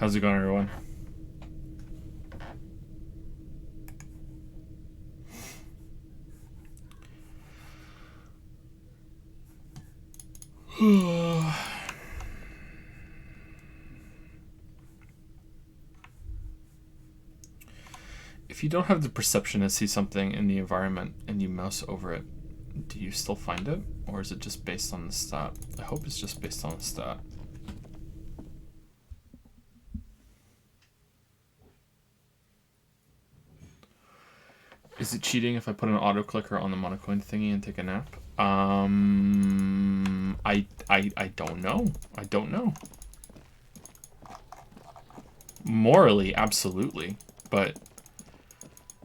How's it going, everyone? If you don't have the perception to see something in the environment and you mouse over it, do you still find it? Or is it just based on the stat? I hope it's just based on the stat. Is it cheating if I put an auto clicker on the monocoin thingy and take a nap? I don't know. I don't know. Morally, absolutely. But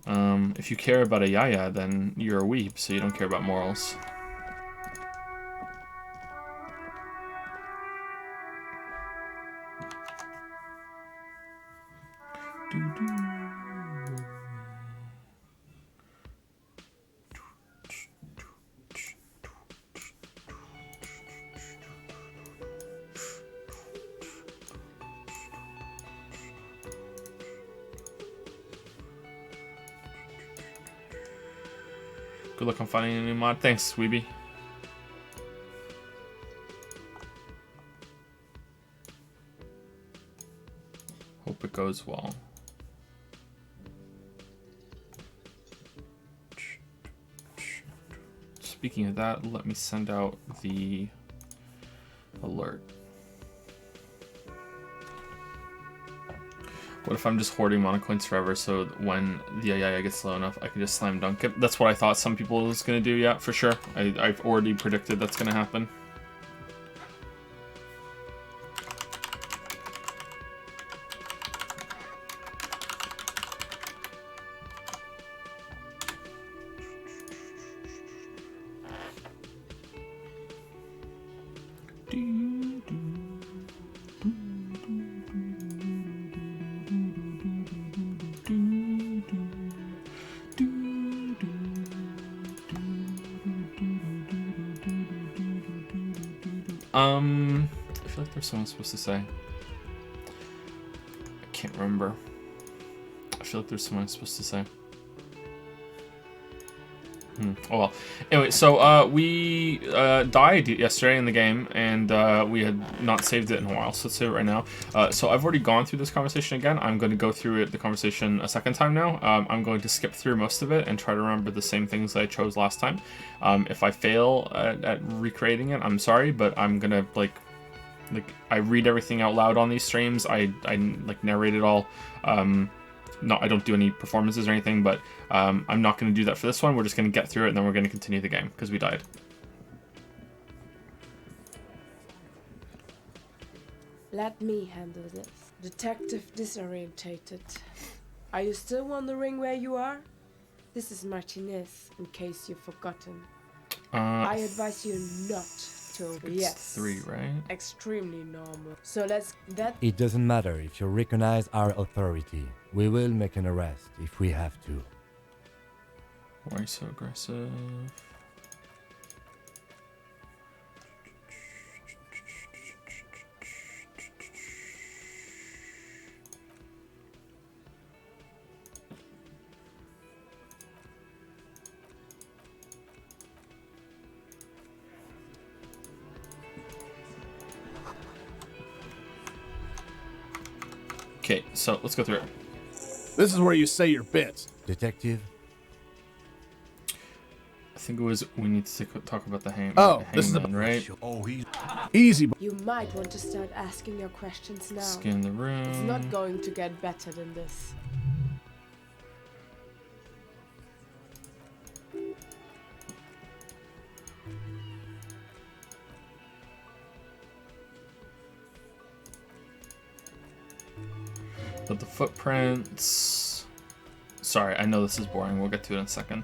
if you care about a yaya, then you're a weeb, so you don't care about morals. Good luck on finding a new mod. Thanks, Weeby. Hope it goes well. Speaking of that, let me send out the alert. What if I'm just hoarding monocoins forever so when the AI gets low enough, I can just slam dunk it? That's what I thought some people was going to do, yeah, for sure. I've already predicted that's going to happen. I feel like there's something I'm supposed to say. I can't remember. I feel like there's something I'm supposed to say. Oh well. Anyway, so we died yesterday in the game, and we had not saved it in a while, so let's save it right now. So I've already gone through this conversation again. I'm going to go through the conversation a second time now. I'm going to skip through most of it and try to remember the same things I chose last time. If I fail at recreating it, I'm sorry, but I'm going to, like I read everything out loud on these streams. I like narrate it all. No, I don't do any performances or anything, but I'm not going to do that for this one. We're just going to get through it, and then we're going to continue the game, because we died. Let me handle this. Detective disorientated. Are you still wondering where you are? This is Martinez, in case you've forgotten. I advise you not to. Yes. 3, right? Extremely normal. So It doesn't matter if you recognize our authority. We will make an arrest if we have to. Why are you so aggressive? Okay, so let's go through it. This is where you say your bits. Detective? I think it was we need to talk about the this is hangman, right? Oh, he's easy. you might want to start asking your questions now. Scan the room. It's not going to get better than this. But the footprints... Sorry, I know this is boring. We'll get to it in a second.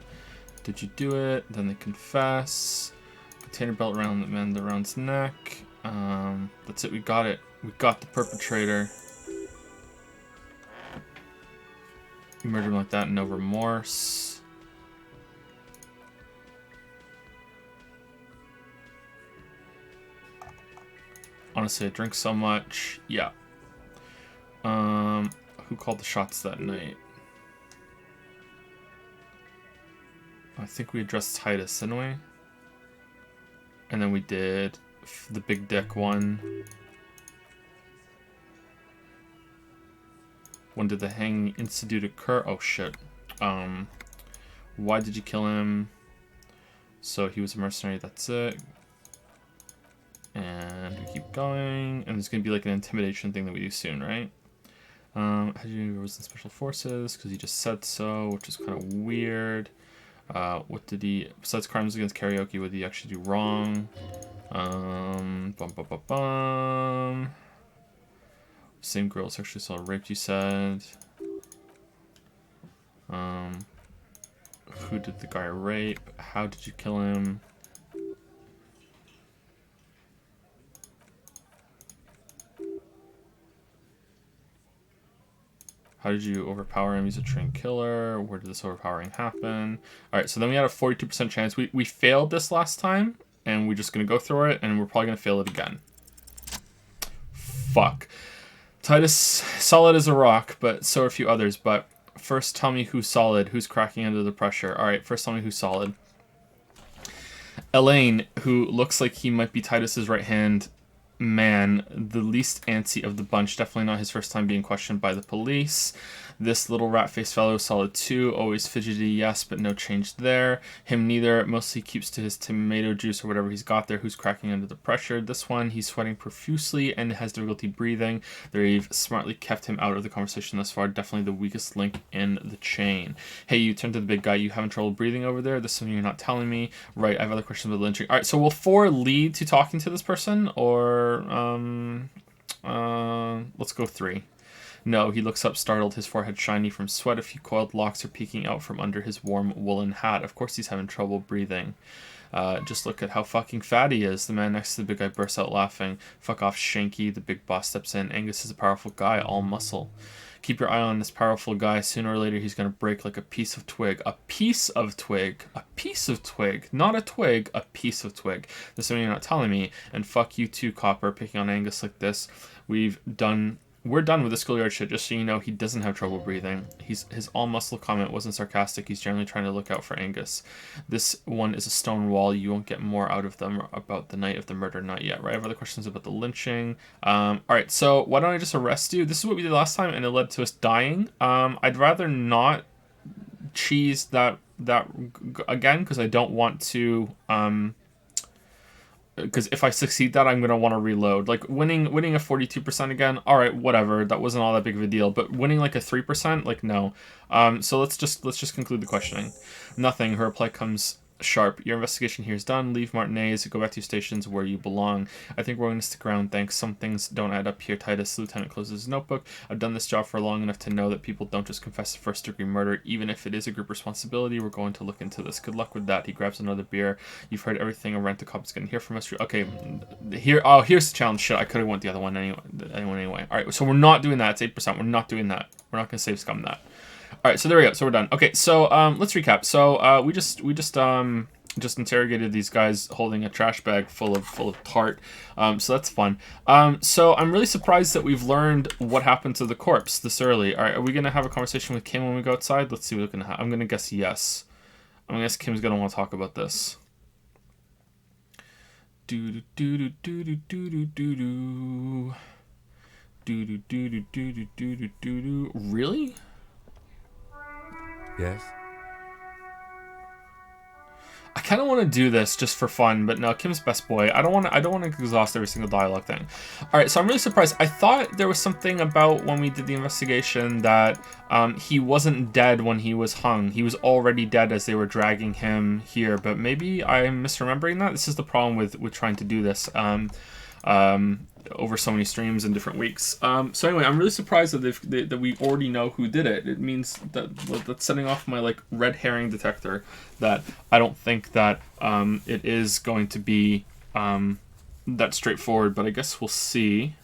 Did you do it? Then they confess. Container belt around the man around his neck. That's it. We got it. We got the perpetrator. You murdered him like that, no remorse. Honestly, I drink so much. Yeah. Who called the shots that night? I think we addressed Titus, didn't we? And then we did the big dick one. When did the hanging incident occur? Oh shit. Why did you kill him? So he was a mercenary, that's it. And we keep going. And there's gonna be like an intimidation thing that we do soon, right? How did you resist special forces? Because he just said so, which is kind of weird. What did he, besides crimes against karaoke, what did he actually do wrong? Same girl sexually assaulted, raped, you said. Who did the guy rape? How did you kill him? How did you overpower him? He's a trained killer. Where did this overpowering happen? Alright, so then we had a 42% chance. We failed this last time, and we're just going to go through it, and we're probably going to fail it again. Fuck. Titus, solid as a rock, but so are a few others. But first tell me who's solid, who's cracking under the pressure. Alright, first tell me who's solid. Elaine, who looks like he might be Titus's right hand man, the least antsy of the bunch, definitely not his first time being questioned by the police. This little rat-faced fellow, solid 2, always fidgety, yes, but no change there. Him neither, mostly keeps to his tomato juice or whatever he's got there, who's cracking under the pressure. This one, he's sweating profusely and has difficulty breathing. They've smartly kept him out of the conversation thus far, definitely the weakest link in the chain. Hey, you turn to the big guy, you having trouble breathing over there? This is something you're not telling me. Right, I have other questions about lynching. Alright, so will 4 lead to talking to this person, or, let's go 3. No, he looks up startled, his forehead shiny from sweat. A few coiled locks are peeking out from under his warm woolen hat. Of course he's having trouble breathing. Just look at how fucking fat he is. The man next to the big guy bursts out laughing. Fuck off, Shanky. The big boss steps in. Angus is a powerful guy, all muscle. Keep your eye on this powerful guy. Sooner or later he's going to break like a piece of twig. A piece of twig. A piece of twig. Not a twig, a piece of twig. There's something you're not telling me. And fuck you too, Copper, picking on Angus like this. We're done with the schoolyard shit, just so you know he doesn't have trouble breathing. His all-muscle comment wasn't sarcastic. He's generally trying to look out for Angus. This one is a stone wall. You won't get more out of them about the night of the murder, not yet, right? I have other questions about the lynching. Alright, so why don't I just arrest you? This is what we did last time, and it led to us dying. I'd rather not cheese that again, because I don't want to... because if I succeed that, I'm going to want to reload. Like, winning a 42% again, alright, whatever, that wasn't all that big of a deal. But winning like a 3%, like, no. So let's just conclude the questioning. Nothing, her reply comes sharp. Your investigation here is done. Leave Martinez, go back to your stations where you belong. I think we're going to stick around, thanks. Some things don't add up here, Titus. Lieutenant closes his notebook. I've done this job for long enough to know that people don't just confess to first-degree murder, even if it is a group responsibility. We're going to look into this. Good luck with that. He grabs another beer. You've heard everything a rent-a-cop is going to hear from us. Okay, here's the challenge. Shit, I could have went the other one anyway. Alright, so we're not doing that. It's 8%. We're not doing that. We're not going to save scum that. Alright, so there we go. So we're done. Okay, so let's recap. So we just interrogated these guys holding a trash bag full of tart. So that's fun. So I'm really surprised that we've learned what happened to the corpse this early. Alright, are we gonna have a conversation with Kim when we go outside? Let's see what we're gonna have. I'm gonna guess yes. I'm gonna guess Kim's gonna want to talk about this. Do do do do do do do do do. Do do do do do do do do do. Really? Yes? I kind of want to do this just for fun, but no, Kim's best boy. I don't want to exhaust every single dialogue thing. All right, so I'm really surprised. I thought there was something about when we did the investigation that he wasn't dead when he was hung. He was already dead as they were dragging him here, but maybe I'm misremembering that. This is the problem with trying to do this. Over so many streams in different weeks. So anyway, I'm really surprised that we already know who did it. It means that's setting off my like red herring detector that I don't think that it is going to be that straightforward, but I guess we'll see.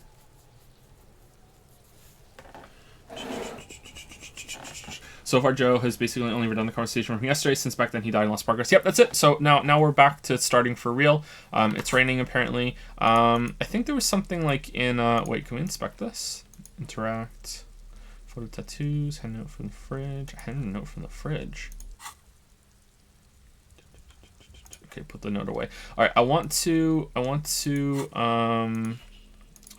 So far, Joe has basically only redone the conversation from yesterday, since back then he died and lost progress. Yep, that's it. So now we're back to starting for real. It's raining, apparently. I think there was something like in... wait, can we inspect this? Interact. Photo tattoos. Hand note from the fridge. Hand note from the fridge. Okay, put the note away. All right, I want to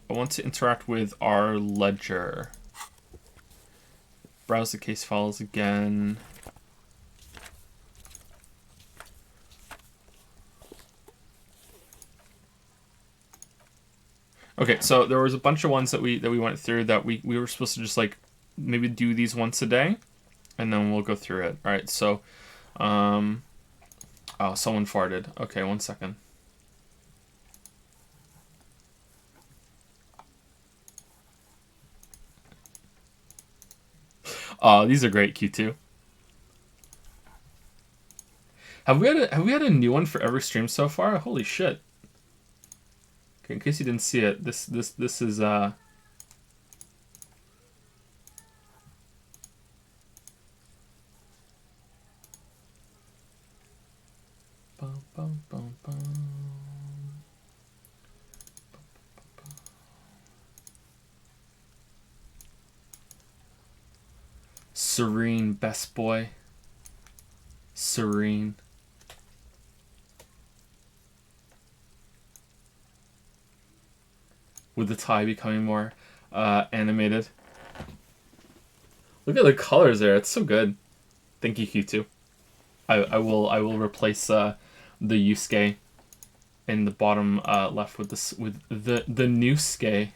interact with our ledger. Browse the case files again. Okay, so there was a bunch of ones that we went through that we were supposed to just like maybe do these once a day, and then we'll go through it. All right, so oh, someone farted. Okay, 1 second. Oh, these are great, Q2. Have we had a new one for every stream so far? Holy shit. Okay, in case you didn't see it, this is bum, bum, bum, bum. Serene, best boy. Serene. With the tie becoming more animated. Look at the colors there. It's so good. Thank you, Q2. I will replace the Yusuke in the bottom left with this with the Nusuke.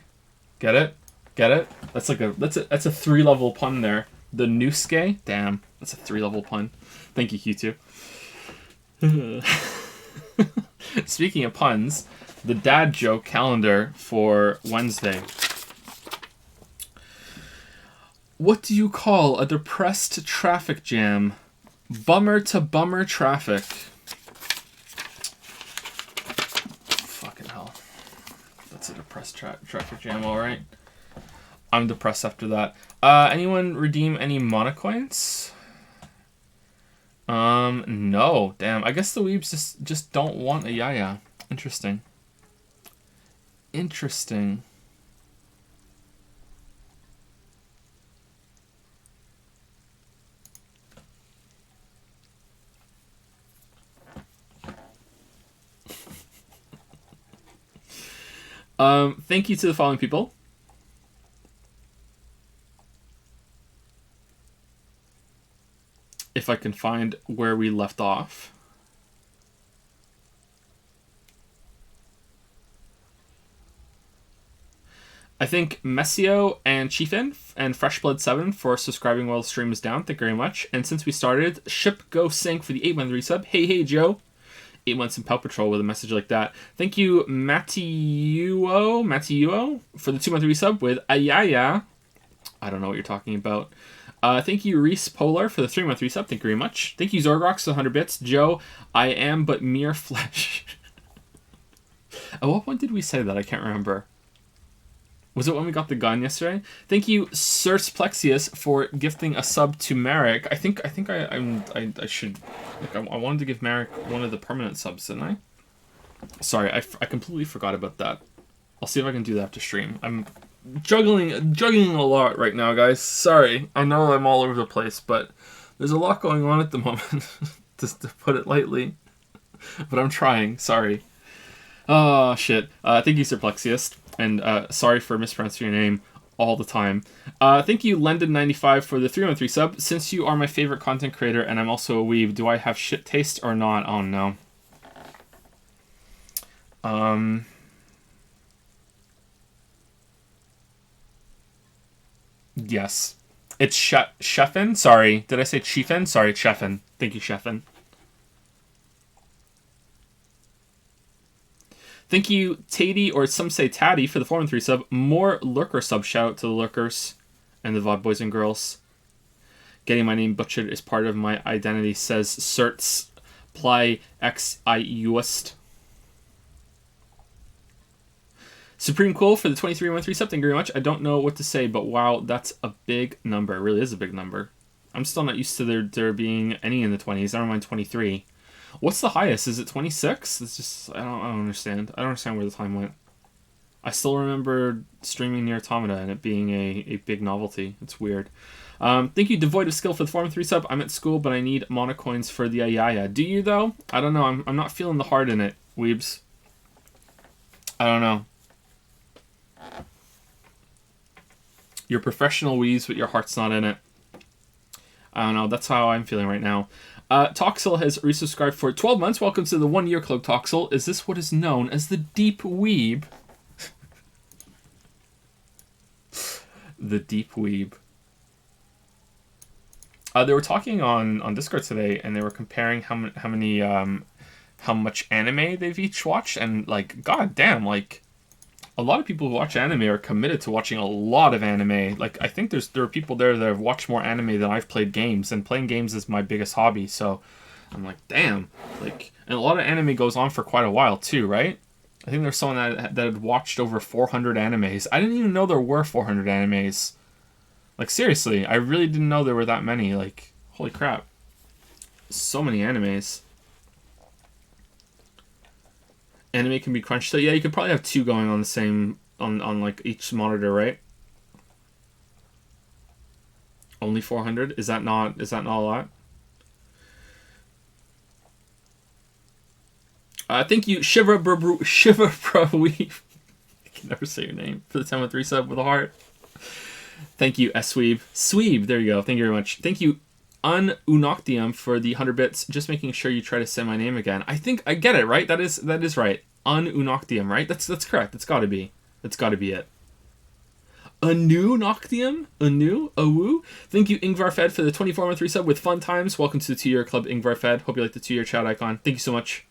Get it? Get it? That's a 3-level pun there. The Nusuke? Damn, that's a 3-level pun. Thank you, Q2. Speaking of puns, the dad joke calendar for Wednesday. What do you call a depressed traffic jam? Bummer to bummer traffic. Fucking hell. That's a depressed traffic jam, alright. I'm depressed after that. Anyone redeem any monocoins? No. Damn. I guess the weebs just don't want a yaya. Interesting. Interesting. Thank you to the following people. If I can find where we left off. I think Messio and Chiefin and Freshblood7 for subscribing while the stream is down. Thank you very much. And since we started, Ship Go Sync for the 8-month resub. Hey Joe. 8 months in Paw Patrol with a message like that. Thank you, Mattiuo for the 2-month resub with Ayaya. I don't know what you're talking about. Thank you, Reese Polar, for the 3-month resub. Thank you very much. Thank you, Zorgrox, for 100 bits. Joe, I am but mere flesh. At what point did we say that? I can't remember. Was it when we got the gun yesterday? Thank you, Circe Plexius, for gifting a sub to Marek. I think I should. Like, I wanted to give Marek one of the permanent subs, didn't I? Sorry, I completely forgot about that. I'll see if I can do that after stream. I'm juggling a lot right now, guys. Sorry, I know I'm all over the place, but there's a lot going on at the moment, just to put it lightly. But I'm trying. Sorry. Oh shit. Thank you, Sir Plexius. And sorry for mispronouncing your name all the time. Thank you, Lendon95, for the 3-month resub. Since you are my favorite content creator and I'm also a weeb, do I have shit taste or not? Oh no. Yes. It's Chefin? Sorry. Did I say Chiefin? Sorry, Chefin. Thank you, Chefin. Thank you, Tady, or some say Tatty, for the 4-month resub. More lurker sub. Shout out to the lurkers and the VOD boys and girls. Getting my name butchered is part of my identity, says Certs Ply X-I-Uist. Supreme Cool for the 23-month resub. Thank you very much. I don't know what to say, but wow, that's a big number. It really is a big number. I'm still not used to there being any in the 20s. Never mind 23. What's the highest? Is it 26? It's just I don't understand. I don't understand where the time went. I still remember streaming Nier Automata and it being a big novelty. It's weird. Thank you, Devoid of Skill, for the 4-3 sub. I'm at school, but I need monocoins for the Ayaya. Do you, though? I don't know. I'm not feeling the heart in it, weebs. I don't know. You're professional weebs, but your heart's not in it. I don't know. That's how I'm feeling right now. Toxel has resubscribed for 12 months. Welcome to the 1 year club, Toxel. Is this what is known as the Deep Weeb? The Deep Weeb. They were talking on Discord today, and they were comparing how much anime they've each watched, and like, god damn, like, a lot of people who watch anime are committed to watching a lot of anime. Like, I think there are people there that have watched more anime than I've played games, and playing games is my biggest hobby. So I'm like, damn, like, and a lot of anime goes on for quite a while too, right? I think there's someone that had watched over 400 animes. I didn't even know there were 400 animes. Like, seriously, I really didn't know there were that many. Like, holy crap. So many animes. Anime can be crunched. So, yeah, you could probably have 2 going on the same... On like, each monitor, right? Only 400? Is that not a lot? Thank you, Shiva Bro I can never say your name. For the 10-3 sub with a heart. Thank you, S-Sweeb. Sweeb, there you go. Thank you very much. Thank you, Ununoctium, for the 100 bits. Just making sure you try to say my name again. I think I get it, right? That is right. Ununoctium, right? That's correct. That's gotta be. That's gotta be it. Noctium? Awu? Thank you, Ingvar Fed, for the 24-3 sub with fun times. Welcome to the 2 year club, Ingvar Fed. Hope you like the 2 year chat icon. Thank you so much.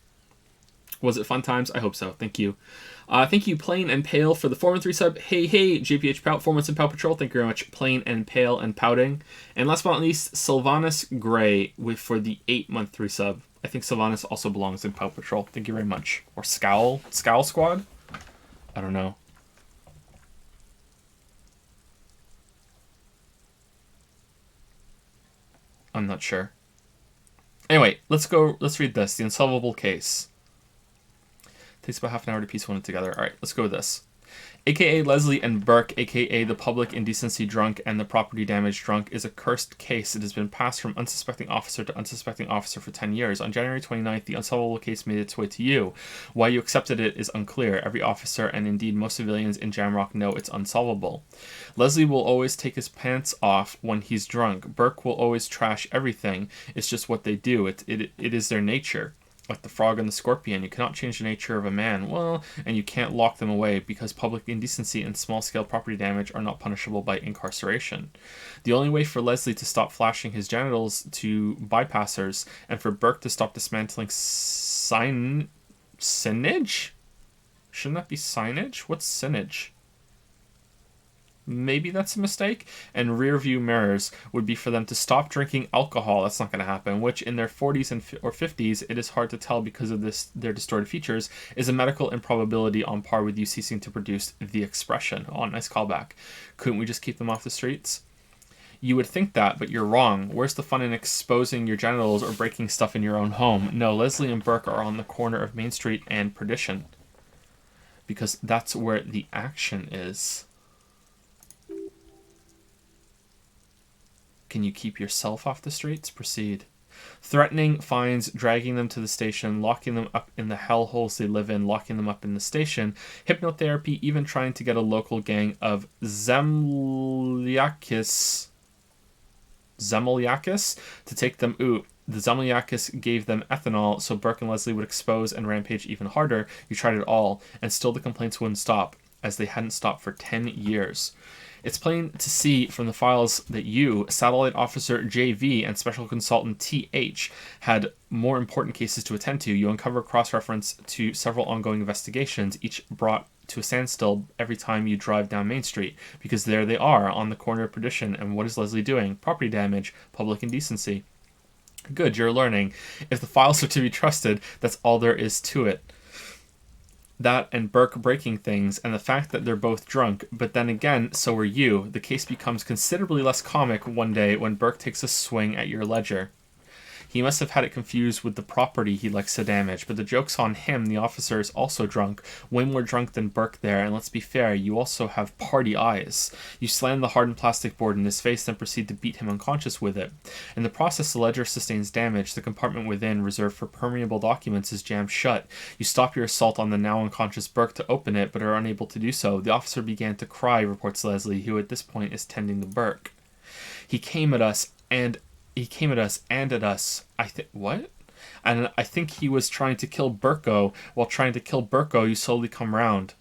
Was it fun times? I hope so. Thank you. Thank you, Plain and Pale, for the 4-3 sub. Hey, JPH Pout, 4 months in Pout Patrol. Thank you very much, Plain and Pale and Pouting. And last but not least, Sylvanus Gray for the 8-month 3 sub. I think Sylvanus also belongs in Pout Patrol. Thank you very much. Or Scowl Squad? I don't know. I'm not sure. Anyway, let's read this. The Unsolvable Case. Takes about half an hour to piece one together. Alright, let's go with this. AKA Leslie and Burke, AKA the public indecency drunk and the property damage drunk, is a cursed case. It has been passed from unsuspecting officer to unsuspecting officer for 10 years. On January 29th, the unsolvable case made its way to you. Why you accepted it is unclear. Every officer, and indeed most civilians in Jamrock, know it's unsolvable. Leslie will always take his pants off when he's drunk. Burke will always trash everything. It's just what they do. It is their nature. Like the frog and the scorpion, you cannot change the nature of a man, well, and you can't lock them away because public indecency and small-scale property damage are not punishable by incarceration. The only way for Leslie to stop flashing his genitals to bypassers and for Burke to stop dismantling signage? Shouldn't that be signage? What's signage? Maybe that's a mistake. And rear view mirrors would be for them to stop drinking alcohol. That's not going to happen. Which in their 40s or 50s, it is hard to tell because of their distorted features, is a medical improbability on par with you ceasing to produce the expression. Oh, nice callback. Couldn't we just keep them off the streets? You would think that, but you're wrong. Where's the fun in exposing your genitals or breaking stuff in your own home? No, Leslie and Burke are on the corner of Main Street and Perdition. Because that's where the action is. Can you keep yourself off the streets? Proceed. Threatening, fines, dragging them to the station, locking them up in the hellholes they live in, locking them up in the station, hypnotherapy, even trying to get a local gang of Zemlyakis to take them. Ooh, the Zemlyakis gave them ethanol so Burke and Leslie would expose and rampage even harder. You tried it all, and still the complaints wouldn't stop, as they hadn't stopped for 10 years. It's plain to see from the files that you, Satellite Officer JV, and Special Consultant TH had more important cases to attend to. You uncover cross-reference to several ongoing investigations, each brought to a standstill every time you drive down Main Street, because there they are, on the corner of Perdition, and what is Leslie doing? Property damage, public indecency. Good, you're learning. If the files are to be trusted, that's all there is to it. That and Burke breaking things, and the fact that they're both drunk, but then again, so are you. The case becomes considerably less comic one day when Burke takes a swing at your ledger. He must have had it confused with the property he likes to damage, but the joke's on him. The officer is also drunk, way more drunk than Burke there, and let's be fair, you also have party eyes. You slam the hardened plastic board in his face, then proceed to beat him unconscious with it. In the process, the ledger sustains damage. The compartment within, reserved for permeable documents, is jammed shut. You stop your assault on the now unconscious Burke to open it, but are unable to do so. The officer began to cry, reports Leslie, who at this point is tending to Burke. He came at us and at us. What? And I think he was trying to kill Burko. While trying to kill Burko, you slowly come round.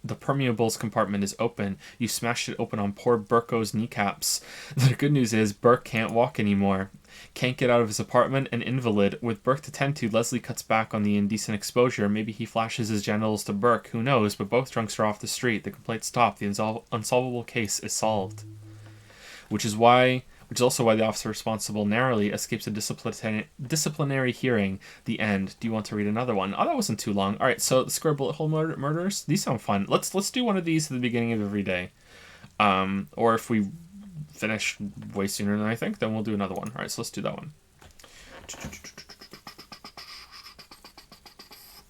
The permeables compartment is open. You smashed it open on poor Burko's kneecaps. The good news is Burke can't walk anymore. Can't get out of his apartment, an invalid. With Burke to tend to, Leslie cuts back on the indecent exposure. Maybe he flashes his genitals to Burke, who knows, but both drunks are off the street. The complaint stopped. The unsolvable case is solved. Which is also why the officer responsible narrowly escapes a disciplinary hearing. The end. Do you want to read another one? Oh, that wasn't too long. All right, so the square bullet hole murders. These sound fun. Let's do one of these at the beginning of every day. Or if we finish way sooner than I think, then we'll do another one. All right, so let's do that one.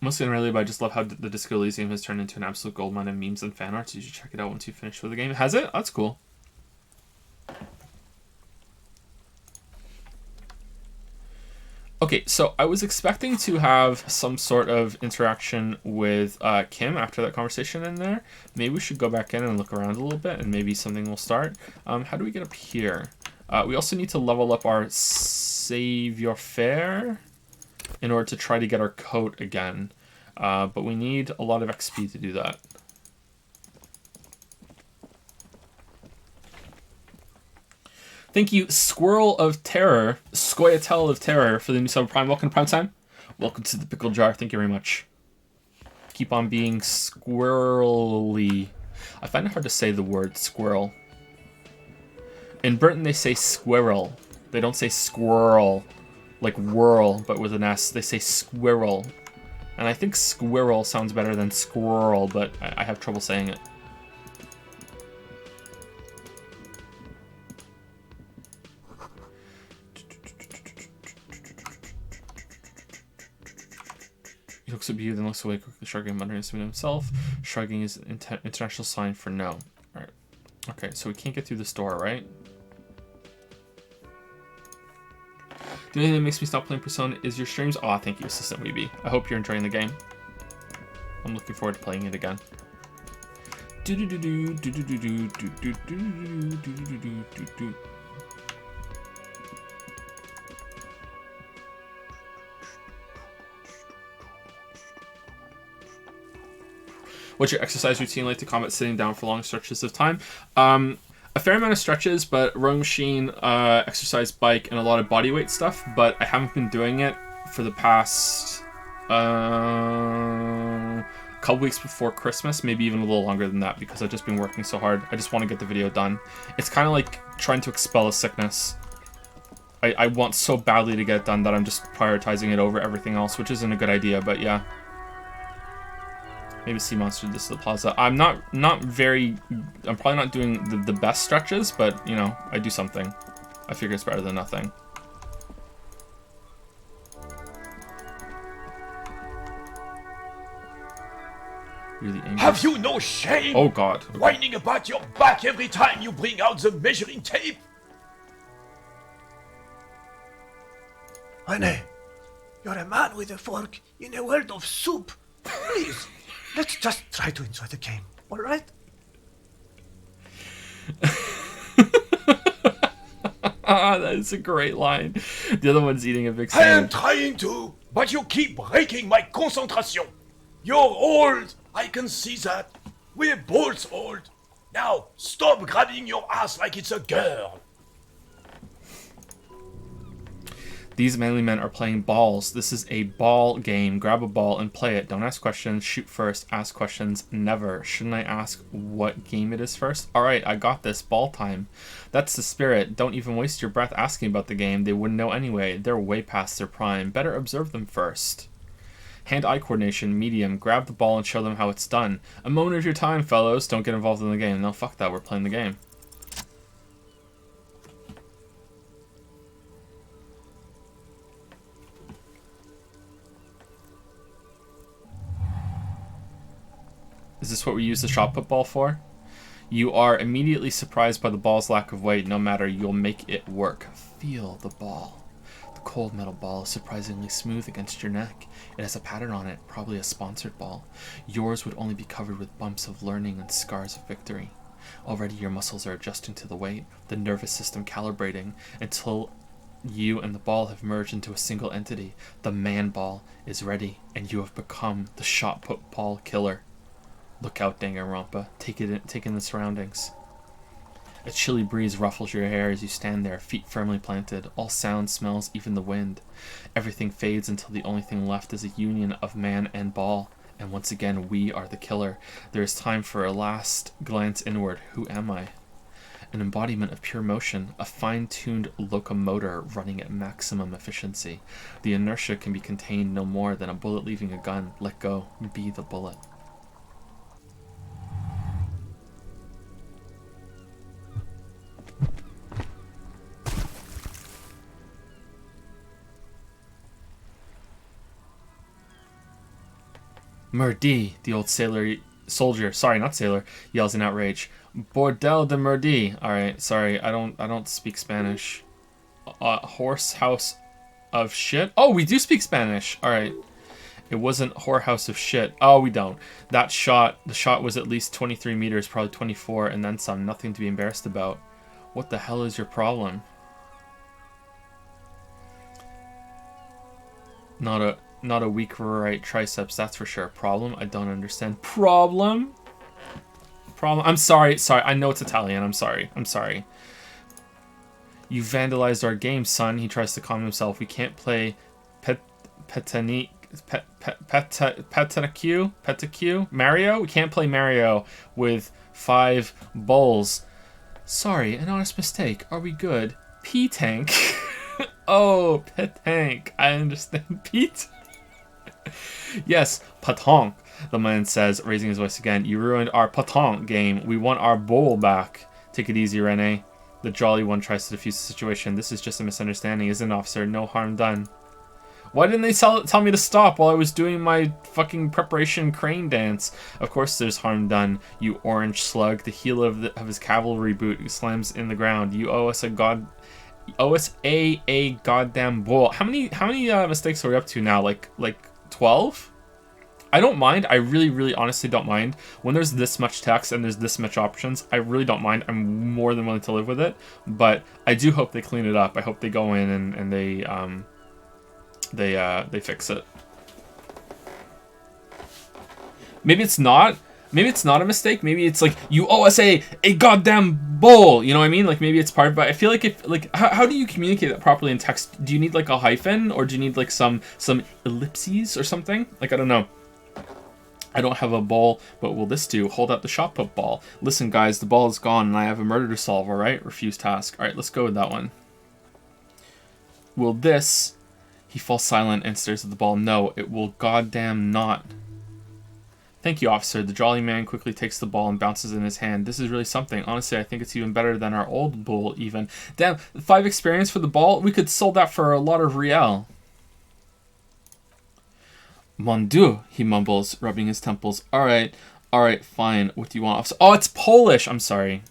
Mostly unrelated, but I just love how the Disco Elysium has turned into an absolute goldmine of memes and fan art. So you should check it out once you finish with the game. Has it? That's cool. Okay, so I was expecting to have some sort of interaction with Kim after that conversation in there. Maybe we should go back in and look around a little bit, and maybe something will start. How do we get up here? We also need to level up our savoir-faire in order to try to get our coat again. But we need a lot of XP to do that. Thank you, Squirrel of Terror, Scoyatel of Terror, for the new sub Prime. Welcome to Prime Time. Welcome to the Pickle Jar. Thank you very much. Keep on being squirrely. I find it hard to say the word squirrel. In Britain, they say squirrel. They don't say squirrel, like whirl, but with an S. They say squirrel. And I think squirrel sounds better than squirrel, but I have trouble saying it. He looks at you, then looks away, quickly shrugging, muttering to himself. Shrugging is an international sign for no. Alright. Okay, so we can't get through this door, right? The only thing that makes me stop playing Persona is your streams. Aw, thank you, Assistant Weeby. I hope you're enjoying the game. I'm looking forward to playing it again. What's your exercise routine like to combat sitting down for long stretches of time? A fair amount of stretches, but rowing machine, exercise bike, and a lot of body weight stuff, but I haven't been doing it for the past couple weeks before Christmas, maybe even a little longer than that, because I've just been working so hard. I just want to get the video done. It's kind of like trying to expel a sickness. I want so badly to get it done that I'm just prioritizing it over everything else, which isn't a good idea, but yeah. Maybe Sea Monster, this is the plaza. I'm probably not doing the best stretches, but, you know, I do something. I figure it's better than nothing. Really angry. Have you no shame? Oh, God. Okay. Whining about your back every time you bring out the measuring tape? Honey, you're a man with a fork in a world of soup. Please, let's just try to enjoy the game, alright? That is a great line. The other one's eating a big I am sandwich. trying to, but you keep breaking my concentration. You're old, I can see that. We're both old. Now, stop grabbing your ass like it's a girl. These manly men are playing balls. This is a ball game. Grab a ball and play it. Don't ask questions. Shoot first. Ask questions never. Shouldn't I ask what game it is first? Alright, I got this. Ball time. That's the spirit. Don't even waste your breath asking about the game. They wouldn't know anyway. They're way past their prime. Better observe them first. Hand-eye coordination, medium. Grab the ball and show them how it's done. A moment of your time, fellows. Don't get involved in the game. No, fuck that. We're playing the game. Is this what we use the shot put ball for? You are immediately surprised by the ball's lack of weight. No matter, you'll make it work. Feel the ball. The cold metal ball is surprisingly smooth against your neck. It has a pattern on it, probably a sponsored ball. Yours would only be covered with bumps of learning and scars of victory. Already your muscles are adjusting to the weight, the nervous system calibrating, until you and the ball have merged into a single entity. The man ball is ready, and you have become the shot put ball killer. Look out, Danganronpa. Take in the surroundings. A chilly breeze ruffles your hair as you stand there, feet firmly planted. All sound, smells, even the wind. Everything fades until the only thing left is a union of man and ball. And once again, we are the killer. There is time for a last glance inward. Who am I? An embodiment of pure motion, a fine-tuned locomotor running at maximum efficiency. The inertia can be contained no more than a bullet leaving a gun. Let go. Be the bullet. Merdi, the old soldier, yells in outrage. Bordel de Merdi. Alright, sorry, I don't speak Spanish. Horse house of shit? Oh, we do speak Spanish. Alright. It wasn't whorehouse of shit. Oh, we don't. The shot was at least 23 meters, probably 24, and then some. Nothing to be embarrassed about. What the hell is your problem? Not a weak right triceps, that's for sure. Problem? I don't understand. Problem? I'm sorry. I know it's Italian. I'm sorry. You vandalized our game, son. He tries to calm himself. We can't play Petanique. Mario? We can't play Mario with 5 bowls. Sorry, an honest mistake. Are we good? P-Tank. Oh, P-Tank. I understand. Pete. Yes, Patong, the man says, raising his voice again. You ruined our Patong game. We want our bowl back. Take it easy, Rene. The jolly one tries to defuse the situation. This is just a misunderstanding, isn't it, officer? No harm done. Why didn't they tell me to stop while I was doing my fucking preparation crane dance? Of course there's harm done, you orange slug. The heel of his cavalry boot slams in the ground. You owe us a goddamn bowl. How many mistakes are we up to now? Like 12? I don't mind. I really honestly don't mind. When there's this much text and there's this much options, I really don't mind. I'm more than willing to live with it. But I do hope they clean it up. I hope they go in and they fix it. Maybe it's not a mistake. Maybe it's like, you owe us a goddamn bowl. You know what I mean? Like, maybe it's part of it. I feel like if, like, how do you communicate that properly in text? Do you need like a hyphen, or do you need like some ellipses or something? Like, I don't know. I don't have a ball, but will this do? Hold up the shot put ball. Listen, guys, the ball is gone and I have a murder to solve, alright? Refuse task. Alright, let's go with that one. Will this... He falls silent and stares at the ball. No, it will goddamn not. Thank you, officer. The jolly man quickly takes the ball and bounces in his hand. This is really something. Honestly, I think it's even better than our old bull, even. Damn, 5 experience for the ball? We could sell that for a lot of real. Mon Dieu, he mumbles, rubbing his temples. Alright, fine. What do you want, officer? Oh, it's Polish! I'm sorry.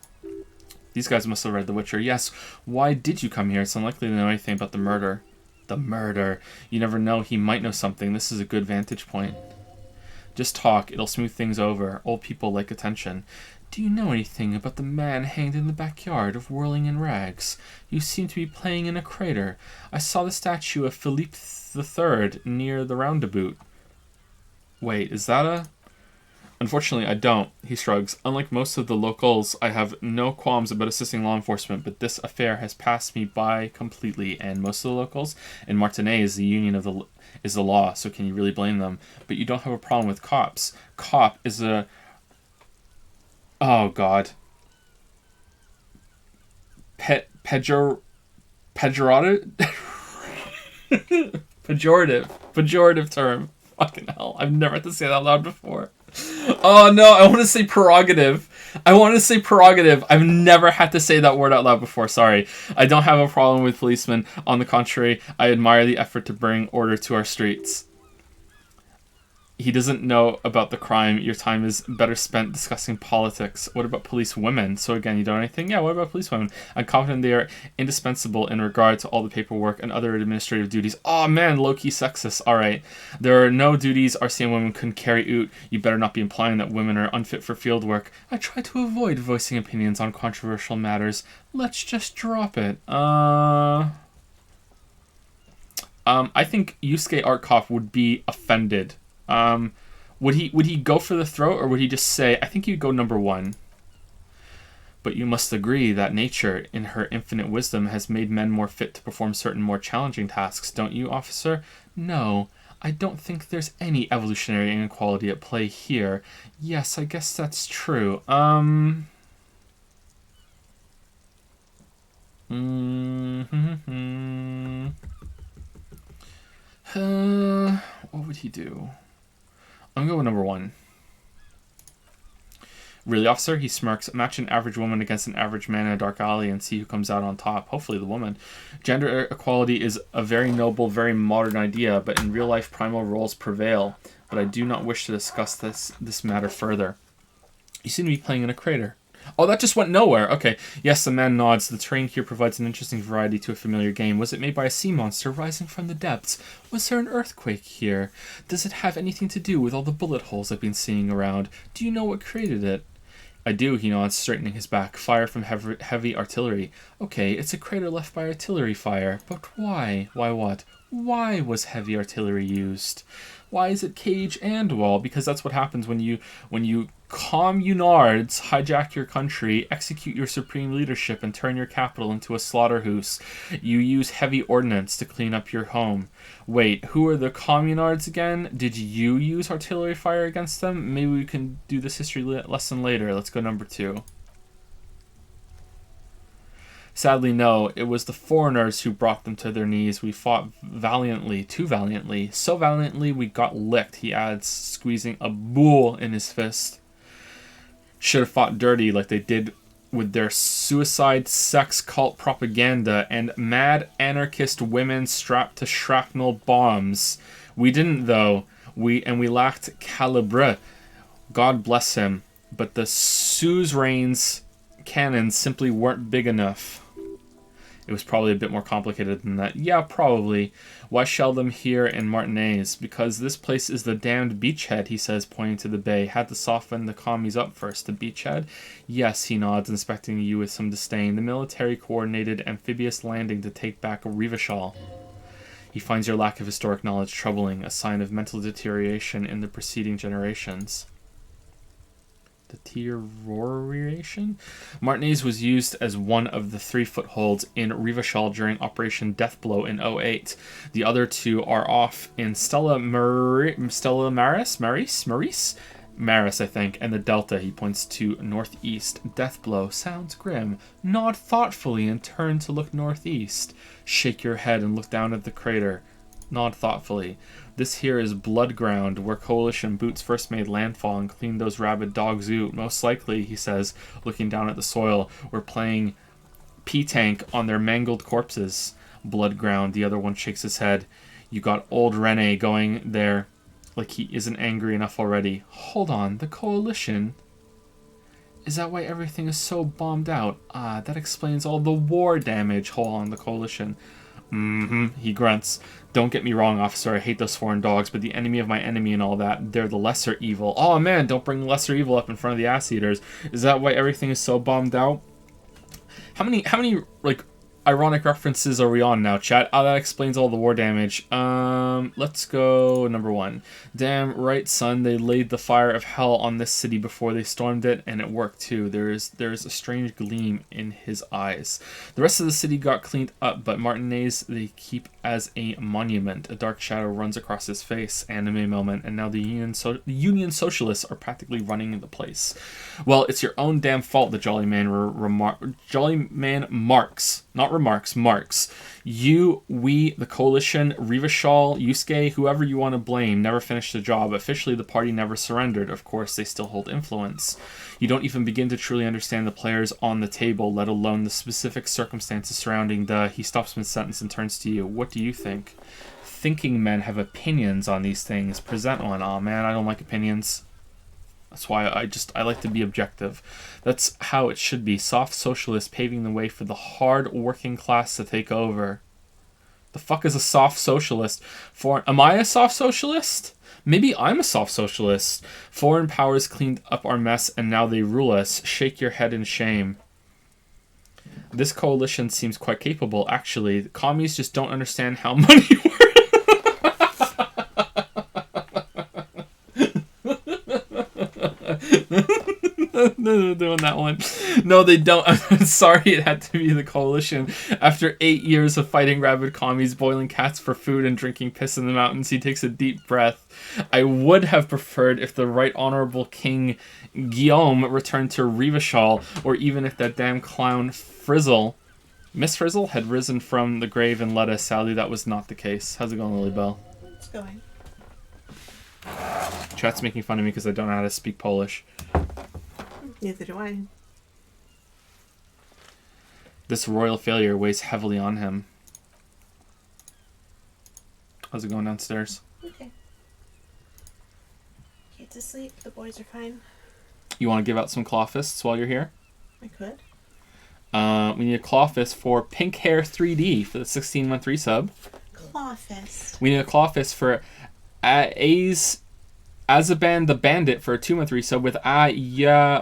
These guys must have read The Witcher. Yes, why did you come here? It's unlikely to know anything about the murder. The murder. You never know, he might know something. This is a good vantage point. Just talk, it'll smooth things over. Old people like attention. Do you know anything about the man hanged in the backyard of Whirling in Rags? You seem to be playing in a crater. I saw the statue of Philippe III near the roundabout. Wait, is that a... Unfortunately, I don't. He shrugs. Unlike most of the locals, I have no qualms about assisting law enforcement, but this affair has passed me by completely, and most of the locals in Martinique is the union of the law, so can you really blame them? But you don't have a problem with cops. Cop is a... Oh, God. Pejorative? Pejorative term. Fucking hell. I've never had to say that out loud before. Oh, no. I want to say prerogative. I've never had to say that word out loud before. Sorry. I don't have a problem with policemen. On the contrary, I admire the effort to bring order to our streets. He doesn't know about the crime. Your time is better spent discussing politics. What about police women? So again, you don't know anything? Yeah, what about police women? I'm confident they are indispensable in regard to all the paperwork and other administrative duties. Oh man, low-key sexist. Alright. There are no duties RCM women couldn't carry out. You better not be implying that women are unfit for field work. I try to avoid voicing opinions on controversial matters. Let's just drop it. I think Yusuke Artkov would be offended. Would he go for the throat, or would he just say, I think he'd go number 1. But you must agree that nature, in her infinite wisdom, has made men more fit to perform certain more challenging tasks, don't you, officer? No, I don't think there's any evolutionary inequality at play here. Yes, I guess that's true. What would he do? I'm going with number 1. Really, officer? He smirks. Match an average woman against an average man in a dark alley and see who comes out on top. Hopefully the woman. Gender equality is a very noble, very modern idea, but in real life primal roles prevail. But I do not wish to discuss this matter further. You seem to be playing in a crater. Oh, that just went nowhere. Okay. Yes, the man nods. The terrain here provides an interesting variety to a familiar game. Was it made by a sea monster rising from the depths? Was there an earthquake here? Does it have anything to do with all the bullet holes I've been seeing around? Do you know what created it? I do, he nods, straightening his back. Fire from heavy artillery. Okay, it's a crater left by artillery fire. But why? Why what? Why was heavy artillery used? Why is it cage and wall? Because that's what happens when you communards hijack your country, execute your supreme leadership, and turn your capital into a slaughterhouse. You use heavy ordnance to clean up your home. Wait, who are the communards again? Did you use artillery fire against them? Maybe we can do this history lesson later. Let's go number 2. Sadly, no. It was the foreigners who brought them to their knees. We fought valiantly, too valiantly. So valiantly we got licked, he adds, squeezing a bull in his fist. Should have fought dirty like they did with their suicide sex cult propaganda and mad anarchist women strapped to shrapnel bombs. We didn't, though. We lacked calibre. God bless him. But the suzerain's cannons simply weren't big enough. It was probably a bit more complicated than that. Yeah, probably. Why shell them here in Martinez? Because this place is the damned beachhead, he says, pointing to the bay. Had to soften the commies up first. The beachhead? Yes, he nods, inspecting you with some disdain. The military-coordinated amphibious landing to take back Rivachol. He finds your lack of historic knowledge troubling, a sign of mental deterioration in the preceding generations. Deterioration? Martinez was used as one of the 3 footholds in Rivachol during Operation Deathblow in 08. The other 2 are off in Maris, I think, and the Delta. He points to northeast. Deathblow sounds grim. Nod thoughtfully and turn to look northeast. Shake your head and look down at the crater. Nod thoughtfully. This here is Blood Ground, where Coalition boots first made landfall and cleaned those rabid dogs out. Most likely, he says, looking down at the soil, we're playing P-Tank on their mangled corpses. Blood Ground, the other one shakes his head. You got old Rene going there like he isn't angry enough already. Hold on, the Coalition? Is that why everything is so bombed out? Ah, that explains all the war damage. Hold on, the Coalition. He grunts. Don't get me wrong, officer, I hate those foreign dogs, but the enemy of my enemy and all that, they're the lesser evil. Oh man, don't bring lesser evil up in front of the ass eaters. Is that why everything is so bombed out? How many like ironic references are we on now, chat? Oh, that explains all the war damage. Let's go number 1. Damn right, son, they laid the fire of hell on this city before they stormed it, and it worked too. There's a strange gleam in his eyes. The rest of the city got cleaned up, but Martinez they keep as a monument. A dark shadow runs across his face. Anime moment, and now the Union Socialists are practically running the place. Well, it's your own damn fault, the Jolly Man marks. Not remarks, marks. You, we, the coalition, Rivashal, Yusuke, whoever you want to blame, never finished the job. Officially, the party never surrendered. Of course, they still hold influence. You don't even begin to truly understand the players on the table, let alone the specific circumstances surrounding the... He stops mid-sentence and turns to you. What do you think? Thinking men have opinions on these things. Present one. Aw, man, I don't like opinions. That's why I like to be objective. That's how it should be. Soft socialists paving the way for the hard working class to take over. The fuck is a soft socialist? Am I a soft socialist? Maybe I'm a soft socialist. Foreign powers cleaned up our mess and now they rule us. Shake your head in shame. This coalition seems quite capable, actually. The commies just don't understand how money works. No, doing that one. No, they don't. I'm sorry it had to be the coalition. After 8 years of fighting rabid commies, boiling cats for food, and drinking piss in the mountains, he takes a deep breath. I would have preferred if the Right Honorable King Guillaume returned to Rivashal, or even if that damn clown Frizzle, Miss Frizzle, had risen from the grave and led us. Sadly, that was not the case. How's it going, Lilybell? It's going. Chat's making fun of me because I don't know how to speak Polish. Neither do I. This royal failure weighs heavily on him. How's it going downstairs? Okay. Kate's asleep. The boys are fine. You want to give out some claw fists while you're here? I could. We need a claw fist for Pink Hair 3D for the 16-month resub. Claw fist. We need a claw fist for Azaban the Bandit for a 2-month resub with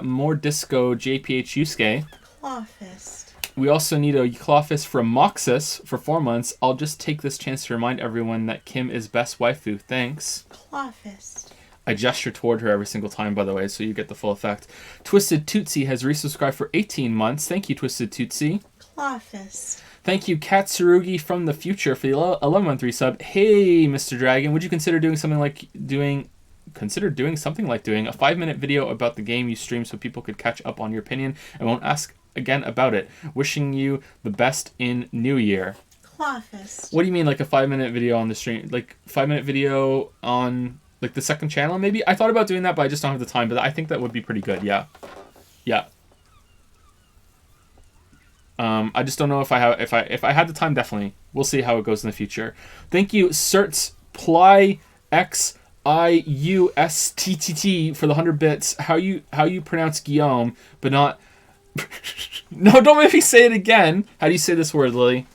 More Disco JPH Yusuke. Claw fist. We also need a claw fist for Moxus for 4 months. I'll just take this chance to remind everyone that Kim is best waifu. Thanks. Claw fist. I gesture toward her every single time, by the way, so you get the full effect. Twisted Tootsie has resubscribed for 18 months. Thank you, Twisted Tootsie. Claw fist. Thank you, Katsurugi from the future for the 11-month resub. Hey, Mr. Dragon, would you consider doing something like doing a 5-minute video about the game you stream so people could catch up on your opinion and won't ask again about it? Wishing you the best in New Year. Claw fist. What do you mean, like a 5-minute video on the stream? Like 5-minute video on like the second channel, maybe? I thought about doing that, but I just don't have the time. But I think that would be pretty good. Yeah. I just don't know if I had the time. Definitely, we'll see how it goes in the future. Thank you, Certs Ply XIUSTTT for the 100 bits. How you pronounce Guillaume, but not. No, don't make me say it again. How do you say this word, Lily?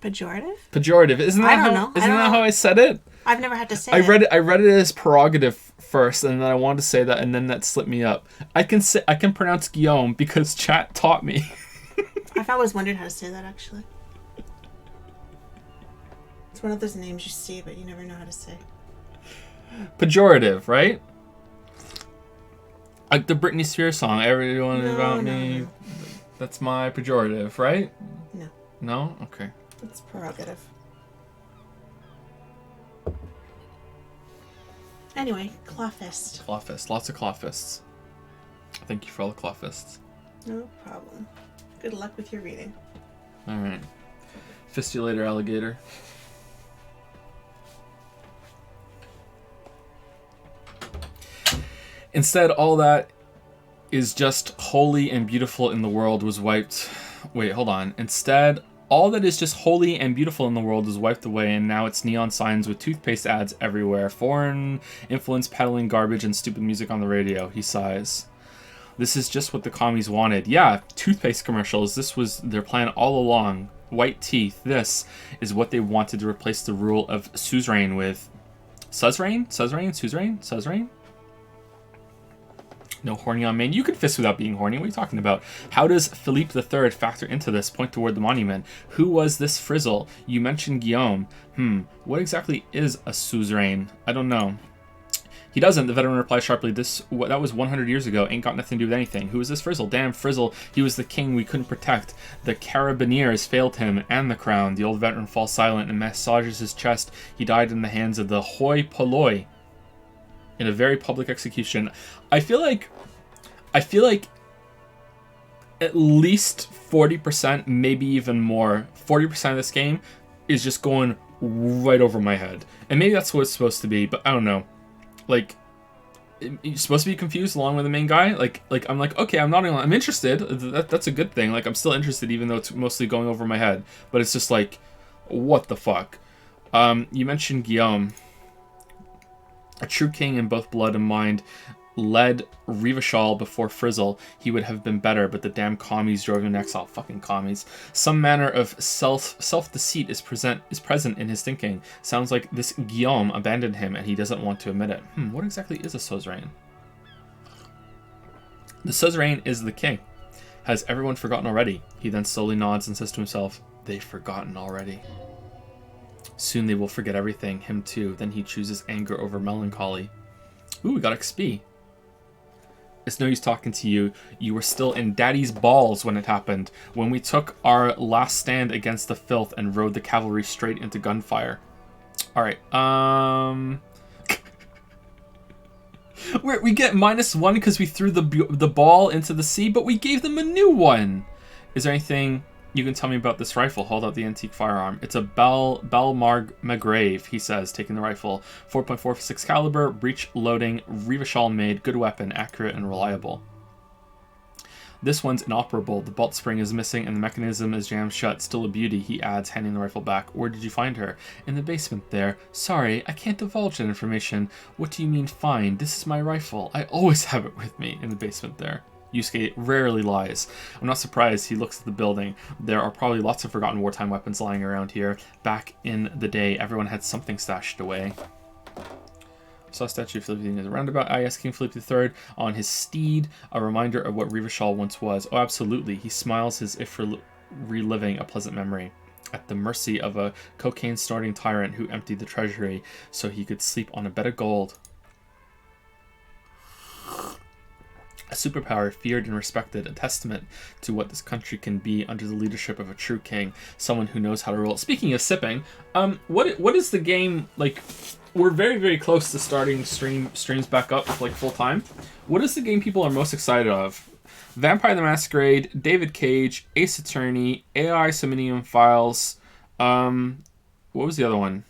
Pejorative? Pejorative. Isn't that how I said it? I've never had to say I read it as prerogative first, and then I wanted to say that, and then that slipped me up. I can pronounce Guillaume because chat taught me. I've always wondered how to say that, actually. It's one of those names you see, but you never know how to say. Pejorative, right? Like the Britney Spears song, "Everyone About Me." No. That's my pejorative, right? No. No? Okay. It's prerogative. Anyway, claw fist. Claw fist. Lots of claw fists. Thank you for all the claw fists. No problem. Good luck with your reading. Alright. Fist you later, alligator. Instead, all that is just holy and beautiful in the world was wiped... Wait, hold on. Instead, all that is just holy and beautiful in the world was wiped away, and now it's neon signs with toothpaste ads everywhere. Foreign influence peddling garbage and stupid music on the radio. He sighs. This is just what the commies wanted. Yeah, toothpaste commercials. This was their plan all along. White teeth. This is what they wanted to replace the rule of suzerain with. Suzerain? No horny on main. You can fist without being horny. What are you talking about? How does Philippe III factor into this? Point toward the monument. Who was this Frizzle? You mentioned Guillaume. What exactly is a suzerain? I don't know. He doesn't. The veteran replies sharply. That was 100 years ago. Ain't got nothing to do with anything. Who is this Frizzle? Damn Frizzle. He was the king we couldn't protect. The Carabineers failed him and the crown. The old veteran falls silent and massages his chest. He died in the hands of the hoi polloi in a very public execution. I feel like at least 40%, maybe even more, 40% of this game is just going right over my head. And maybe that's what it's supposed to be, but I don't know. Like, you're supposed to be confused along with the main guy. Like I'm like, okay, I'm interested. That's a good thing. Like, I'm still interested, even though it's mostly going over my head. But it's just like, what the fuck? You mentioned Guillaume, a true king in both blood and mind, led Revachol before Frizzle. He would have been better, but the damn commies drove him in exile. Fucking commies. Some manner of self-deceit is present in his thinking. Sounds like this Guillaume abandoned him and he doesn't want to admit it. What exactly is a suzerain? The suzerain is the king. Has everyone forgotten already? He then slowly nods and says to himself, they've forgotten already. Soon they will forget everything, him too. Then he chooses anger over melancholy. Ooh, we got XP. It's no use talking to you. You were still in daddy's balls when it happened. When we took our last stand against the filth and rode the cavalry straight into gunfire. Alright, we get -1 because we threw the ball into the sea, but we gave them a new one. Is there anything you can tell me about this rifle? Hold out the antique firearm. It's a Bell Magrave, he says, taking the rifle. 4.46 caliber, breech loading, Revachol made, good weapon, accurate and reliable. This one's inoperable. The bolt spring is missing and the mechanism is jammed shut. Still a beauty, he adds, handing the rifle back. Where did you find her? In the basement there. Sorry, I can't divulge that information. What do you mean find? This is my rifle. I always have it with me. In the basement there. Yusuke rarely lies. I'm not surprised. He looks at the building. There are probably lots of forgotten wartime weapons lying around here. Back in the day, everyone had something stashed away. Saw a statue of Philippe in the roundabout. I asked King Philippe III on his steed, a reminder of what Revachol once was. Oh, absolutely. He smiles as if reliving a pleasant memory. At the mercy of a cocaine-snorting tyrant who emptied the treasury so he could sleep on a bed of gold. A superpower feared and respected, a testament to what this country can be under the leadership of a true king, someone who knows how to rule. Speaking of sipping, what is the game like? We're very, very close to starting streams back up like full time. What is the game people are most excited of? Vampire the Masquerade, David Cage, Ace Attorney, AI Simonium Files. What was the other one?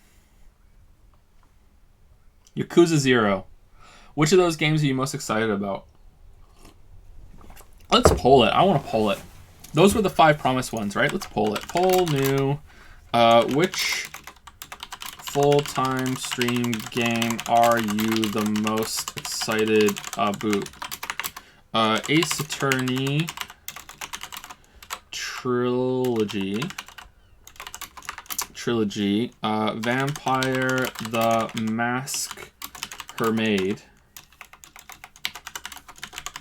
Yakuza 0. Which of those games are you most excited about? Let's poll it. I want to poll it. Those were the 5 promised ones, right? Let's poll it. Poll new. Which full-time stream game are you the most excited about? Ace Attorney Trilogy. Vampire the Masquerade.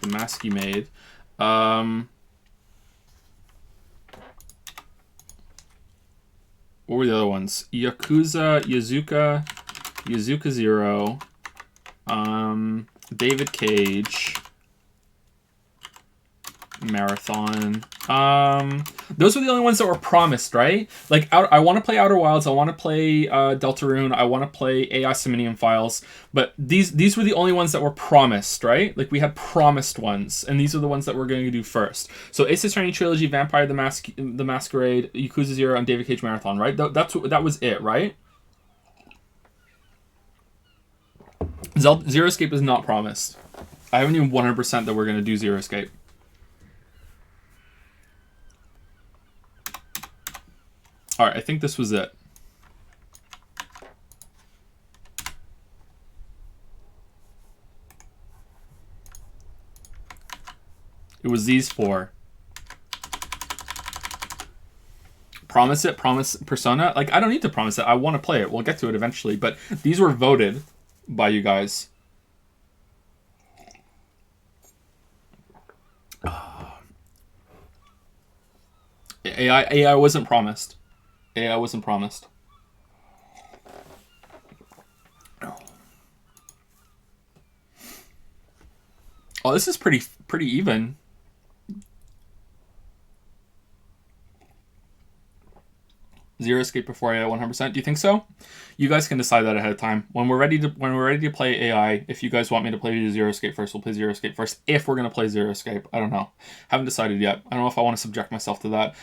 The Masky Maid. What were the other ones? Yakuza 0, David Cage, Marathon. Those were the only ones that were promised, right? Like, I want to play Outer Wilds, I want to play Deltarune, I want to play AI Simonium Files, but these were the only ones that were promised, right? Like, we had promised ones, and these are the ones that we're going to do first. So Ace Attorney Trilogy, Vampire the Masquerade, Yakuza 0, and David Cage Marathon, right? That was it, right? Zero Escape is not promised. I haven't even 100% that we're going to do Zero Escape. Alright, I think this was it. It was these 4. Promise it, promise Persona. Like, I don't need to promise it. I want to play it. We'll get to it eventually. But these were voted by you guys. AI wasn't promised. AI wasn't promised. Oh, this is pretty even. Zero Escape before AI 100%. Do you think so? You guys can decide that ahead of time. When we're ready to play AI, if you guys want me to play Zero Escape first, we'll play Zero Escape first. If we're gonna play Zero Escape, I don't know. Haven't decided yet. I don't know if I want to subject myself to that.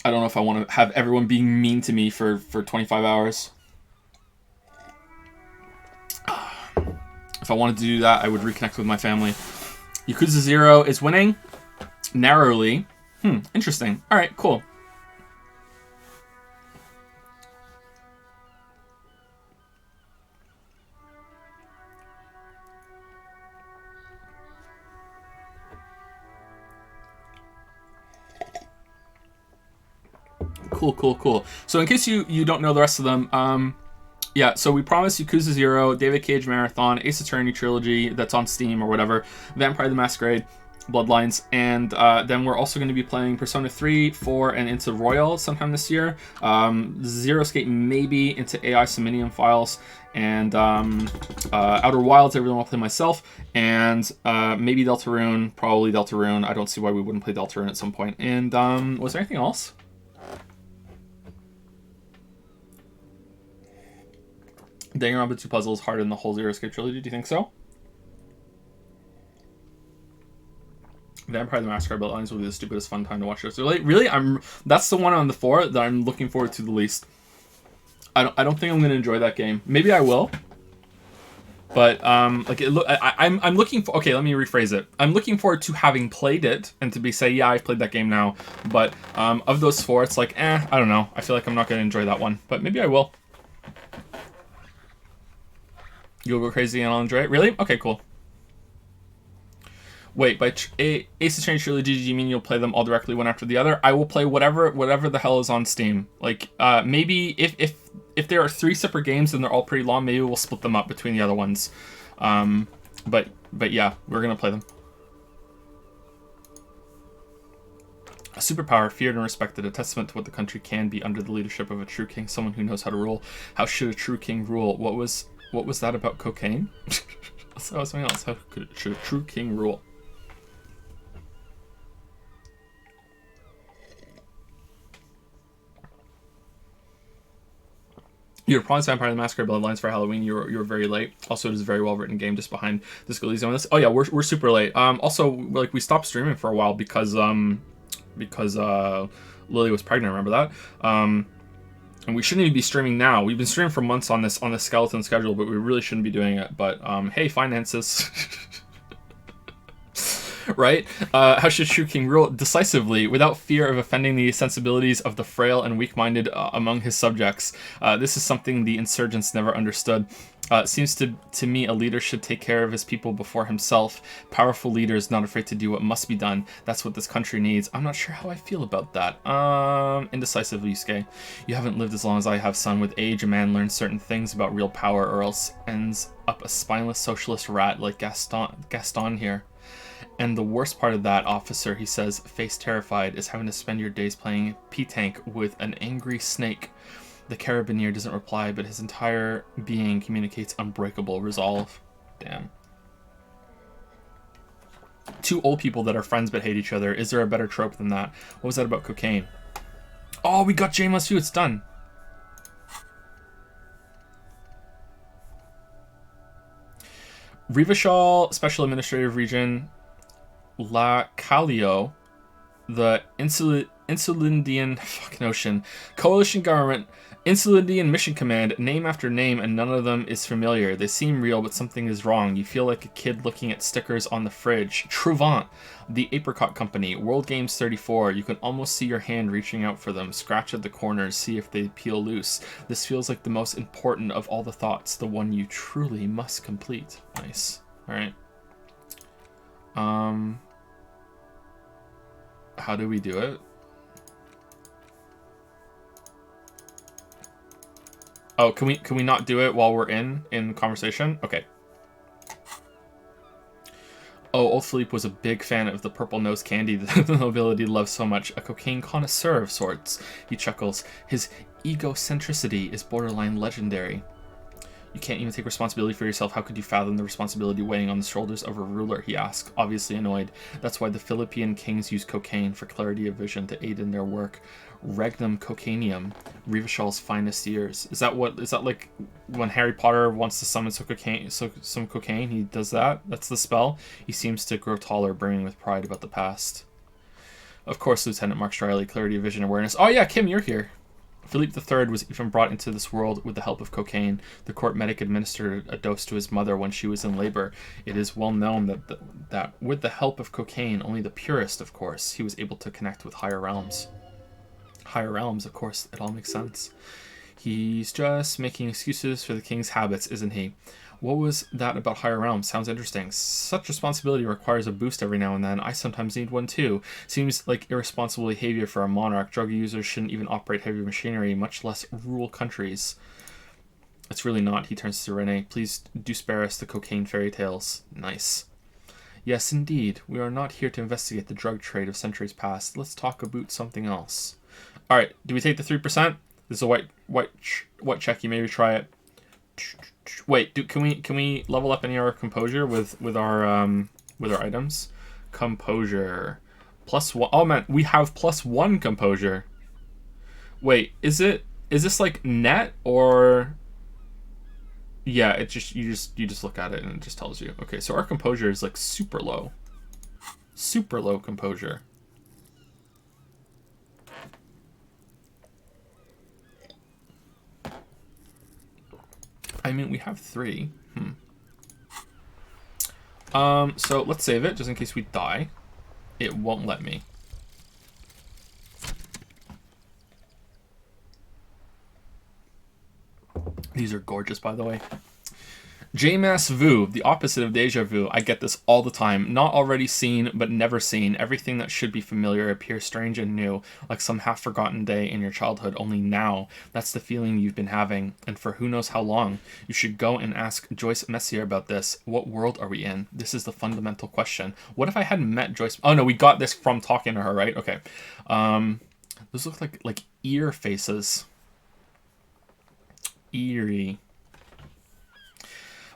I don't know if I want to have everyone being mean to me for 25 hours. If I wanted to do that, I would reconnect with my family. Yakuza 0 is winning narrowly. Interesting. All right, cool. Cool. So in case you don't know the rest of them, yeah, so we promised Yakuza 0, David Cage Marathon, Ace Attorney Trilogy that's on Steam or whatever, Vampire the Masquerade, Bloodlines, and then we're also going to be playing Persona 3, 4, and into Royal sometime this year. Zero Escape maybe into AI Somnium Files, and Outer Wilds I really want to play myself, and maybe Deltarune, probably Deltarune. I don't see why we wouldn't play Deltarune at some point. And was there anything else? Danganronpa 2 puzzle is harder than the whole Zero Escape trilogy. Do you think so? Vampire the Masquerade Bloodlines will be the stupidest fun time to watch this. Really, that's the one on the 4 that I'm looking forward to the least. I don't think I'm gonna enjoy that game. Maybe I will. But I'm looking for. Okay, let me rephrase it. I'm looking forward to having played it and to be say, yeah, I've played that game now. But of those 4, it's like, I don't know. I feel like I'm not gonna enjoy that one. But maybe I will. You'll go crazy and I'll enjoy it? Really? Okay, cool. Wait, by Ace Attorney Trilogy, do you mean you'll play them all directly one after the other? I will play whatever the hell is on Steam. Like, maybe if there are 3 separate games and they're all pretty long, maybe we'll split them up between the other ones. But yeah, we're gonna play them. A superpower, feared and respected, a testament to what the country can be under the leadership of a true king, someone who knows how to rule. How should a true king rule? What was that about cocaine? That was something else. How should a true king rule? You were promised Vampire the Masquerade Bloodlines for Halloween. You were very late. Also, it is a very well written game just behind this Elysium on this. Oh yeah, we're super late. Also, like we stopped streaming for a while because Lily was pregnant. Remember that? And we shouldn't even be streaming now. We've been streaming for months on this skeleton schedule, but we really shouldn't be doing it. But hey, finances. Right? How should True King rule? Decisively, without fear of offending the sensibilities of the frail and weak-minded among his subjects. This is something the insurgents never understood. It seems to me a leader should take care of his people before himself. Powerful leaders not afraid to do what must be done. That's what this country needs. I'm not sure how I feel about that. Indecisive, Yusuke. You haven't lived as long as I have, son. With age, a man learns certain things about real power or else ends up a spineless socialist rat like Gaston here. And the worst part of that, officer, he says, face terrified, is having to spend your days playing P-Tank with an angry snake. The carabineer doesn't reply, but his entire being communicates unbreakable resolve. Damn. 2 old people that are friends but hate each other. Is there a better trope than that? What was that about cocaine? Oh, we got J-Must 2. It's done. Rivashal, Special Administrative Region, La Calio, the Insulindian fucking ocean, coalition government, Insulindian mission command, name after name, and none of them is familiar. They seem real, but something is wrong. You feel like a kid looking at stickers on the fridge. Trouvant, the Apricot Company, World Games 34. You can almost see your hand reaching out for them. Scratch at the corners, see if they peel loose. This feels like the most important of all the thoughts, the one you truly must complete. Nice. All right. How do we do it? Oh, can we not do it while we're in conversation? Okay. Oh, old Philippe was a big fan of the purple nose candy that the nobility loves so much. A cocaine connoisseur of sorts. He chuckles. His egocentricity is borderline legendary. You can't even take responsibility for yourself. How could you fathom the responsibility weighing on the shoulders of a ruler, he asked, obviously annoyed. That's why the Philippine kings use cocaine for clarity of vision to aid in their work. Regnum cocainium, Revachal's finest years. Is that like when Harry Potter wants to summon some cocaine, he does that? That's the spell? He seems to grow taller, brimming with pride about the past. Of course, Lieutenant Mark Striley, clarity of vision awareness. Oh yeah, Kim, you're here. Philippe III was even brought into this world with the help of cocaine. The court medic administered a dose to his mother when she was in labor. It is well known that with the help of cocaine, only the purest, of course, he was able to connect with higher realms. Higher realms, of course, it all makes sense. He's just making excuses for the king's habits, isn't he? What was that about higher realms? Sounds interesting. Such responsibility requires a boost every now and then. I sometimes need one too. Seems like irresponsible behavior for a monarch. Drug users shouldn't even operate heavy machinery, much less rule countries. It's really not. He turns to Renee. Please do spare us the cocaine fairy tales. Nice. Yes, indeed. We are not here to investigate the drug trade of centuries past. Let's talk about something else. All right. Do we take the 3%? This is a white check. You maybe try it. Wait, can we level up any of our composure with our items? Composure +1. Oh man, we have +1 composure. Wait, is this like net or? Yeah, you just look at it and it just tells you. Okay, so our composure is like super low composure. I mean, we have 3. So let's save it just in case we die. It won't let me. These are gorgeous, by the way. JMS Vu, the opposite of deja vu. I get this all the time. Not already seen, but never seen. Everything that should be familiar appears strange and new, like some half-forgotten day in your childhood, only now. That's the feeling you've been having, and for who knows how long. You should go and ask Joyce Messier about this. What world are we in? This is the fundamental question. What if I hadn't met Joyce? Oh no, we got this from talking to her, right? Okay. Those look like ear faces. Eerie.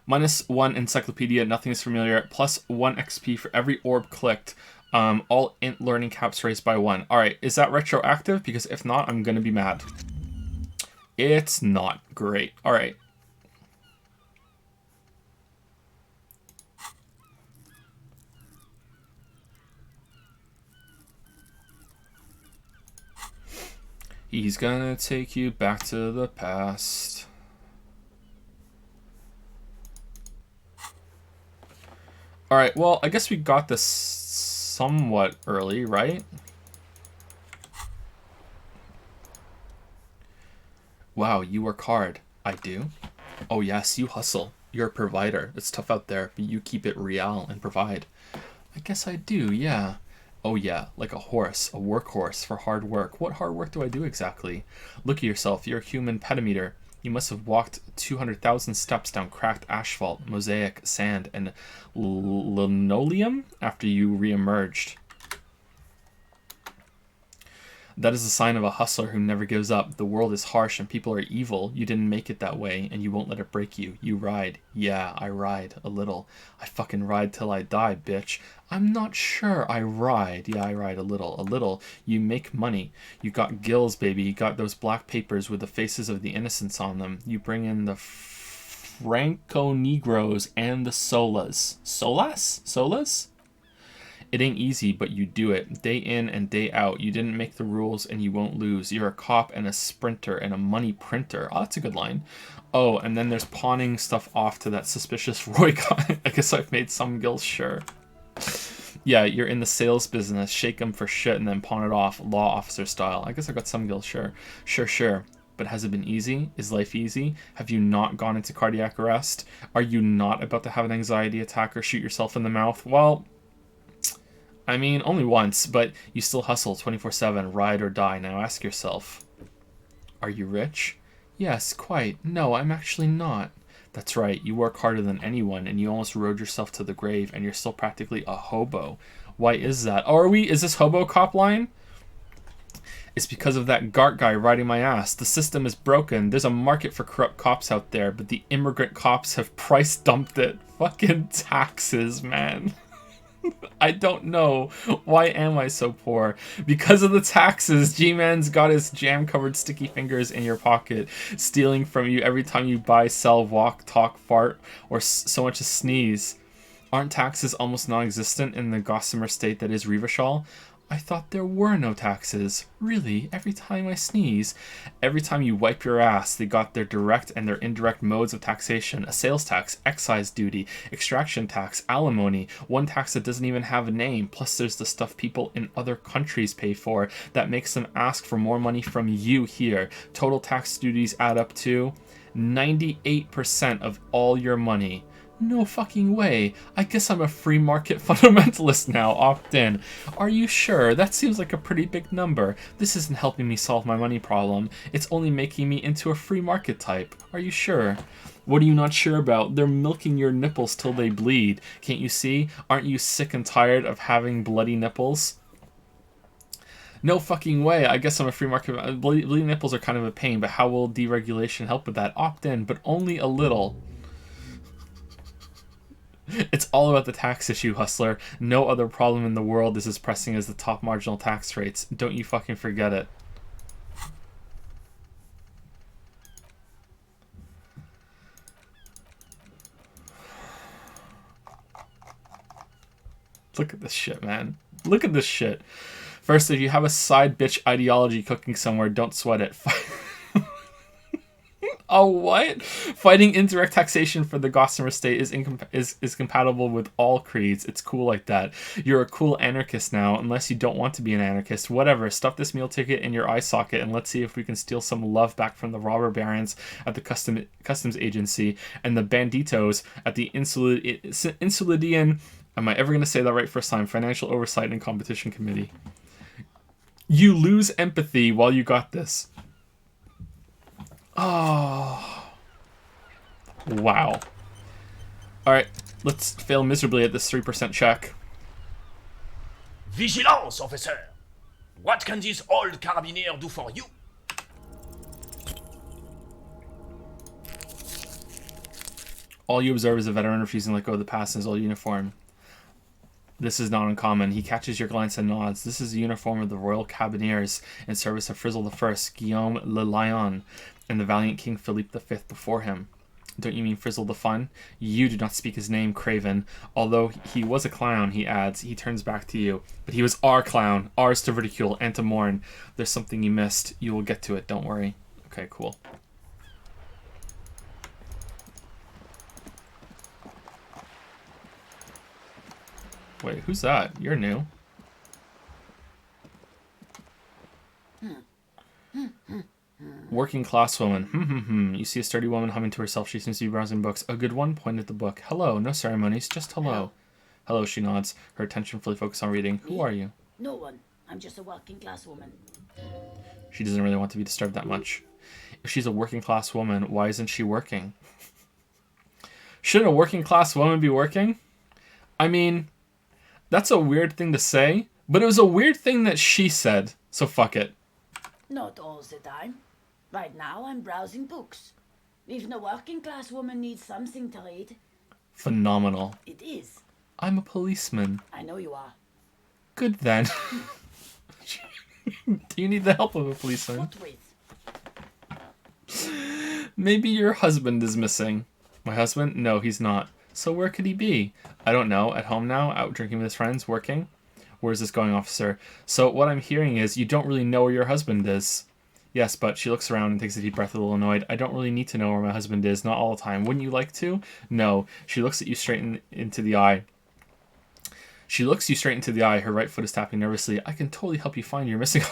-1 encyclopedia, nothing is familiar. +1 XP for every orb clicked. All int learning caps raised by 1. Alright, is that retroactive? Because if not, I'm gonna be mad. It's not great. Alright. He's gonna take you back to the past. Alright, well, I guess we got this somewhat early, right? Wow, you work hard. I do? Oh yes, you hustle. You're a provider. It's tough out there, but you keep it real and provide. I guess I do, yeah. Oh yeah, like a horse, a workhorse for hard work. What hard work do I do exactly? Look at yourself, you're a human petameter. You must have walked 200,000 steps down cracked asphalt, mosaic, sand, and linoleum after you re-emerged. That is a sign of a hustler who never gives up. The world is harsh and people are evil. You didn't make it that way, and you won't let it break you. You ride. Yeah, I ride. A little. I fucking ride till I die, bitch. I'm not sure I ride. Yeah, I ride a little. A little. You make money. You got gills, baby. You got those black papers with the faces of the innocents on them. You bring in the Franco-Negroes and the Solas. Solas? Solas? It ain't easy, but you do it. Day in and day out. You didn't make the rules and you won't lose. You're a cop and a sprinter and a money printer. Oh, that's a good line. Oh, and then there's pawning stuff off to that suspicious Roy guy. I guess I've made some gills, sure. Yeah, you're in the sales business. Shake them for shit and then pawn it off, law officer style. I guess I got some gills, sure. Sure. But has it been easy? Is life easy? Have you not gone into cardiac arrest? Are you not about to have an anxiety attack or shoot yourself in the mouth? Well, I mean, only once, but you still hustle 24/7, ride or die. Now ask yourself, are you rich? Yes, quite. No, I'm actually not. That's right, you work harder than anyone, and you almost rode yourself to the grave, and you're still practically a hobo. Why is that? Oh, is this hobo cop line? It's because of that Gart guy riding my ass. The system is broken. There's a market for corrupt cops out there, but the immigrant cops have price dumped it. Fucking taxes, man. I don't know. Why am I so poor? Because of the taxes. G-Man's got his jam-covered sticky fingers in your pocket, stealing from you every time you buy, sell, walk, talk, fart, or so much as sneeze. Aren't taxes almost non-existent in the gossamer state that is Revachol? I thought there were no taxes. Really, every time I sneeze, every time you wipe your ass, they got their direct and their indirect modes of taxation. A sales tax, excise duty, extraction tax, alimony, one tax that doesn't even have a name. Plus there's the stuff people in other countries pay for that makes them ask for more money from you here. Total tax duties add up to 98% of all your money. No fucking way. I guess I'm a free market fundamentalist now, opt in. Are you sure? That seems like a pretty big number. This isn't helping me solve my money problem. It's only making me into a free market type. Are you sure? What are you not sure about? They're milking your nipples till they bleed. Can't you see? Aren't you sick and tired of having bloody nipples? No fucking way. I guess I'm a free market. Bloody nipples are kind of a pain, but how will deregulation help with that? Opt in, but only a little. It's all about the tax issue, hustler. No other problem in the world is as pressing as the top marginal tax rates. Don't you fucking forget it. Look at this shit, man. Look at this shit. First, if you have a side bitch ideology cooking somewhere, don't sweat it. Oh, what? Fighting indirect taxation for the Gossamer state is compatible with all creeds. It's cool like that. You're a cool anarchist now, unless you don't want to be an anarchist. Whatever, stuff this meal ticket in your eye socket and let's see if we can steal some love back from the robber barons at the customs agency and the banditos at the Insulidian, am I ever going to say that right first time, Financial Oversight and Competition Committee. You lose empathy while you got this. Oh. Wow. Alright, let's fail miserably at this 3% check. Vigilance, officer! What can this old carabinier do for you? All you observe is a veteran refusing to let go of the past in his old uniform. This is not uncommon. He catches your glance and nods. This is the uniform of the Royal Carabiniers in service of Frizzle I, Guillaume Le Lion, and the valiant King Philippe V before him. Don't you mean Frizzle the Fun? You do not speak his name, Craven. Although he was a clown, he adds. He turns back to you. But he was our clown, ours to ridicule and to mourn. There's something you missed. You will get to it, don't worry. Okay, cool. Wait, who's that? You're new. Working class woman. You see a sturdy woman humming to herself. She seems to be browsing books. A good one. Point at the book. Hello. No ceremonies. Just hello. Hello, she nods. Her attention fully focused on reading. Who are you? No one. I'm just a working class woman. She doesn't really want to be disturbed that much. If she's a working class woman, why isn't she working? Shouldn't a working class woman be working? I mean, that's a weird thing to say, but it was a weird thing that she said, so fuck it. Not all the time. Right now I'm browsing books. Even a working class woman needs something to read. Phenomenal. It is. I'm a policeman. I know you are. Good then. Do you need the help of a policeman? What with? Maybe your husband is missing. My husband? No, he's not. So where could he be? I don't know. At home now? Out drinking with his friends? Working? Where's this going, officer? So what I'm hearing is you don't really know where your husband is. Yes, but she looks around and takes a deep breath, a little annoyed. I don't really need to know where my husband is. Not all the time. Wouldn't you like to? No. She looks at you straight into the eye. She looks you straight into the eye. Her right foot is tapping nervously. I can totally help you find your missing...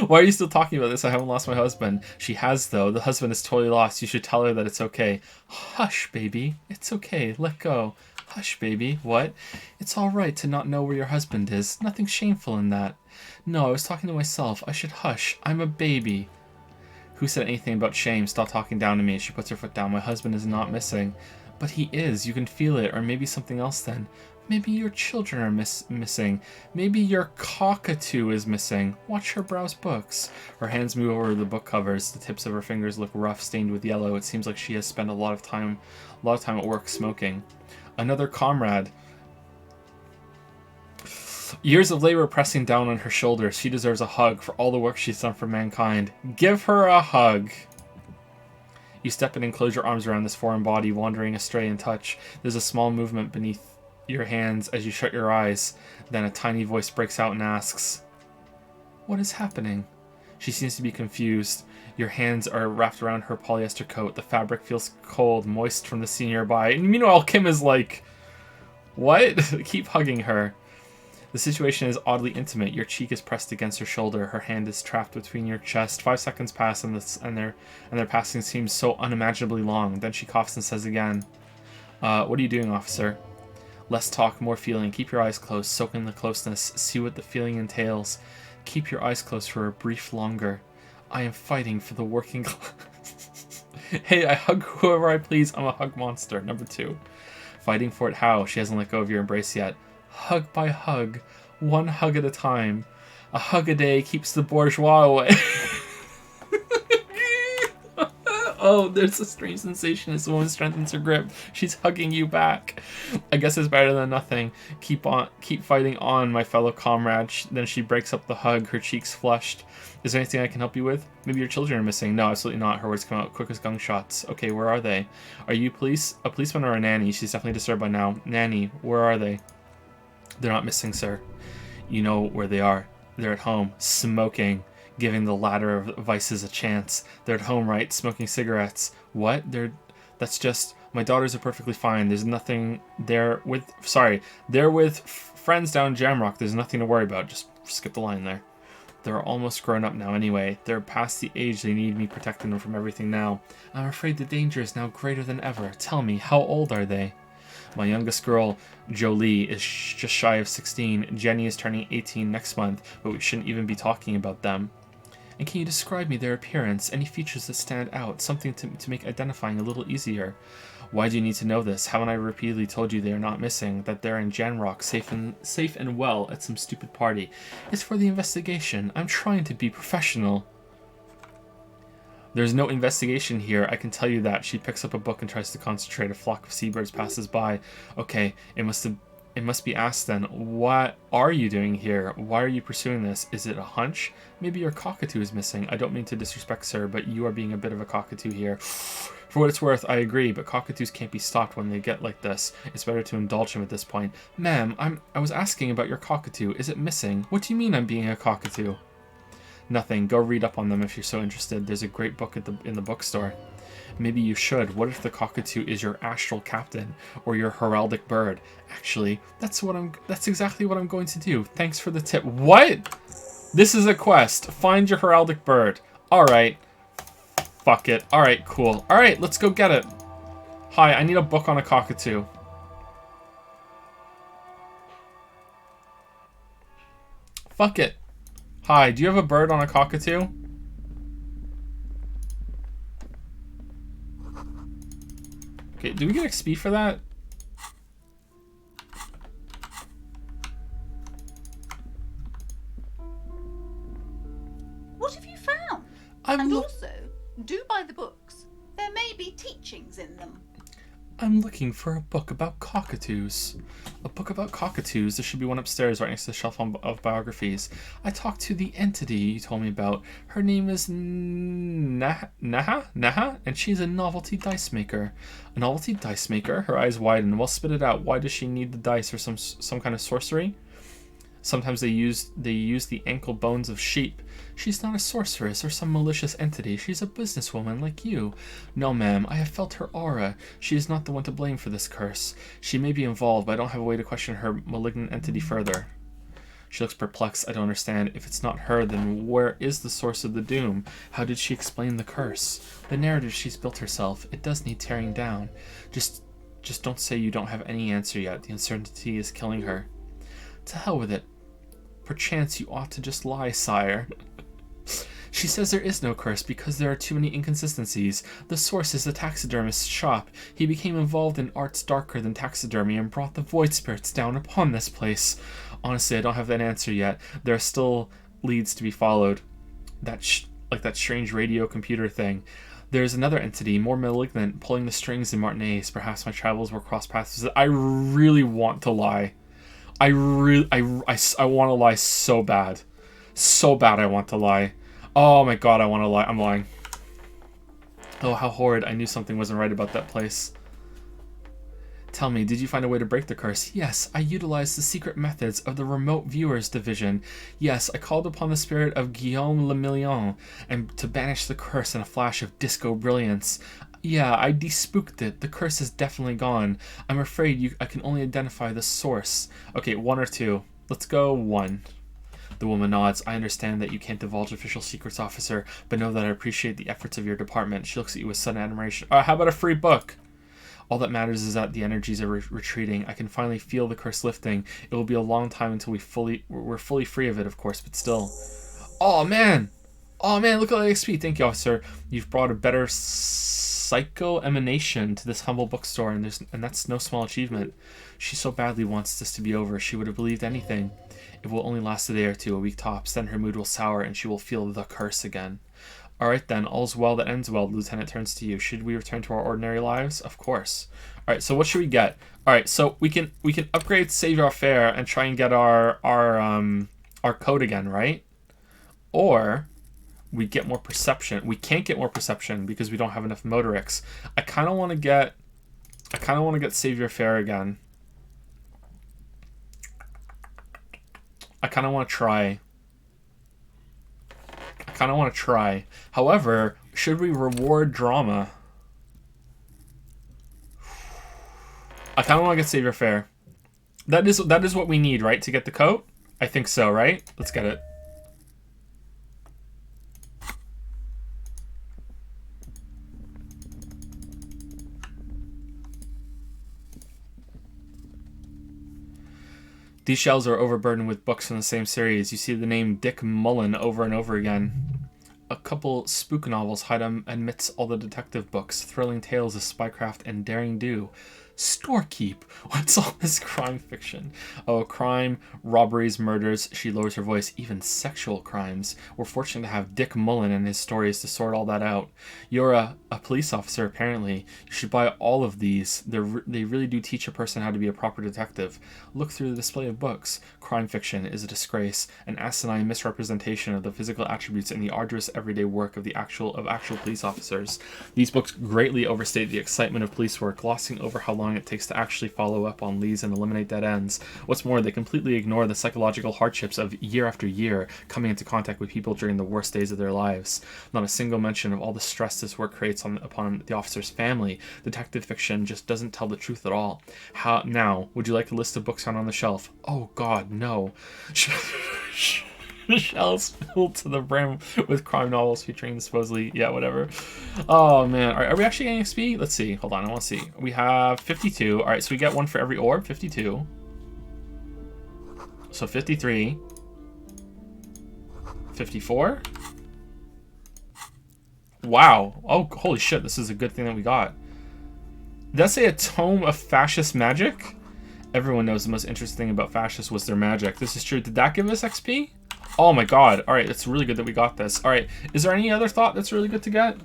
Why are you still talking about this? I haven't lost my husband. She has, though. The husband is totally lost. You should tell her that it's okay. Hush, baby. It's okay. Let go. Hush, baby. What? It's all right to not know where your husband is. Nothing shameful in that. No, I was talking to myself. I should hush. I'm a baby. Who said anything about shame? Stop talking down to me. She puts her foot down. My husband is not missing. But he is. You can feel it. Or maybe something else then. Maybe your children are missing. Maybe your cockatoo is missing. Watch her browse books. Her hands move over the book covers. The tips of her fingers look rough, stained with yellow. It seems like she has spent a lot of time at work smoking. Another comrade. Years of labor pressing down on her shoulders. She deserves a hug for all the work she's done for mankind. Give her a hug. You step in and close your arms around this foreign body, wandering astray in touch. There's a small movement beneath your hands as you shut your eyes. Then a tiny voice breaks out and asks, "What is happening?" She seems to be confused. Your hands are wrapped around her polyester coat. The fabric feels cold, moist from the sea nearby. And meanwhile, Kim is like, "What?" Keep hugging her. The situation is oddly intimate. Your cheek is pressed against her shoulder. Her hand is trapped between your chest. 5 seconds pass, and their passing seems so unimaginably long. Then she coughs and says again, "What are you doing, officer?" Less talk, more feeling. Keep your eyes closed. Soak in the closeness. See what the feeling entails. Keep your eyes closed for a brief longer. I am fighting for the working class. Hey, I hug whoever I please. I'm a hug monster. Number 2. Fighting for it how? She hasn't let go of your embrace yet. Hug by hug. One hug at a time. A hug a day keeps the bourgeois away. Oh, there's a strange sensation as the woman strengthens her grip. She's hugging you back. I guess it's better than nothing. Keep fighting on, my fellow comrade. Then she breaks up the hug, her cheeks flushed. Is there anything I can help you with? Maybe your children are missing. No, absolutely not. Her words come out quick as gunshots. Okay, where are they? Are you a policeman or a nanny? She's definitely disturbed by now. Nanny, where are they? They're not missing, sir. You know where they are. They're at home, smoking. Giving the latter of vices a chance. They're at home, right? Smoking cigarettes. What? That's just... My daughters are perfectly fine. There's nothing... They're with friends down Jamrock. There's nothing to worry about. Just skip the line there. They're almost grown up now anyway. They're past the age they need me protecting them from everything now. I'm afraid the danger is now greater than ever. Tell me, how old are they? My youngest girl, Jolie, is just shy of 16. Jenny is turning 18 next month, but we shouldn't even be talking about them. And can you describe me their appearance? Any features that stand out? Something to make identifying a little easier? Why do you need to know this? Haven't I repeatedly told you they are not missing? That they're in Janrock, safe and well at some stupid party? It's for the investigation. I'm trying to be professional. There's no investigation here, I can tell you that. She picks up a book and tries to concentrate. A flock of seabirds passes by. Okay, it must be asked then. What are you doing here? Why are you pursuing this? Is it a hunch? Maybe your cockatoo is missing. I don't mean to disrespect, sir, but you are being a bit of a cockatoo here. For what it's worth, I agree, but cockatoos can't be stopped when they get like this. It's better to indulge him at this point. Ma'am, I was asking about your cockatoo. Is it missing? What do you mean I'm being a cockatoo? Nothing. Go read up on them if you're so interested. There's a great book in the bookstore. Maybe you should. What if the cockatoo is your astral captain or your heraldic bird? Actually, that's exactly what I'm going to do. Thanks for the tip. What? This is a quest. Find your heraldic bird. All right. Fuck it. All right, cool. All right, let's go get it. Hi, I need a book on a cockatoo. Fuck it. Hi, do you have a bird on a cockatoo? Okay, do we get XP for that? What have you found? And also, do buy the books. There may be teachings in them. I'm looking for a book about cockatoos. A book about cockatoos. There should be one upstairs right next to the shelf of biographies. I talked to the entity you told me about. Her name is Naha, and she's a novelty dice maker. A novelty dice maker? Her eyes widen. Well, spit it out. Why does she need the dice for some kind of sorcery? Sometimes they use the ankle bones of sheep. She's not a sorceress or some malicious entity. She's a businesswoman like you. No, ma'am, I have felt her aura. She is not the one to blame for this curse. She may be involved, but I don't have a way to question her malignant entity further. She looks perplexed. I don't understand. If it's not her, then where is the source of the doom? How did she explain the curse? The narrative she's built herself. It does need tearing down. Just don't say you don't have any answer yet. The uncertainty is killing her. To hell with it. Perchance you ought to just lie, sire. She says there is no curse because there are too many inconsistencies. The source is the taxidermist's shop. He became involved in arts darker than taxidermy and brought the void spirits down upon this place. Honestly, I don't have that answer yet. There are still leads to be followed. Like that strange radio computer thing. There's another entity, more malignant, pulling the strings in Martinez. Perhaps my travels will cross paths with it. I really want to lie. I want to lie so bad. So bad I want to lie. Oh my god, I want to lie. I'm lying. Oh, how horrid. I knew something wasn't right about that place. Tell me, did you find a way to break the curse? Yes, I utilized the secret methods of the Remote Viewers Division. Yes, I called upon the spirit of Guillaume Le Million and to banish the curse in a flash of disco brilliance. Yeah, I despooked it. The curse is definitely gone. I'm afraid I can only identify the source. Okay, 1 or 2. Let's go 1. The woman nods. I understand that you can't divulge official secrets, officer, but know that I appreciate the efforts of your department. She looks at you with sudden admiration. How about a free book? All that matters is that the energies are retreating. I can finally feel the curse lifting. It will be a long time until we're fully free of it, of course, but still. Oh man! Oh man, look at the XP. Thank you, officer. You've brought a better psycho emanation to this humble bookstore, and that's no small achievement. She so badly wants this to be over. She would have believed anything. It will only last a day or two, a week tops. Then her mood will sour, and she will feel the curse again. All right, then. All's well that ends well. The lieutenant turns to you. Should we return to our ordinary lives? Of course. All right, so what should we get? All right, so we can upgrade savoir-faire and try and get our code again, right? Or we get more perception. We can't get more perception because we don't have enough motorics. I kind of want to get savoir-faire again. I kind of want to try. However, should we reward drama? I kind of want to get savoir-faire. That is what we need, right, to get the coat? I think so, right? Let's get it. These shelves are overburdened with books from the same series. You see the name Dick Mullen over and over again. A couple spook novels hide amidst all the detective books, thrilling tales of spycraft and daring do. Storekeep. What's all this crime fiction? Oh, crime, robberies, murders. She lowers her voice. Even sexual crimes. We're fortunate to have Dick Mullen and his stories to sort all that out. You're a police officer, apparently. You should buy all of these. They really do teach a person how to be a proper detective. Look through the display of books. Crime fiction is a disgrace, an asinine misrepresentation of the physical attributes and the arduous everyday work of actual police officers. These books greatly overstate the excitement of police work, glossing over how long it takes to actually follow up on leads and eliminate dead ends. What's more, they completely ignore the psychological hardships of year after year coming into contact with people during the worst days of their lives. Not a single mention of all the stress this work creates upon the officer's family. Detective fiction just doesn't tell the truth at all. Now, would you like a list of books found on the shelf? Oh god, no. The shelves filled to the brim with crime novels featuring supposedly, yeah, whatever. Oh man, are we actually getting XP? Let's see. Hold on, I want to see. We have 52. All right, so we get one for every orb. 52. So 53. 54. Wow. Oh, holy shit! This is a good thing that we got. Did that say a tome of fascist magic? Everyone knows the most interesting thing about fascists was their magic. This is true. Did that give us XP? Oh my god. Alright, it's really good that we got this. Alright, is there any other thought that's really good to get?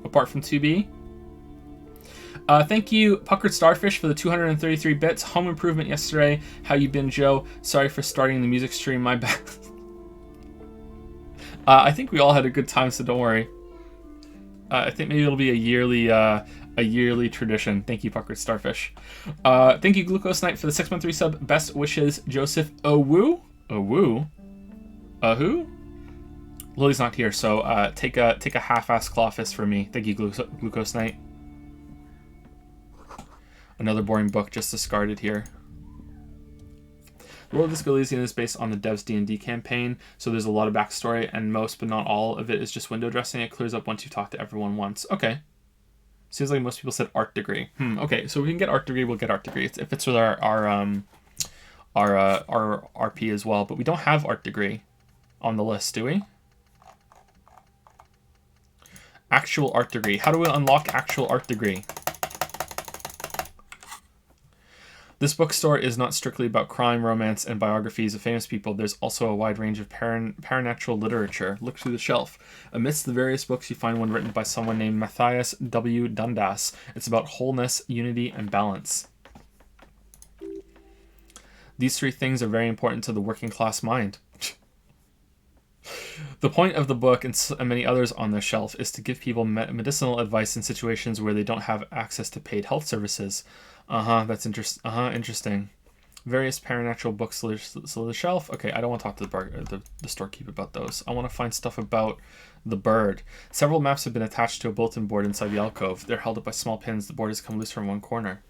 Apart from 2B? Thank you, Puckered Starfish, for the 233 bits. Home improvement yesterday. How you been, Joe? Sorry for starting the music stream, my bad. I think we all had a good time, so don't worry. I think maybe it'll be a yearly tradition. Thank you, Puckered Starfish. Thank you, Glucose Knight, for the 6-month resub. Best wishes, Joseph Owu. Owu? Who? Lily's not here, so take a half-ass claw fist from me. Thank you, Glucose Knight. Another boring book just discarded here. The world of Elysium is based on the dev's D&D campaign, so there's a lot of backstory, and most, but not all, of it is just window dressing. It clears up once you talk to everyone once. Okay. Seems like most people said art degree. Okay, so we can get art degree, we'll get art degree. It fits with our our RP as well, but we don't have art degree on the list, do we? Actual art degree. How do we unlock actual art degree? This bookstore is not strictly about crime, romance, and biographies of famous people. There's also a wide range of paranatural literature. Look through the shelf. Amidst the various books, you find one written by someone named Matthias W. Dundas. It's about wholeness, unity, and balance. These three things are very important to the working class mind. The point of the book and many others on the shelf is to give people medicinal advice in situations where they don't have access to paid health services. That's interesting. Various paranatural books so the shelf. Okay, I don't want to talk to the storekeeper about those. I want to find stuff about the bird. Several maps have been attached to a bulletin board inside the alcove. They're held up by small pins. The board has come loose from one corner.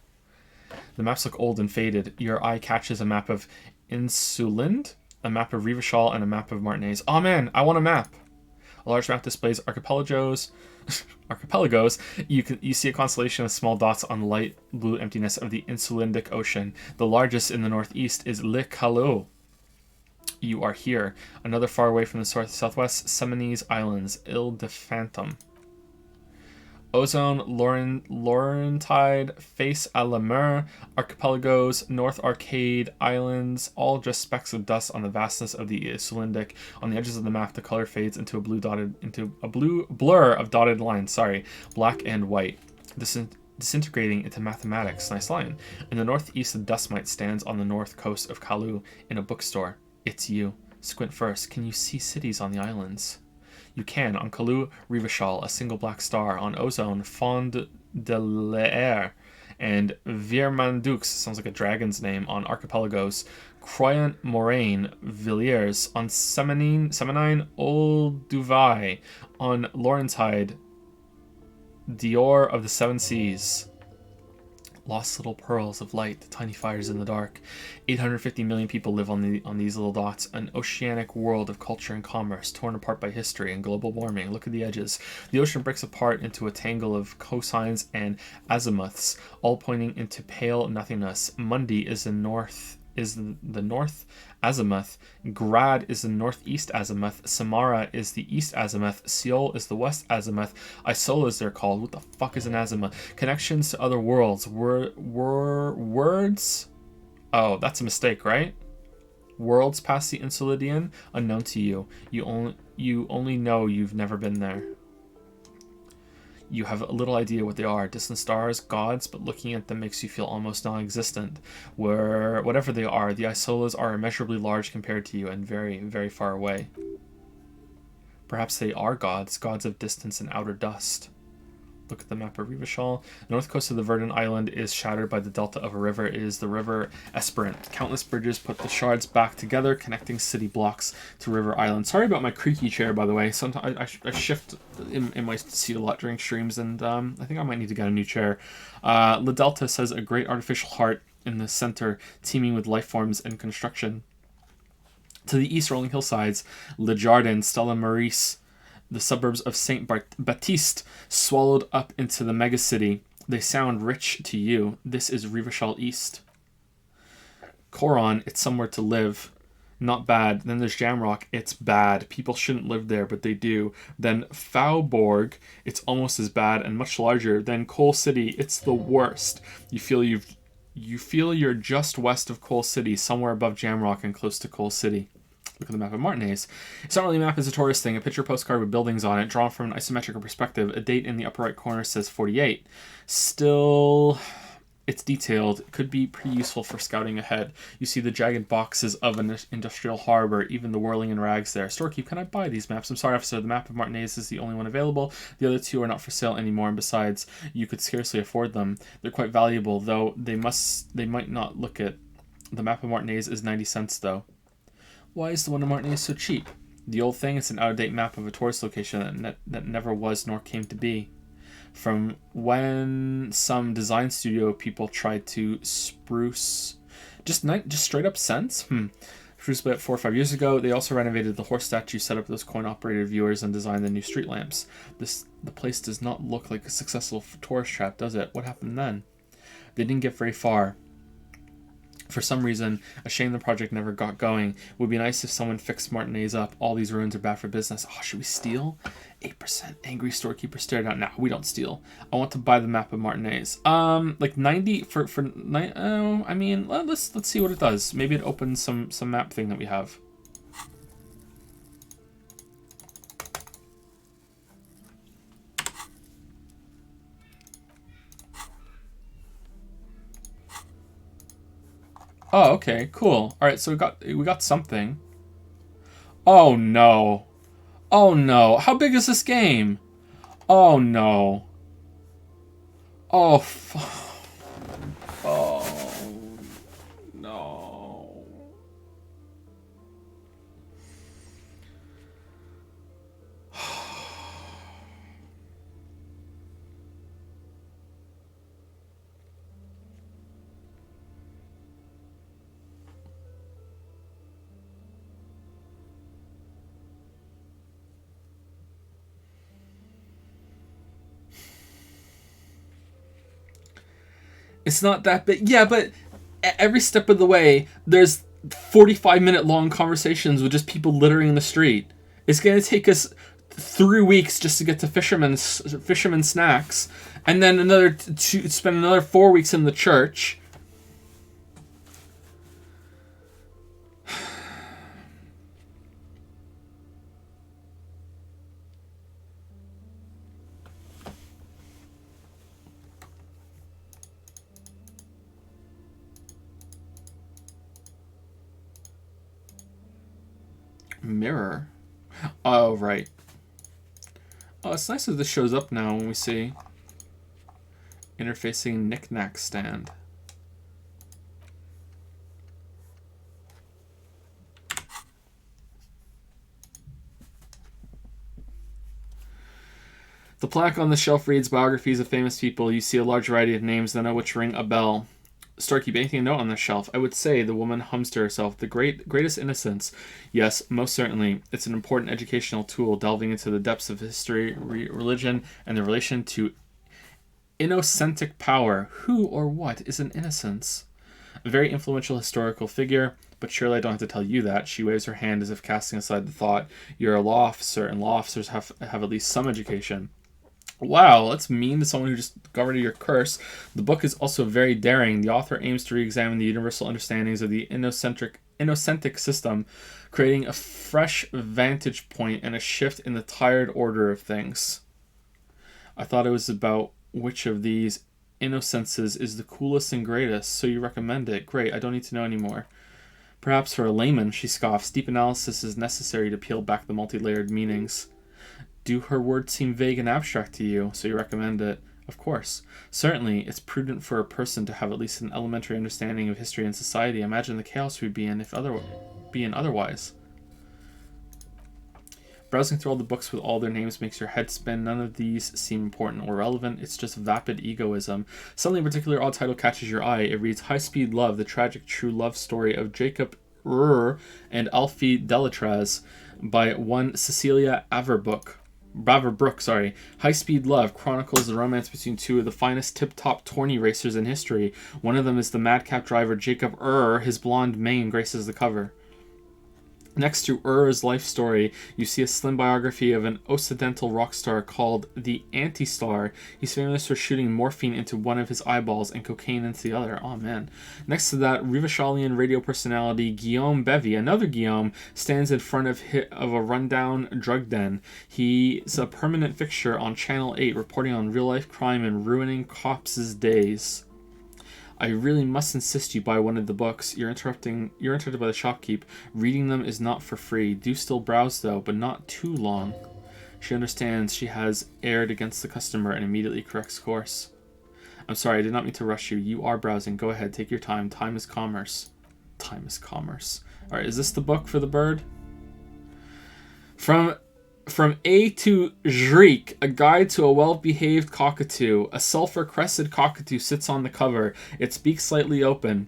The maps look old and faded. Your eye catches a map of Insulind, a map of Rivachol, and a map of Martinez. Oh man, I want a map. A large map displays archipelagos. You see a constellation of small dots on the light blue emptiness of the Insulindic Ocean. The largest in the northeast is Le Calo. You are here. Another far away from the southwest, Seminese Islands, Ile de Phantom. Ozone, Laurentide, Face à la Mer, Archipelagos, North Arcade, Islands, all just specks of dust on the vastness of the Insulindic. On the edges of the map, the color fades into a blue blur of dotted lines. Black and white. Disintegrating into mathematics. Nice line. In the northeast, the dust mite stands on the north coast of Kalu in a bookstore. It's you. Squint first. Can you see cities on the islands? You can. On Kalu, Rivachol, a single black star. On Ozone, Fond de l'Air. And Virmandux, sounds like a dragon's name. On Archipelagos, Croyant Moraine, Villiers. On Seminine, Old Duvai. On Laurentide, Dior of the Seven Seas. Lost little pearls of light, tiny fires in the dark. 850 million people live on these little dots. An oceanic world of culture and commerce, torn apart by history and global warming. Look at the edges. The ocean breaks apart into a tangle of cosines and azimuths, all pointing into pale nothingness. Mundi is the north azimuth. Grad is the northeast azimuth. Samara is the east azimuth. Seoul is the west azimuth. Isolas they're called. What the fuck is an azimuth? Connections to other worlds. Words? Oh, that's a mistake, right? Worlds past the Insulidian, unknown to you. You only know you've never been there. You have a little idea what they are. Distant stars, gods, but looking at them makes you feel almost non-existent. Whatever they are, the Isolas are immeasurably large compared to you and very, very far away. Perhaps they are gods of distance and outer dust. Look at the map of Rivachol. The north coast of the Verdant Island is shattered by the delta of a river. It is the river Esperant. Countless bridges put the shards back together, connecting city blocks to River Island. Sorry about my creaky chair, by the way. Sometimes I shift in my seat a lot during streams, and I think I might need to get a new chair. La Delta says a great artificial heart in the center, teeming with life forms and construction. To the east, rolling hillsides, Le Jardin, Stella Maris, the suburbs of Saint Baptiste, swallowed up into the megacity. They sound rich to you. This is Rivachol East. Coron, it's somewhere to live. Not bad. Then there's Jamrock. It's bad. People shouldn't live there, but they do. Then Faubourg, it's almost as bad and much larger. Then Coal City, it's the worst. You feel you're just west of Coal City, somewhere above Jamrock and close to Coal City. Look at the map of Martinez. It's not really a map, it's a tourist thing. A picture postcard with buildings on it, drawn from an isometric perspective. A date in the upper right corner says 48. Still, it's detailed. It could be pretty useful for scouting ahead. You see the jagged boxes of an industrial harbor, even the whirling in rags there. Storekeep, can I buy these maps? I'm sorry, officer, the map of Martinez is the only one available. The other two are not for sale anymore, and besides, you could scarcely afford them. They're quite valuable, though they might not look it. The map of Martinez is 90 cents, though. Why is the one in Martinez so cheap? The old thing is an out-of-date map of a tourist location that never was nor came to be. From when some design studio people tried to spruce... Just straight up sense? Spruce about 4 or 5 years ago. They also renovated the horse statue, set up those coin-operated viewers, and designed the new street lamps. The place does not look like a successful tourist trap, does it? What happened then? They didn't get very far. For some reason, a shame the project never got going. Would be nice if someone fixed Martinez up. All these ruins are bad for business. Oh, should we steal? 8%. Angry storekeeper stared out. Nah, we don't steal. I want to buy the map of Martinez. Like 90 for oh, I mean, let's see what it does. Maybe it opens some map thing that we have. Oh, okay, cool. All right, so we got something. Oh no. Oh no. How big is this game? Oh no. Oh oh no. It's not that big. Yeah, but every step of the way, there's 45-minute long conversations with just people littering in the street. It's going to take us 3 weeks just to get to fisherman snacks, and then spend another 4 weeks in the church. Mirror. Oh, right. Oh, it's nice that this shows up now when we see interfacing knick-knack stand. The plaque on the shelf reads biographies of famous people. You see a large variety of names, none of which ring a bell. Storekeep, anything to note on the shelf? I would say, the woman hums to herself, the greatest innocence. Yes, most certainly. It's an important educational tool, delving into the depths of history, religion, and the relation to innocentic power. Who or what is an innocence? A very influential historical figure, but surely I don't have to tell you that. She waves her hand as if casting aside the thought. You're a law officer, and law officers have at least some education. Wow, that's mean to someone who just got rid of your curse. The book is also very daring. The author aims to re-examine the universal understandings of the innocentic system, creating a fresh vantage point and a shift in the tired order of things. I thought it was about which of these innocences is the coolest and greatest, so you recommend it. Great, I don't need to know anymore. Perhaps for a layman, she scoffs, deep analysis is necessary to peel back the multi-layered meanings. Do her words seem vague and abstract to you, so you recommend it? Of course. Certainly, it's prudent for a person to have at least an elementary understanding of history and society. Imagine the chaos we'd be in otherwise. Browsing through all the books with all their names makes your head spin. None of these seem important or relevant. It's just vapid egoism. Suddenly, a particular odd title catches your eye. It reads High Speed Love, the tragic true love story of Jacob Rur and Alfie Delatraz by one Cecilia Averbrooke. High Speed Love chronicles the romance between two of the finest tip-top tourney racers in history. One of them is the madcap driver Jacob His blonde mane graces the cover. Next to life story, you see a slim biography of an Occidental rock star called the Anti-Star. He's famous for shooting morphine into one of his eyeballs and cocaine into the other. Oh man. Next to that, Rivashalian radio personality Guillaume Bevy, another Guillaume, stands in front of a rundown drug den. He's a permanent fixture on Channel 8, reporting on real-life crime and ruining cops' days. I really must insist you buy one of the books. You're interrupted by the shopkeep. Reading them is not for free. Do still browse though, but not too long. She understands she has erred against the customer and immediately corrects course. I'm sorry, I did not mean to rush you. You are browsing. Go ahead, take your time. Time is commerce. Time is commerce. Alright, is this the book for the bird? From A to Zhreek, a guide to a well-behaved cockatoo. A sulfur-crested cockatoo sits on the cover, its beak slightly open.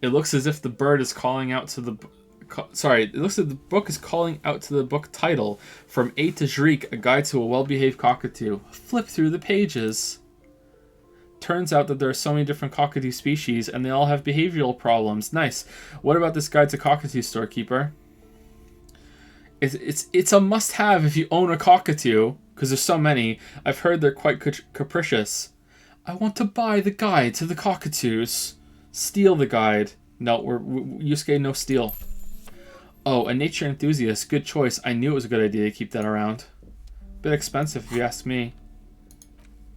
It looks as if the bird is calling out to the... it looks like the book is calling out to the book title. From A to Zhreek, a guide to a well-behaved cockatoo. Flip through the pages. turns out that there are so many different cockatoo species, and they all have behavioral problems. Nice. What about this guide to cockatoo, storekeeper? It's a must-have if you own a cockatoo, because there's so many. I've heard they're quite capricious. I want to buy the guide to the cockatoos. Steal the guide. No, Yusuke, no steal. Oh, a nature enthusiast. Good choice. I knew it was a good idea to keep that around. Bit expensive if you ask me.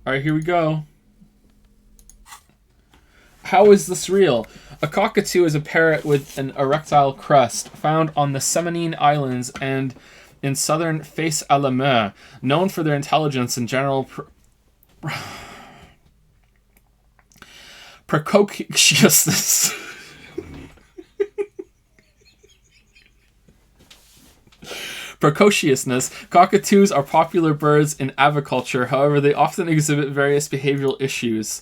Alright, here we go. How is this real? A cockatoo is a parrot with an erectile crest found on the Seminine Islands and in southern Face à la Mer, known for their intelligence and general precociousness. Precociousness. Cockatoos are popular birds in aviculture, however, they often exhibit various behavioral issues.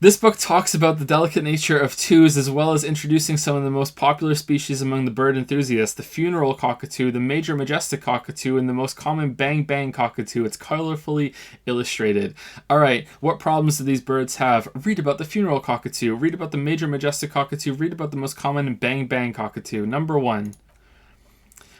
This book talks about the delicate nature of twos, as well as introducing some of the most popular species among the bird enthusiasts. The funeral cockatoo, the major majestic cockatoo, and the most common bang-bang cockatoo. It's colorfully illustrated. Alright, what problems do these birds have? Read about the funeral cockatoo. Read about the major majestic cockatoo. Read about the most common bang-bang cockatoo. Number 1.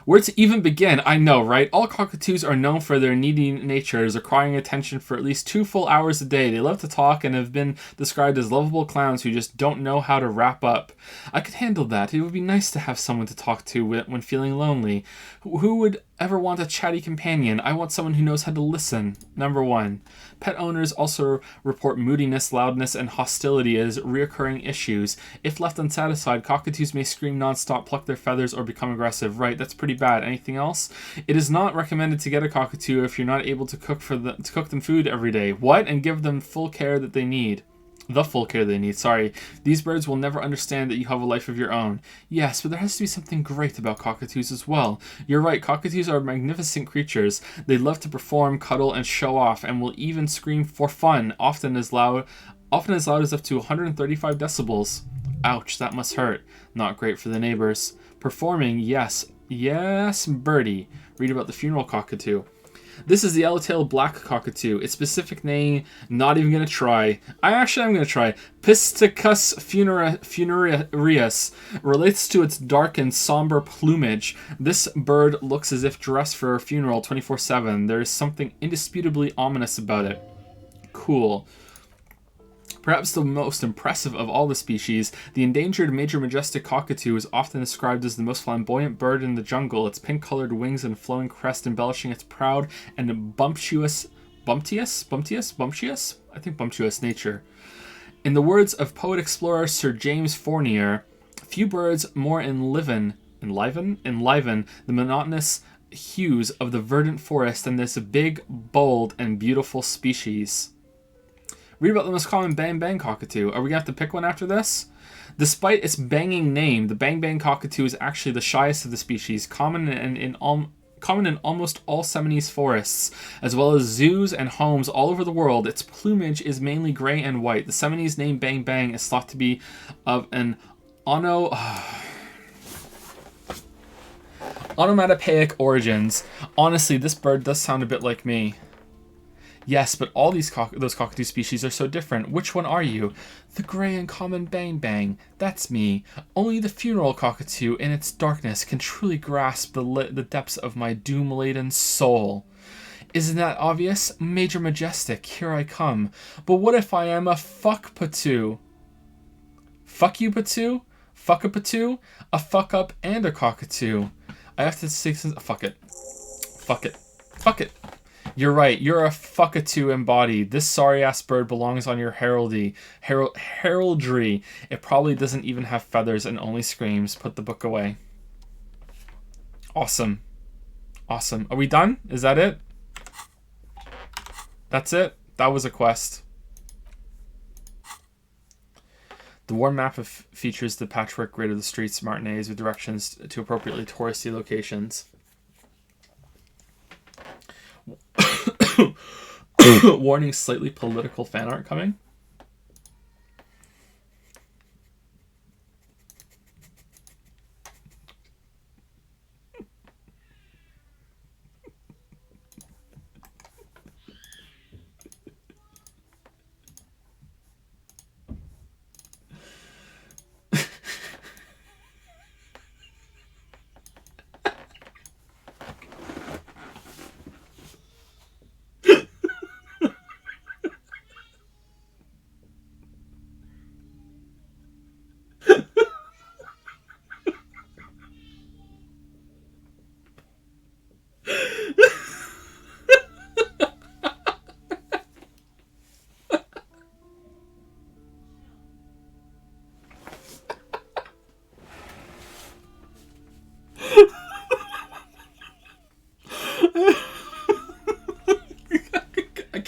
Where to even begin? I know, right? All cockatoos are known for their needy natures, requiring attention for at least 2 full hours a day. They love to talk and have been described as lovable clowns who just don't know how to wrap up. I could handle that. It would be nice to have someone to talk to when feeling lonely. Who would ever want a chatty companion? I want someone who knows how to listen. Number 1. Pet owners also report moodiness, loudness, and hostility as reoccurring issues. If left unsatisfied, cockatoos may scream nonstop, pluck their feathers, or become aggressive. Right, that's pretty bad. Anything else? It is not recommended to get a cockatoo if you're not able to cook them food every day. What? And give them full care that they need. The full care they need, sorry. These birds will never understand that you have a life of your own. Yes, but there has to be something great about cockatoos as well. You're right, cockatoos are magnificent creatures. They love to perform, cuddle, and show off, and will even scream for fun, often as loud as up to 135 decibels. Ouch, that must hurt. Not great for the neighbors. Performing, yes, birdie. Read about the funeral cockatoo. This is the yellow-tailed black cockatoo. Its specific name, not even going to try. I'm going to try. Pisticus funereus relates to its dark and somber plumage. This bird looks as if dressed for a funeral 24/7. There is something indisputably ominous about it. Cool. Perhaps the most impressive of all the species, the endangered major majestic cockatoo is often described as the most flamboyant bird in the jungle, its pink-colored wings and flowing crest embellishing its proud and bumptious nature. In the words of poet-explorer Sir James Fournier, few birds more enliven the monotonous hues of the verdant forest than this big, bold, and beautiful species. Read about the most common bang-bang cockatoo. Are we going to have to pick one after this? Despite its banging name, the bang-bang cockatoo is actually the shyest of the species, common in almost all Seminese forests, as well as zoos and homes all over the world. Its plumage is mainly gray and white. The Seminese name bang-bang is thought to be of an onomatopoeic origins. Honestly, this bird does sound a bit like me. Yes, but all those cockatoo species are so different. Which one are you? The gray and common bang-bang. That's me. Only the funeral cockatoo, in its darkness, can truly grasp the depths of my doom-laden soul. Isn't that obvious? Major majestic, here I come. But what if I am a fuck-patoo? Fuck you, patoo? Fuck-a-patoo? A fuck-up and a cockatoo. I have to say, fuck it. Fuck it. Fuck it. You're right, you're a fuckatoo embodied. This sorry-ass bird belongs on your heraldry. It probably doesn't even have feathers and only screams. Put the book away. Awesome. Awesome. Are we done? Is that it? That's it? That was a quest. The war map features the patchwork grid of the streets Martinez with directions to appropriately touristy locations. Warning, slightly political fan art coming.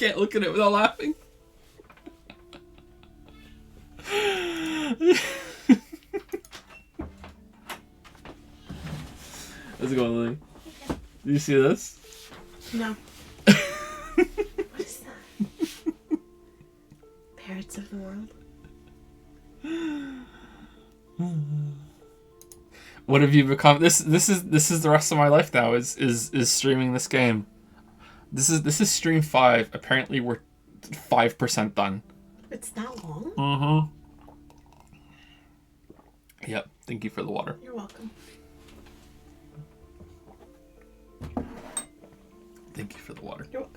can't look at it without laughing. How's it going, Lily? Do you see this? No. What is that? Parrots of the world. What have you become? This is the rest of my life now. Is streaming this game. This is stream 5. Apparently we're 5% done. It's that long? Mm-hmm. Yep. Thank you for the water. You're welcome. Thank you for the water. You're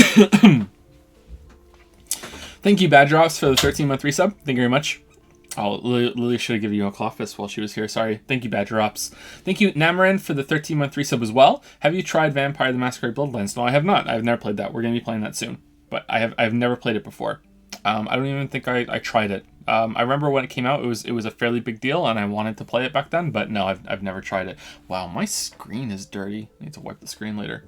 welcome. Thank you, Bad Drops, for the 13-month resub. Thank you very much. Oh, Lily should have given you a claw fist while she was here. Sorry. Thank you, Bad Drops. Thank you, Namaran, for the 13-month resub as well. Have you tried Vampire the Masquerade Bloodlines? No, I have not. I've never played that. We're going to be playing that soon. But I've never played it before. I don't even think I tried it. I remember when it came out, it was a fairly big deal, and I wanted to play it back then. But no, I've never tried it. Wow, my screen is dirty. I need to wipe the screen later.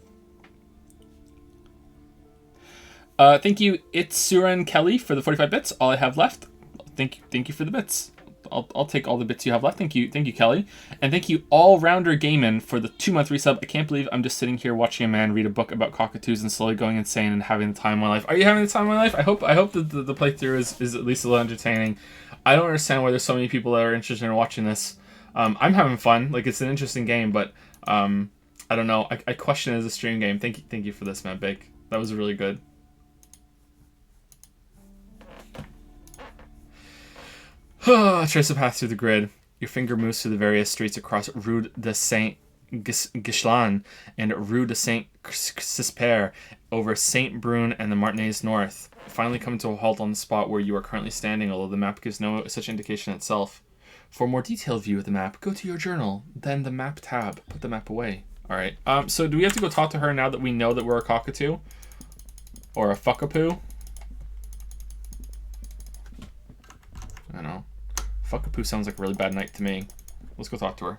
Thank you, Itsuran Kelly, for the 45 bits. All I have left. Thank you for the bits. I'll take all the bits you have left. Thank you, Kelly, and thank you, All Rounder Gaiman, for the 2-month resub. I can't believe I'm just sitting here watching a man read a book about cockatoos and slowly going insane and having the time of my life. Are you having the time of my life? I hope that the playthrough is at least a little entertaining. I don't understand why there's so many people that are interested in watching this. I'm having fun. Like, it's an interesting game, but I don't know. I question it as a stream game. Thank you for this, Matt Bake. That was really good. Trace a path through the grid. Your finger moves through the various streets across Rue de Saint Gislin and Rue de Saint Cisper, over Saint Brune and the Martinez North, finally coming to a halt on the spot where you are currently standing, although the map gives no such indication itself. For a more detailed view of the map, go to your journal, then the map tab. Put the map away. Alright, so do we have to go talk to her now that we know that we're a cockatoo? Or a fuckapoo? I don't know. Fuckapoo sounds like a really bad night to me. Let's go talk to her.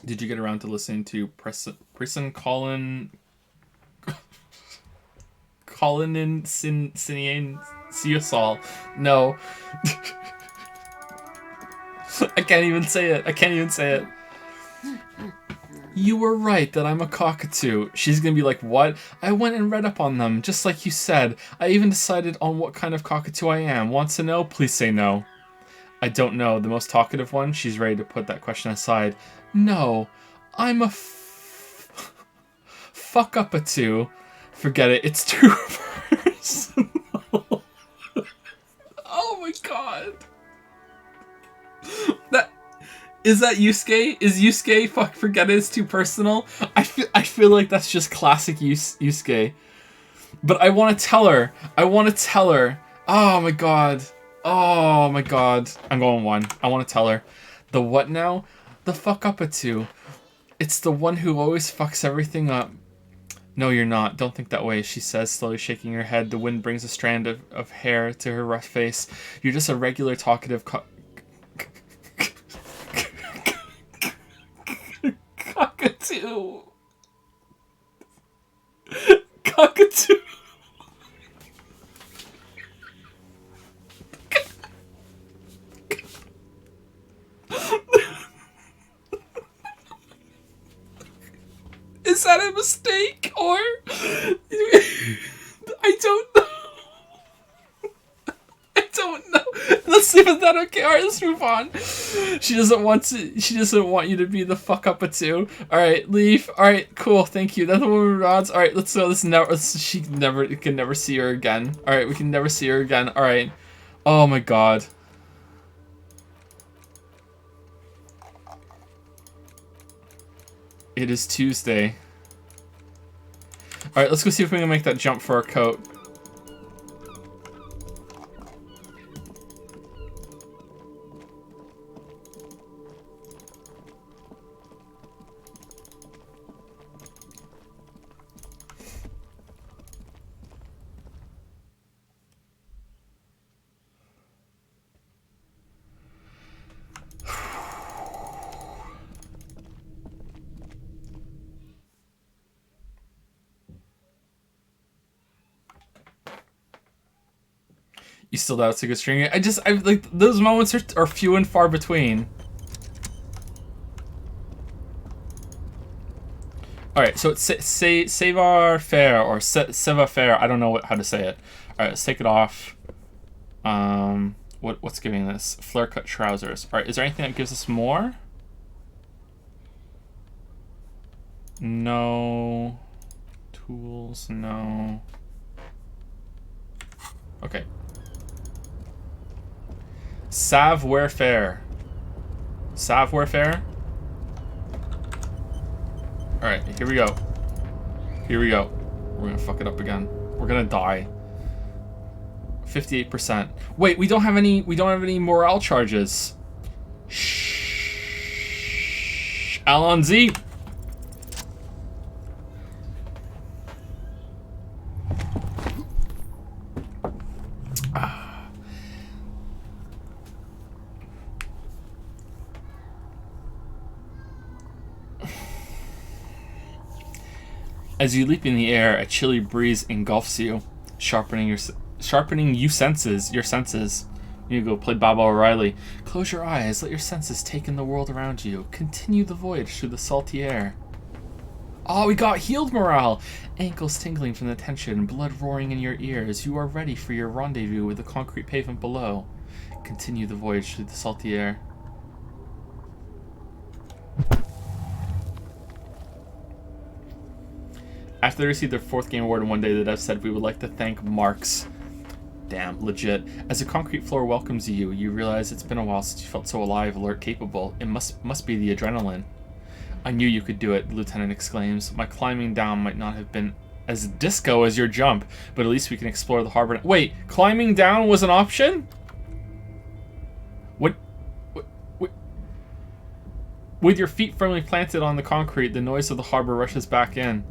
Did you get around to listening to Preston Colin and Sinian Siosol? No. I can't even say it. You were right that I'm a cockatoo. She's gonna be like, what? I went and read up on them, just like you said. I even decided on what kind of cockatoo I am. Want to know? Please say no. I don't know. The most talkative one? She's ready to put that question aside. No. I'm a fuck-up-a-two. Forget it. It's too personal. Oh my god. Is that Yusuke? Is Yusuke forget it, it's too personal? I feel like that's just classic Yusuke. But I want to tell her. Oh my god. I'm going 1. I want to tell her. The what now? The fuck-up-a-two. It's the one who always fucks everything up. No, you're not. Don't think that way, she says, slowly shaking her head. The wind brings a strand of hair to her rough face. You're just a regular talkative cockatoo. Cockatoo. Is that a mistake, or I don't know. Let's leave it that okay. Alright, let's move on. She doesn't want you to be the fuck up a two. Alright, leave. Alright, cool, thank you. That's the woman with rods. Alright, let's go. She can never see her again. Alright, we can never see her again. Alright. Oh my god. It is Tuesday. Alright, let's go see if we can make that jump for our coat. You still doubt it's a good string? I like those moments are few and far between. All right, so it's savoir faire or savoir faire. I don't know how to say it. All right, let's take it off. What's giving this? Flare cut trousers. All right, is there anything that gives us more? No. Tools, no. Okay. Savoir faire. Savoir faire? Alright, here we go. Here we go. We're gonna fuck it up again. We're gonna die. 58%. Wait, we don't have any morale charges. Shh. Allons-y. As you leap in the air, a chilly breeze engulfs you, sharpening your senses. You go play Baba O'Reilly. Close your eyes, let your senses take in the world around you. Continue the voyage through the salty air. Oh, we got healed morale! Ankles tingling from the tension, blood roaring in your ears. You are ready for your rendezvous with the concrete pavement below. Continue the voyage through the salty air. After they received their 4th game award in one day, the devs said, "We would like to thank Marks." Damn, legit. As the concrete floor welcomes you, you realize it's been a while since you felt so alive, alert, capable. It must be the adrenaline. "I knew you could do it," the lieutenant exclaims. "My climbing down might not have been as disco as your jump, but at least we can explore the harbor." Wait, climbing down was an option? What? With your feet firmly planted on the concrete, the noise of the harbor rushes back in.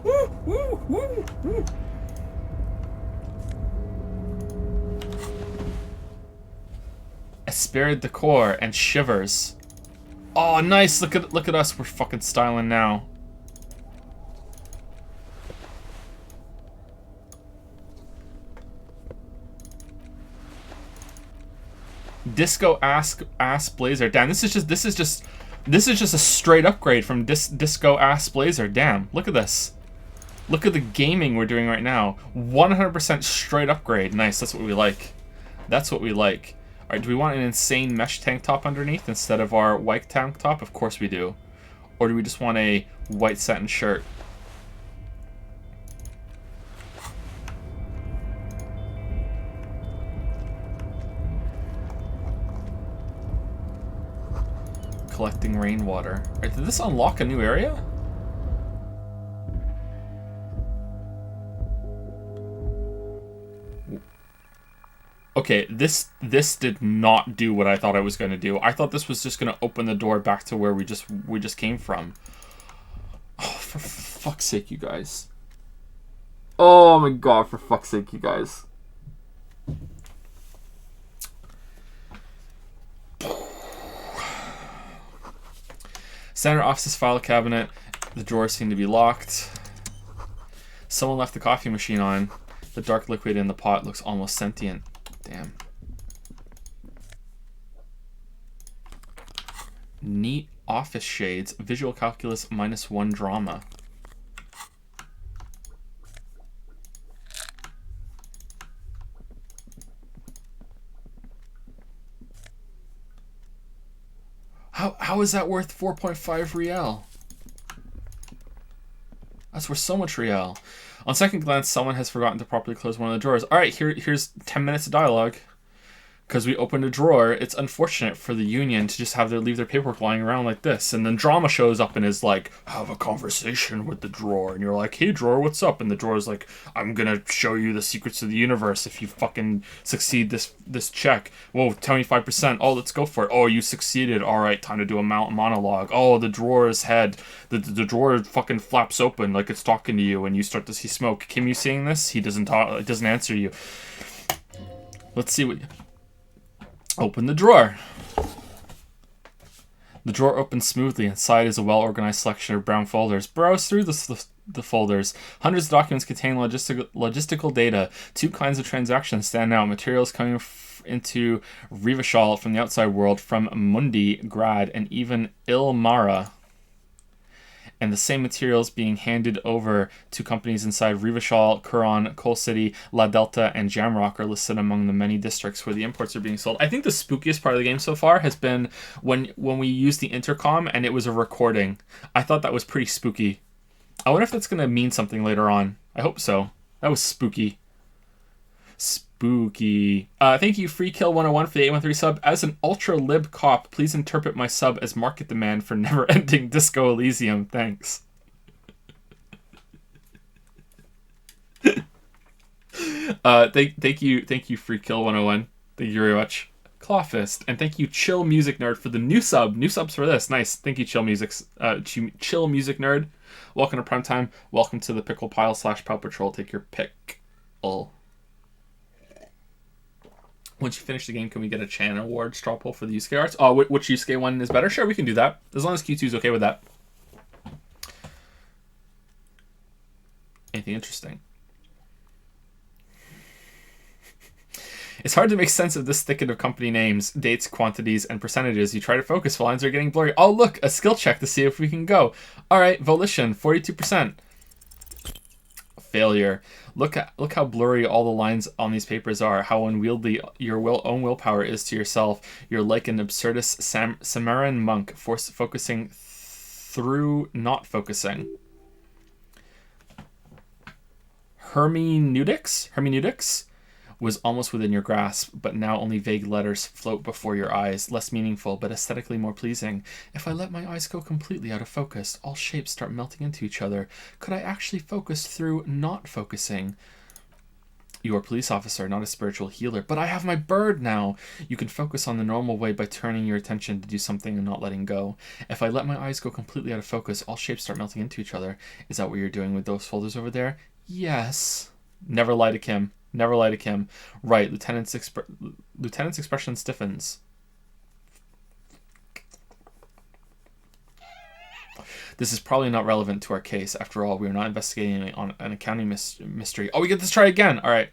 Woo, woo, woo, woo. Aspired the core and shivers. Oh, nice! Look at us. We're fucking styling now. Disco ass blazer. Damn, this is just a straight upgrade from disco ass blazer. Damn, look at this. Look at the gaming we're doing right now. 100% straight upgrade. Nice, that's what we like. That's what we like. Alright, do we want an insane mesh tank top underneath instead of our white tank top? Of course we do. Or do we just want a white satin shirt? Collecting rainwater. Alright, did this unlock a new area? Okay, this did not do what I thought I was going to do. I thought this was just going to open the door back to where we just came from. Oh, for fuck's sake, you guys. Oh my god, for fuck's sake, you guys. Center office's file cabinet. The drawers seem to be locked. Someone left the coffee machine on. The dark liquid in the pot looks almost sentient. Damn. Neat office shades. Visual calculus -1 drama. How is that worth 4.5 real? That's worth so much real. On second glance, someone has forgotten to properly close one of the drawers. Alright, here's 10 minutes of dialogue. Because we opened a drawer. It's unfortunate for the union to just leave their paperwork lying around like this. And then drama shows up and is like, have a conversation with the drawer. And you're like, hey drawer, what's up? And the drawer's like, I'm gonna show you the secrets of the universe if you fucking succeed this check. Whoa, 25%. Oh, let's go for it. Oh, you succeeded. Alright, time to do a monologue. Oh, the drawer's head. The drawer fucking flaps open like it's talking to you and you start to see smoke. Kim, you seeing this? He doesn't talk. It doesn't answer you. Let's see what... Open the drawer. The drawer opens smoothly. Inside is a well-organized selection of brown folders. Browse through the folders. Hundreds of documents contain logistical data. 2 kinds of transactions stand out. Materials coming into Rivashal from the outside world, from Mundi, Grad, and even Ilmara. And the same materials being handed over to companies inside Rivashal, Kuron, Coal City, La Delta, and Jamrock are listed among the many districts where the imports are being sold. I think the spookiest part of the game so far has been when we used the intercom and it was a recording. I thought that was pretty spooky. I wonder if that's going to mean something later on. I hope so. That was spooky. Spooky. Thank you, FreeKill101, for the 813 sub. As an ultra-lib cop, please interpret my sub as market demand for never-ending Disco Elysium. Thanks. Thank you, FreeKill101. Thank you very much. Clawfist. And thank you, Chill Music Nerd, for the new sub. New subs for this. Nice. Thank you, Chill Music Nerd. Welcome to Primetime. Welcome to the Pickle Pile / Pal Patrol. Take your pick. Once you finish the game, can we get a Chan Award straw poll for the Yusuke arts? Oh, which Yusuke one is better? Sure, we can do that. As long as Q2 is okay with that. Anything interesting? It's hard to make sense of this thicket of company names, dates, quantities, and percentages. You try to focus, lines are getting blurry. Oh, look, a skill check to see if we can go. All right, volition, 42%. Failure. Look how blurry all the lines on these papers are. How unwieldy your own willpower is to yourself. You're like an absurdist Samaran monk, focusing through not focusing. Hermeneutics was almost within your grasp, but now only vague letters float before your eyes, less meaningful, but aesthetically more pleasing. If I let my eyes go completely out of focus, all shapes start melting into each other. Could I actually focus through not focusing? You are a police officer, not a spiritual healer, but I have my bird now. You can focus on the normal way by turning your attention to do something and not letting go. If I let my eyes go completely out of focus, all shapes start melting into each other. Is that what you're doing with those folders over there? Yes. Never lie to Kim. Never lie to Kim. Right, Lieutenant's expression stiffens. This is probably not relevant to our case. After all, we are not investigating on an accounting mystery. Oh, we get to try again. All right.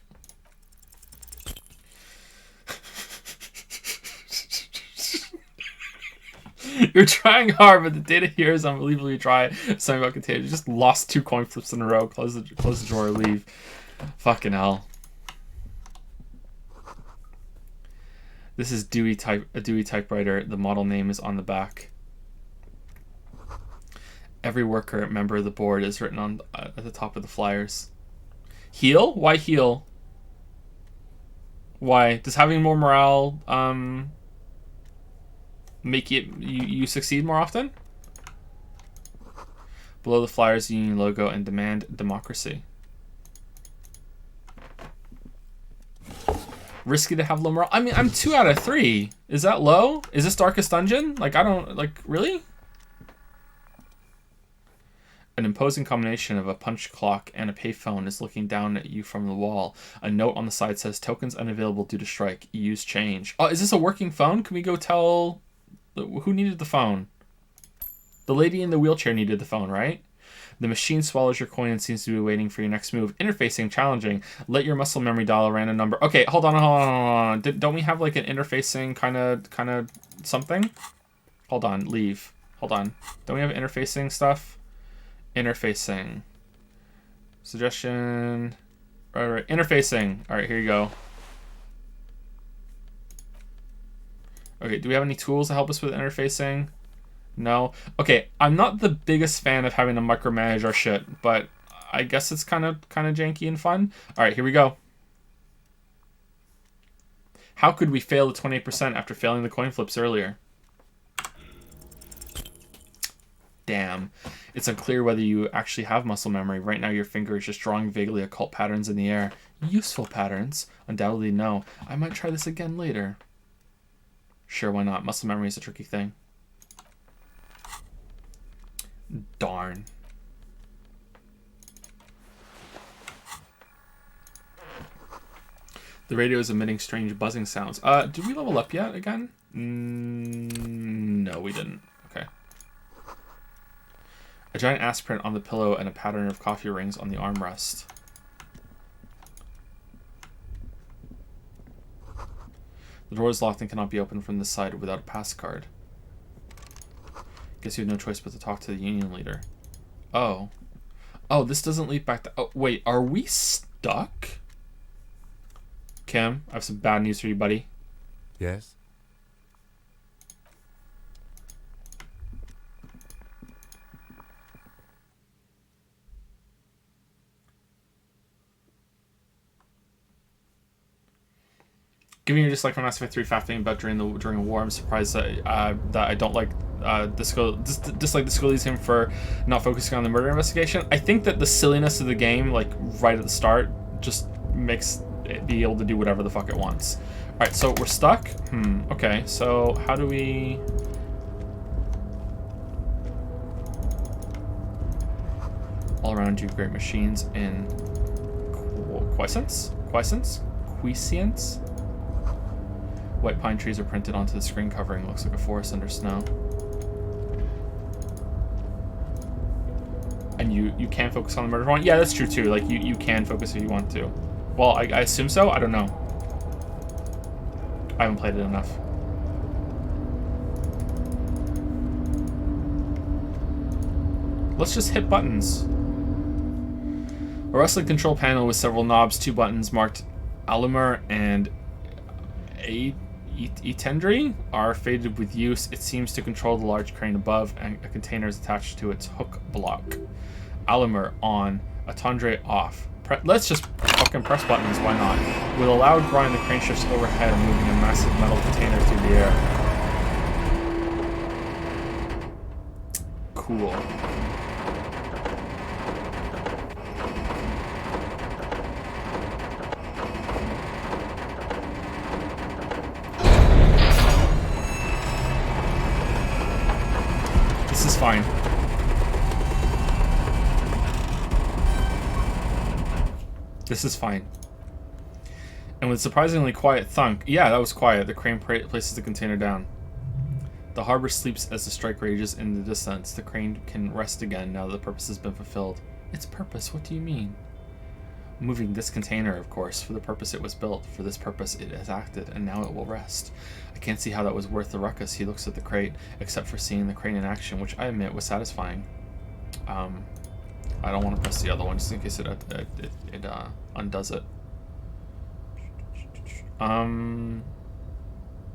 You're trying hard, but the data here is unbelievably dry. Something about contagion. You just lost 2 coin flips in a row. Close the drawer, leave. Fucking hell. This is a Dewey typewriter. The model name is on the back. Every worker, member of the board, is written on at the top of the flyers. Heal? Why heal? Why? Does having more morale make you succeed more often? Below the flyers, union logo, and demand democracy. Risky to have low morale. I mean, I'm 2 out of 3. Is that low? Is this Darkest Dungeon? Like, I don't... Like, really? An imposing combination of a punch clock and a payphone is looking down at you from the wall. A note on the side says, tokens unavailable due to strike. Use change. Oh, is this a working phone? Can we go tell... Who needed the phone? The lady in the wheelchair needed the phone, right? The machine swallows your coin and seems to be waiting for your next move. Interfacing, challenging. Let your muscle memory dial a random number. Okay, hold on. Don't we have like an interfacing kind of something? Hold on, leave. Hold on. Don't we have interfacing stuff? Interfacing. Suggestion. Right. Interfacing. All right, here you go. Okay, do we have any tools to help us with interfacing? No. Okay, I'm not the biggest fan of having to micromanage our shit, but I guess it's kind of janky and fun. All right, here we go. How could we fail the 28% after failing the coin flips earlier? Damn. It's unclear whether you actually have muscle memory. Right now your finger is just drawing vaguely occult patterns in the air. Useful patterns? Undoubtedly no. I might try this again later. Sure, why not? Muscle memory is a tricky thing. Darn. The radio is emitting strange buzzing sounds. Did we level up yet again? No, we didn't. Okay. A giant ass print on the pillow and a pattern of coffee rings on the armrest. The door is locked and cannot be opened from this side without a pass card. Guess you have no choice but to talk to the union leader. Oh. Oh, this doesn't lead back to... Oh, wait, are we stuck? Kim, I have some bad news for you, buddy. Yes? Given your dislike for Mass Effect 3 faffing about during a war, I'm surprised that I don't like dislike the Elysium for not focusing on the murder investigation. I think that the silliness of the game, like right at the start, just makes it be able to do whatever the fuck it wants. All right, so we're stuck. Okay, so how do we? All around you, great machines in quiescence. White pine trees are printed onto the screen covering. Looks like a forest under snow. And you can focus on the murder one? Yeah, that's true too. Like, you can focus if you want to. Well, I assume so? I don't know. I haven't played it enough. Let's just hit buttons. A rustling control panel with several knobs, 2 buttons marked Alumer and Etendry are faded with use. It seems to control the large crane above, and a container is attached to its hook block. Alumer on, Etendry off. Let's just fucking press buttons, why not? With a loud grind, the crane shifts overhead, moving a massive metal container through the air. Cool. This is fine. This is fine. And with surprisingly quiet thunk, yeah, that was quiet, the crane places the container down. The harbor sleeps as the strike rages in the distance. The crane can rest again now that the purpose has been fulfilled. Its purpose? What do you mean? Moving this container, of course, for the purpose it was built. For this purpose it has acted, and now it will rest. I can't see how that was worth the ruckus. He looks at the crate, except for seeing the crane in action, which I admit was satisfying. I don't want to press the other one, just in case it undoes it.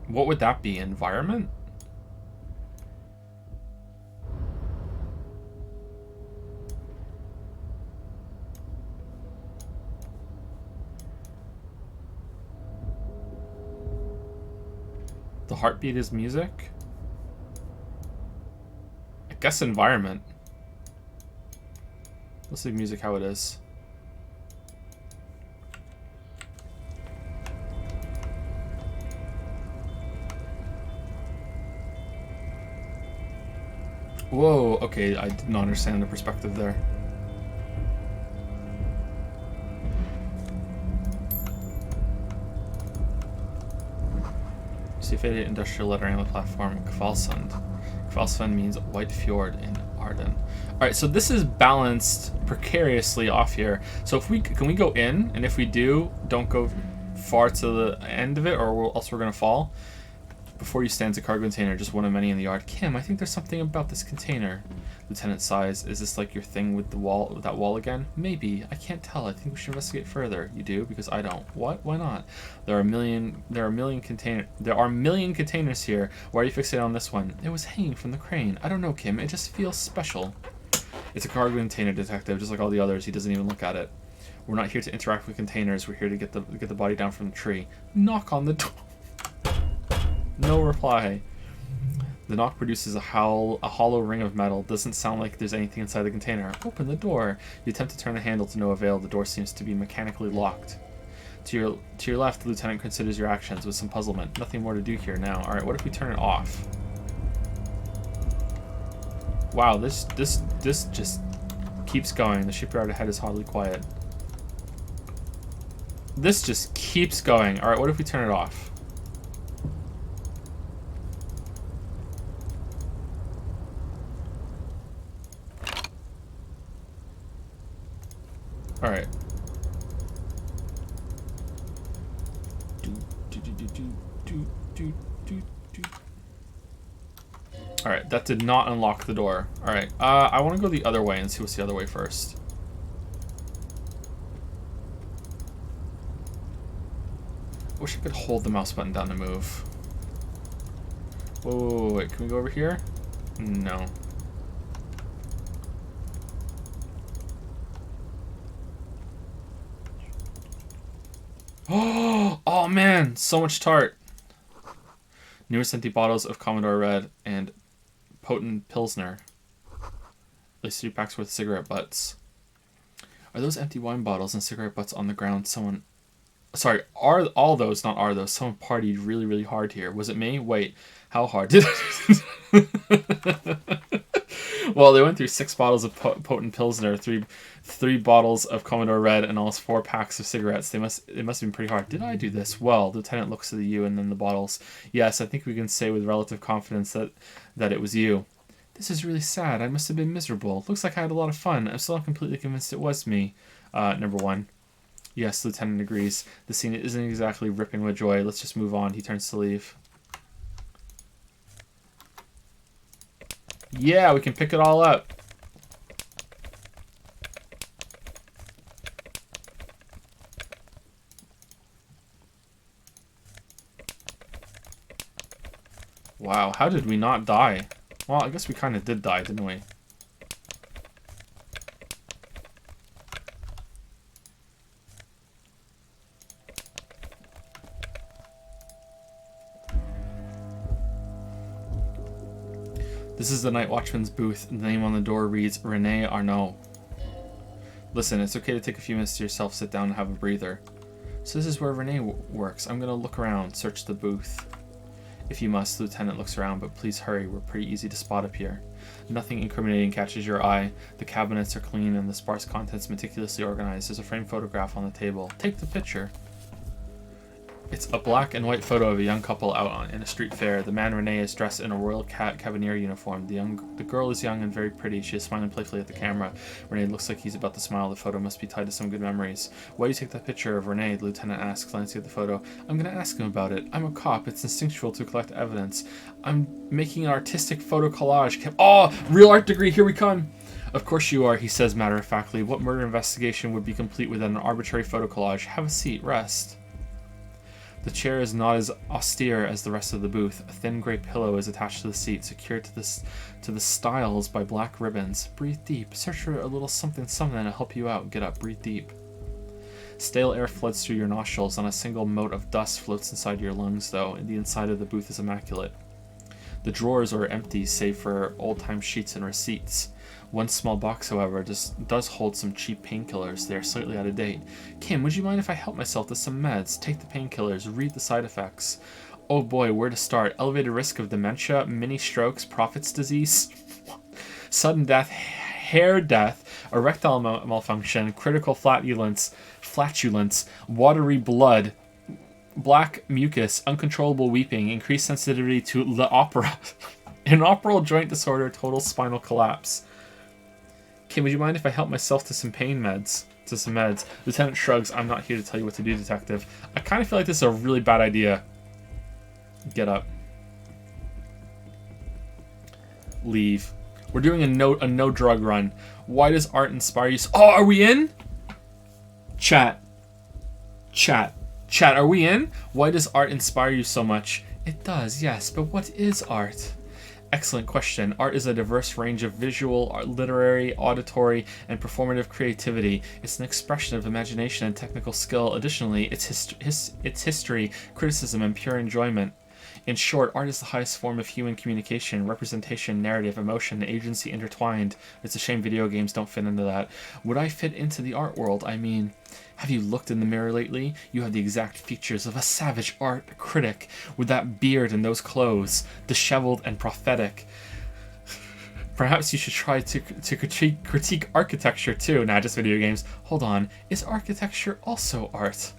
What would that be? Environment? The heartbeat is music? I guess environment. Let's leave music how it is. Whoa, okay, I did not understand the perspective there. See faded industrial lettering on the platform, Kvalsund. Kvalsund means White Fjord in Arden. Alright, so this is balanced precariously off here. So if can we go in? And if we do, don't go far to the end of it, or else we're gonna fall. Before you stands a cargo container, just one of many in the yard. Kim, I think there's something about this container. Lieutenant sighs. Is this like your thing with the wall, with that wall again? Maybe. I can't tell. I think we should investigate further. You do? Because I don't. What? Why not? There are a million containers here. Why are you fixated on this one? It was hanging from the crane. I don't know, Kim. It just feels special. It's a cargo container, detective, just like all the others. He doesn't even look at it. We're not here to interact with containers. We're here to get the body down from the tree. Knock on the door. No reply. The knock produces a hollow ring of metal. Doesn't sound like there's anything inside the container. Open the door. You attempt to turn the handle to no avail. The door seems to be mechanically locked. To your left, the lieutenant considers your actions with some puzzlement. Nothing more to do here now. All right, what if we turn it off? Wow, this just keeps going. The shipyard ahead is hardly quiet. This just keeps going. All right, what if we turn it off? Alright. Alright, that did not unlock the door. Alright, I want to go the other way and see what's the other way first. Wish I could hold the mouse button down to move. Whoa, wait, can we go over here? No. Oh man, so much tart. Newest empty bottles of Commodore Red and potent Pilsner. At least 3 packs worth of cigarette butts. Are those empty wine bottles and cigarette butts on the ground? Someone... Sorry, are all those, not are those. Someone partied really, really hard here. Was it me? Wait, how hard did Well, they went through 6 bottles of potent Pilsner, 3 bottles of Commodore Red, and almost 4 packs of cigarettes. It must have been pretty hard. Did I do this? Well, the lieutenant looks to the you and then the bottles. Yes, I think we can say with relative confidence that it was you. This is really sad. I must have been miserable. Looks like I had a lot of fun. I'm still not completely convinced it was me. Number 1. Yes, the lieutenant agrees. The scene isn't exactly ripping with joy. Let's just move on. He turns to leave. Yeah, we can pick it all up. Wow, how did we not die? Well, I guess we kind of did die, didn't we? This is the Night Watchman's booth. The name on the door reads Rene Arnaud. Listen, it's okay to take a few minutes to yourself, sit down and have a breather. So this is where Rene works. I'm gonna look around, search the booth. If you must, the lieutenant looks around, but please hurry, we're pretty easy to spot up here. Nothing incriminating catches your eye. The cabinets are clean and the sparse contents meticulously organized. There's a framed photograph on the table. Take the picture. It's a black and white photo of a young couple out in a street fair. The man, Rene, is dressed in a royal cavalier uniform. The girl is young and very pretty. She is smiling playfully at the camera. Rene looks like he's about to smile. The photo must be tied to some good memories. Why do you take that picture of Rene? The lieutenant asks, glancing at the photo. I'm going to ask him about it. I'm a cop. It's instinctual to collect evidence. I'm making an artistic photo collage. Oh, real art degree. Here we come. Of course you are, he says matter-of-factly. What murder investigation would be complete without an arbitrary photo collage? Have a seat. Rest. The chair is not as austere as the rest of the booth. A thin gray pillow is attached to the seat, secured to the stiles by black ribbons. Breathe deep. Search for a little something to help you out. Get up. Breathe deep. Stale air floods through your nostrils. Not a single mote of dust floats inside your lungs, though. The inside of the booth is immaculate. The drawers are empty, save for old-time sheets and receipts. One small box, however, does hold some cheap painkillers. They are slightly out of date. Kim, would you mind if I help myself to some meds? Take the painkillers. Read the side effects. Oh boy, where to start? Elevated risk of dementia, mini strokes, Prophet's disease, sudden death, hair death, erectile malfunction, critical flatulence, watery blood, black mucus, uncontrollable weeping, increased sensitivity to l'opera, inoperable joint disorder, total spinal collapse. Kim, would you mind if I help myself to some meds? Lieutenant shrugs. I'm not here to tell you what to do, detective. I kind of feel like this is a really bad idea. Get up. Leave. We're doing a no drug run. Why does art inspire you? Oh, are we in? Chat, are we in? Why does art inspire you so much? It does, yes, but what is art? Excellent question. Art is a diverse range of visual, literary, auditory, and performative creativity. It's an expression of imagination and technical skill. Additionally, it's history, criticism, and pure enjoyment. In short, art is the highest form of human communication, representation, narrative, emotion, and agency intertwined. It's a shame video games don't fit into that. Would I fit into the art world? I mean, have you looked in the mirror lately? You have the exact features of a savage art critic, with that beard and those clothes, disheveled and prophetic. Perhaps you should try to critique architecture too. Nah, just video games. Hold on, is architecture also art?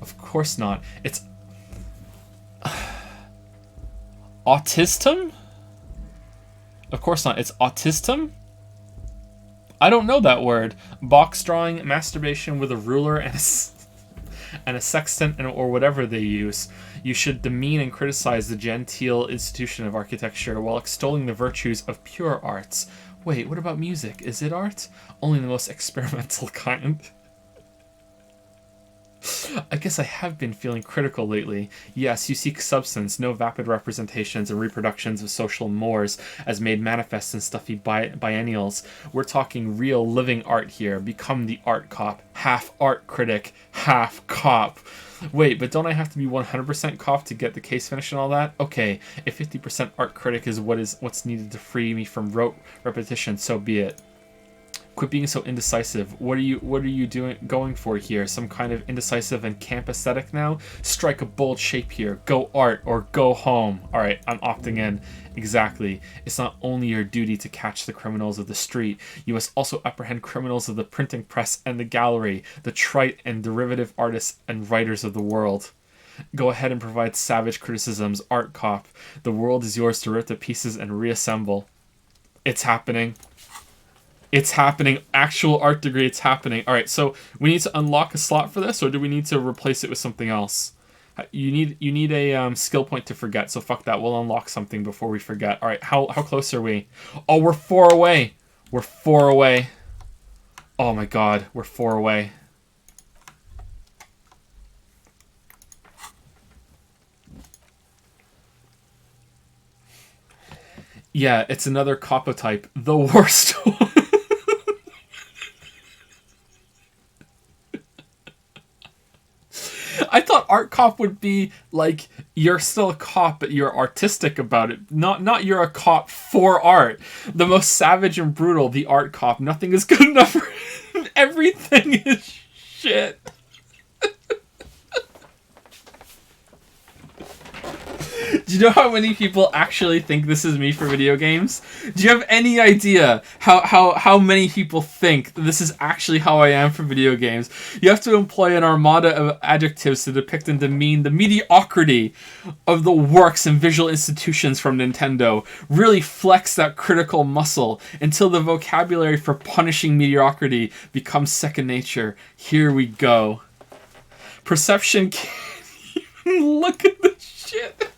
Of course not. It's... autism? Of course not. It's autism? I don't know that word. Box drawing, masturbation with a ruler and a sextant or whatever they use. You should demean and criticize the genteel institution of architecture while extolling the virtues of pure arts. Wait, what about music? Is it art? Only the most experimental kind. I guess I have been feeling critical lately. Yes, you seek substance, no vapid representations and reproductions of social mores as made manifest in stuffy biennials. We're talking real living art here. Become the art cop. Half art critic, half cop. Wait, but don't I have to be 100% cop to get the case finished and all that? Okay, if 50% art critic is what's needed to free me from rote repetition, so be it. Quit being so indecisive. What are you going for here? Some kind of indecisive and camp aesthetic now? Strike a bold shape here. Go art or go home. Alright, I'm opting in. Exactly. It's not only your duty to catch the criminals of the street, you must also apprehend criminals of the printing press and the gallery, the trite and derivative artists and writers of the world. Go ahead and provide savage criticisms, art cop. The world is yours to rip to pieces and reassemble. It's happening. It's happening. Actual art degree, it's happening. Alright, so we need to unlock a slot for this, or do we need to replace it with something else? You need a skill point to forget, so fuck that. We'll unlock something before we forget. Alright, how close are we? Oh, we're 4 away. We're 4 away. Oh my god, we're 4 away. Yeah, it's another copotype. The worst one. I thought art cop would be like you're still a cop, but you're artistic about it. Not you're a cop for art. The most savage and brutal, the art cop. Nothing is good enough for him. Everything is shit. Do you know how many people actually think this is me for video games? Do you have any idea how many people think this is actually how I am for video games? You have to employ an armada of adjectives to depict and demean the mediocrity of the works and visual institutions from Nintendo. Really flex that critical muscle until the vocabulary for punishing mediocrity becomes second nature. Here we go. Perception can't even look at this shit.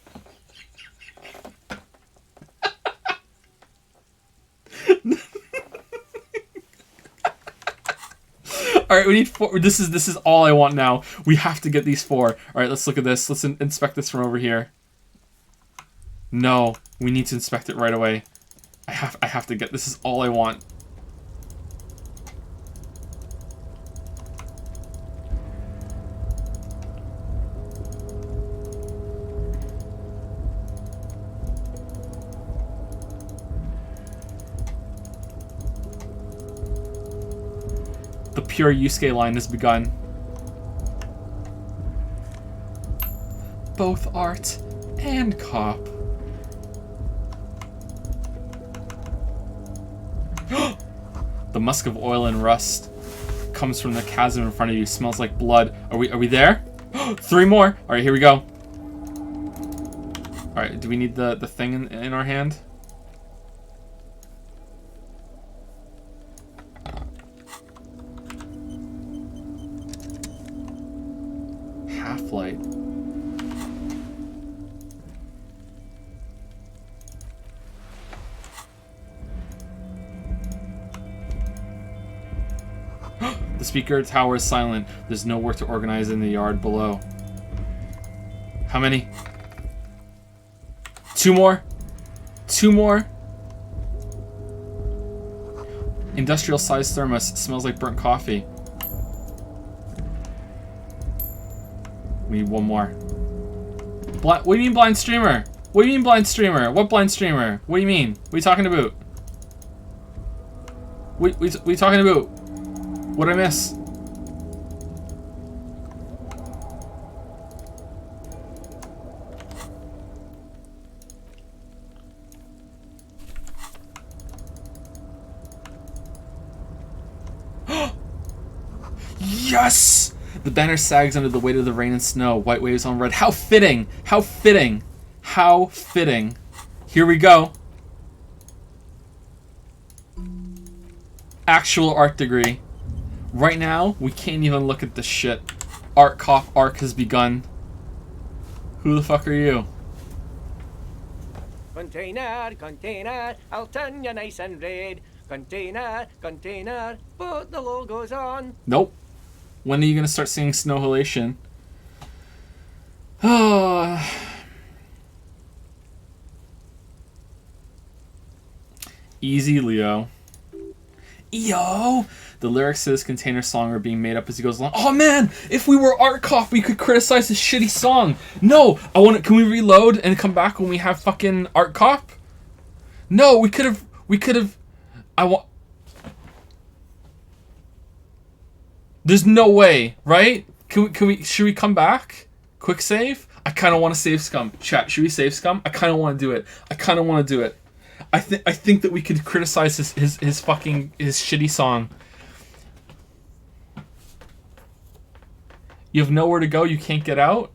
Alright, we need 4. This is all I want now. We have to get these 4. Alright, let's look at this. Let's inspect this from over here. No, we need to inspect it right away. I have to get. This is all I want. The pure Yusuke line has begun. Both art and cop. The musk of oil and rust comes from the chasm in front of you. Smells like blood. Are we there? 3 more. All right, here we go. All right, do we need the thing in our hand? Half-light. The speaker tower is silent. There's no work to organize in the yard below. How many? 2 more? 2 more? Industrial-sized thermos. Smells like burnt coffee. We need 1 more. What do you mean blind streamer? What do you mean blind streamer? What blind streamer? What do you mean? What are you talking about? What are you talking about? What'd I miss? Yes! The banner sags under the weight of the rain and snow. White waves on red. How fitting! How fitting! How fitting! Here we go. Actual art degree. Right now, we can't even look at this shit. Art cop arc has begun. Who the fuck are you? Container, I'll turn you nice and red. Container, put the logos on. Nope. When are you gonna start singing Snow Halation? Oh. Easy, Leo. Yo! The lyrics to this Container song are being made up as he goes along. Oh man! If we were Art Cop, we could criticize this shitty song. No! Can we reload and come back when we have fucking Art Cop? No, we could've... There's no way, right? Should we come back? Quick save? I kinda wanna save Scum. Chat, should we save Scum? I kinda wanna do it. I think that we could criticize his shitty song. You have nowhere to go, you can't get out?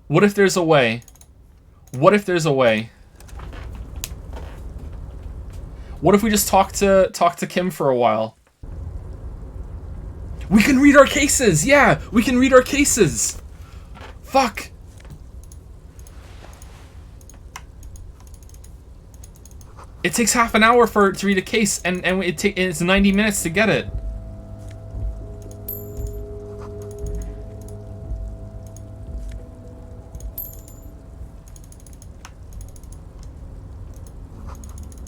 What if there's a way? What if there's a way? What if we just talk to Kim for a while? We can read our cases! Yeah! We can read our cases! Fuck! It takes half an hour to read a case, and it's 90 minutes to get it.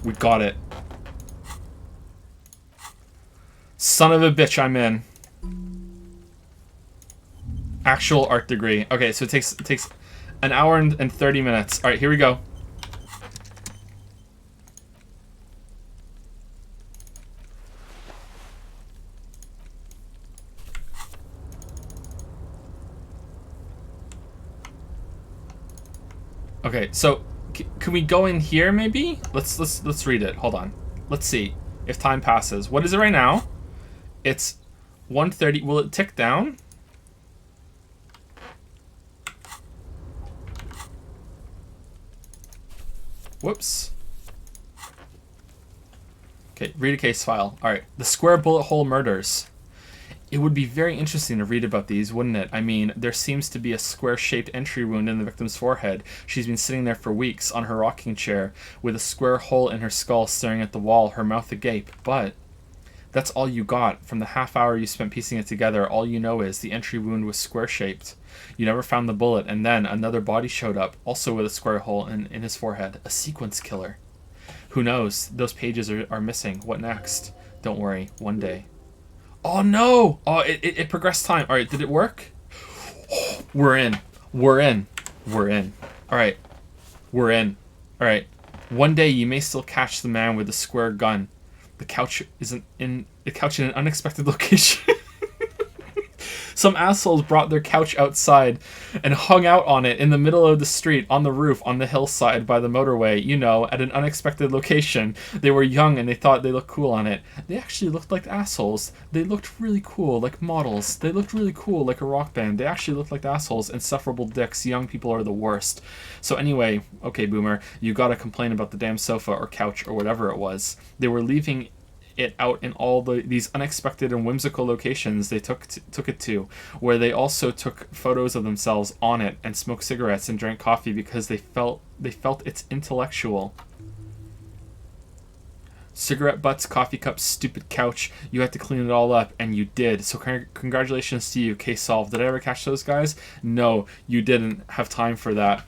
We got it. Son of a bitch, I'm in. Actual art degree. Okay, so it takes an hour and 30 minutes. Alright, here we go. Okay, so can we go in here maybe? Let's read it. Hold on. Let's see if time passes. What is it right now? It's 1:30. Will it tick down? Whoops. Okay, read a case file. All right, the square bullet hole murders. It would be very interesting to read about these, wouldn't it? I mean, there seems to be a square-shaped entry wound in the victim's forehead. She's been sitting there for weeks on her rocking chair with a square hole in her skull staring at the wall, her mouth agape. But that's all you got. From the half hour you spent piecing it together, all you know is the entry wound was square-shaped. You never found the bullet, and then another body showed up, also with a square hole in his forehead. A sequence killer. Who knows? Those pages are missing. What next? Don't worry. One day. Oh no! Oh, it progressed time. Alright, did it work? We're in. Alright. We're in. Alright. One day you may still catch the man with the square gun. The couch in an unexpected location. Some assholes brought their couch outside and hung out on it in the middle of the street, on the roof, on the hillside, by the motorway, you know, at an unexpected location. They were young and they thought they looked cool on it. They actually looked like assholes. They looked really cool, like models. They looked really cool, like a rock band. They actually looked like assholes, insufferable dicks. Young people are the worst. So anyway, okay, Boomer, you gotta complain about the damn sofa or couch or whatever it was. They were leaving it out in all these unexpected and whimsical locations they took it to, where they also took photos of themselves on it and smoked cigarettes and drank coffee because they felt it's intellectual. Cigarette butts, coffee cups, stupid couch. You had to clean it all up, and you did. So congratulations to you. Case solved. Did I ever catch those guys? No, you didn't have time for that.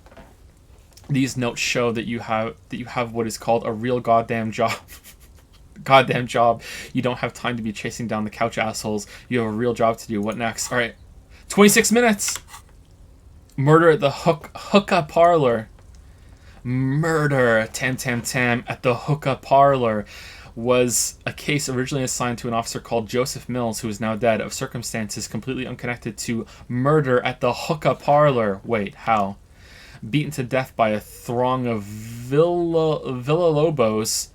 These notes show that you have what is called a real goddamn job. Goddamn job. You don't have time to be chasing down the couch assholes. You have a real job to do. What next? All right, 26 minutes. Murder at the hookah parlor. Murder, tam at the hookah parlor was a case originally assigned to an officer called Joseph Mills, who is now dead, of circumstances completely unconnected to murder at the hookah parlor. Wait, how? Beaten to death by a throng of Villalobos.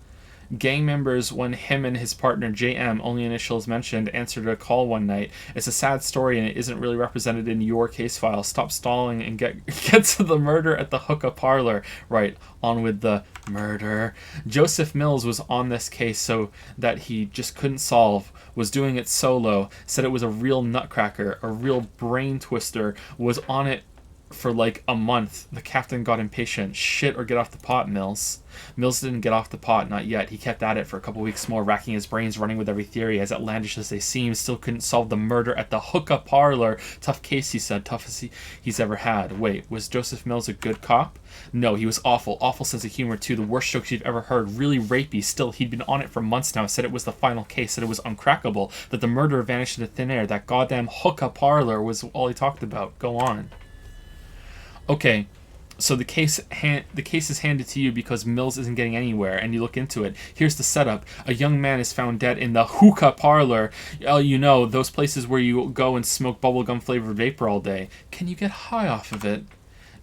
Gang members, when him and his partner JM, only initials mentioned, answered a call one night. It's a sad story and it isn't really represented in your case file. Stop stalling and get to the murder at the hookah parlor. Right, on with the murder. Joseph Mills was on this case so that he just couldn't solve, was doing it solo, said it was a real nutcracker, a real brain twister, was on it for like a month. The captain got impatient. Shit or get off the pot, Mills. Mills didn't get off the pot, not yet. He kept at it for a couple weeks more, racking his brains, running with every theory, as outlandish as they seemed. Still couldn't solve the murder at the hookah parlor. Tough case, he said. Tough as he's ever had. Wait, was Joseph Mills a good cop? No, he was awful. Awful sense of humor, too. The worst jokes you've ever heard. Really rapey. Still, he'd been on it for months now. Said it was the final case. Said it was uncrackable. That the murderer vanished into thin air. That goddamn hookah parlor was all he talked about. Go on. Okay, so the case is handed to you because Mills isn't getting anywhere, and you look into it. Here's the setup. A young man is found dead in the hookah parlor. You know, those places where you go and smoke bubblegum flavored vapor all day. Can you get high off of it?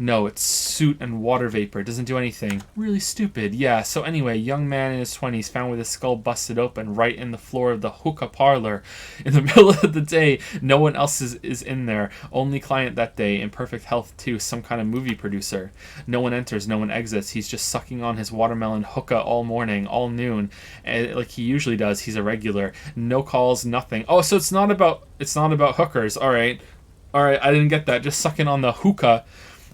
No, it's soot and water vapor. It doesn't do anything. Really stupid. Yeah, so anyway, young man in his 20s found with his skull busted open right in the floor of the hookah parlor. In the middle of the day, no one else is in there. Only client that day, in perfect health too, some kind of movie producer. No one enters, no one exits. He's just sucking on his watermelon hookah all morning, all noon, like he usually does. He's a regular. No calls, nothing. Oh, so it's not about hookers. All right, I didn't get that. Just sucking on the hookah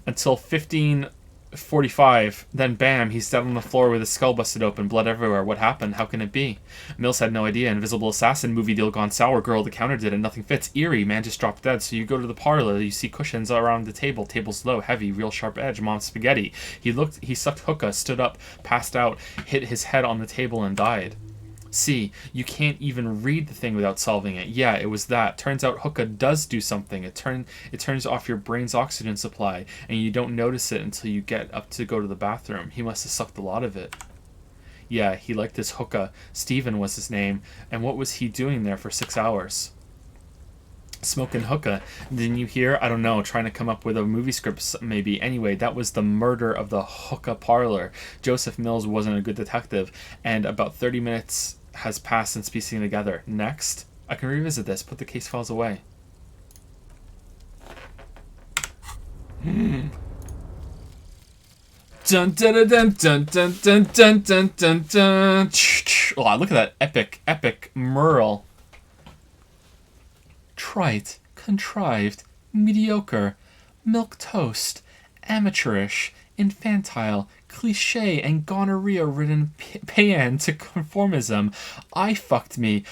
until 15:45. Then bam, he's dead on the floor with his skull busted open, blood everywhere. What happened? How can it be? Mills had no idea. Invisible assassin, movie deal gone sour, girl at the counter did it, nothing fits. Eerie, man just dropped dead. So you go to the parlor, you see cushions around the table, table's low, heavy, real sharp edge, mom's spaghetti. He sucked hookah, stood up, passed out, hit his head on the table and died. See, you can't even read the thing without solving it. Yeah, it was that. Turns out hookah does do something. It turns off your brain's oxygen supply, and you don't notice it until you get up to go to the bathroom. He must have sucked a lot of it. Yeah, he liked his hookah. Steven was his name. And what was he doing there for 6 hours? Smoking hookah. Didn't you hear? I don't know, trying to come up with a movie script maybe. Anyway, that was the murder of the hookah parlor. Joseph Mills wasn't a good detective, and about 30 minutes has passed since piecing together. Next. I can revisit this. Put the case files away. Dun dun dun dun dun dun dun dun dun dun dun. Oh, look at that epic Merle. Trite, contrived, mediocre, milquetoast, amateurish, infantile, cliché, and gonorrhea-ridden paean to conformism. I fucked me.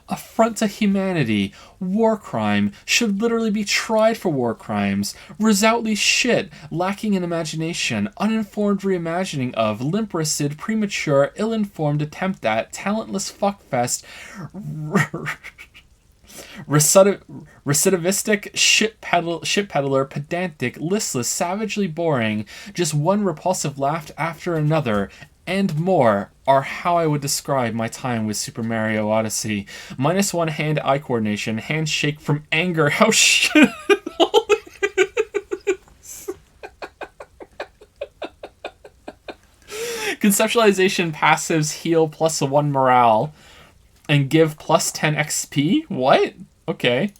Affront to humanity. War crime. Should literally be tried for war crimes. Resoutly shit. Lacking in imagination. Uninformed reimagining of. Limp-wristed, premature, ill-informed attempt at. Talentless fuckfest. Recidivistic, shit peddler, pedantic, listless, savagely boring. Just one repulsive laugh after another. And more are how I would describe my time with Super Mario Odyssey. -1 hand-eye coordination, handshake from anger. How shit Conceptualization passives heal +1 morale and give +10 XP? What? Okay.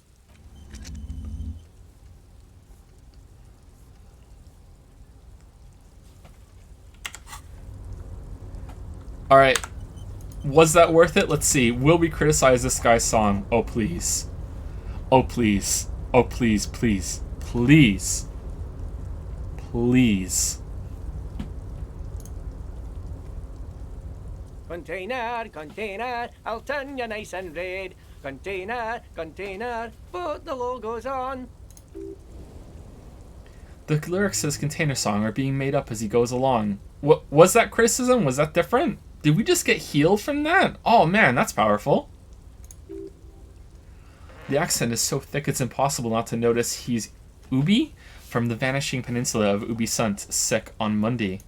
Alright. Was that worth it? Let's see. Will we criticize this guy's song? Oh, please. Oh, please. Oh, please, please. Please. Please. Container, container, I'll turn you nice and red. Container, container, put the logos on. The lyrics to this container song are being made up as he goes along. What was that criticism? Was that different? Did we just get healed from that? Oh man, that's powerful. The accent is so thick it's impossible not to notice he's Ubi from the vanishing peninsula of Ubi Sant, sick on Monday.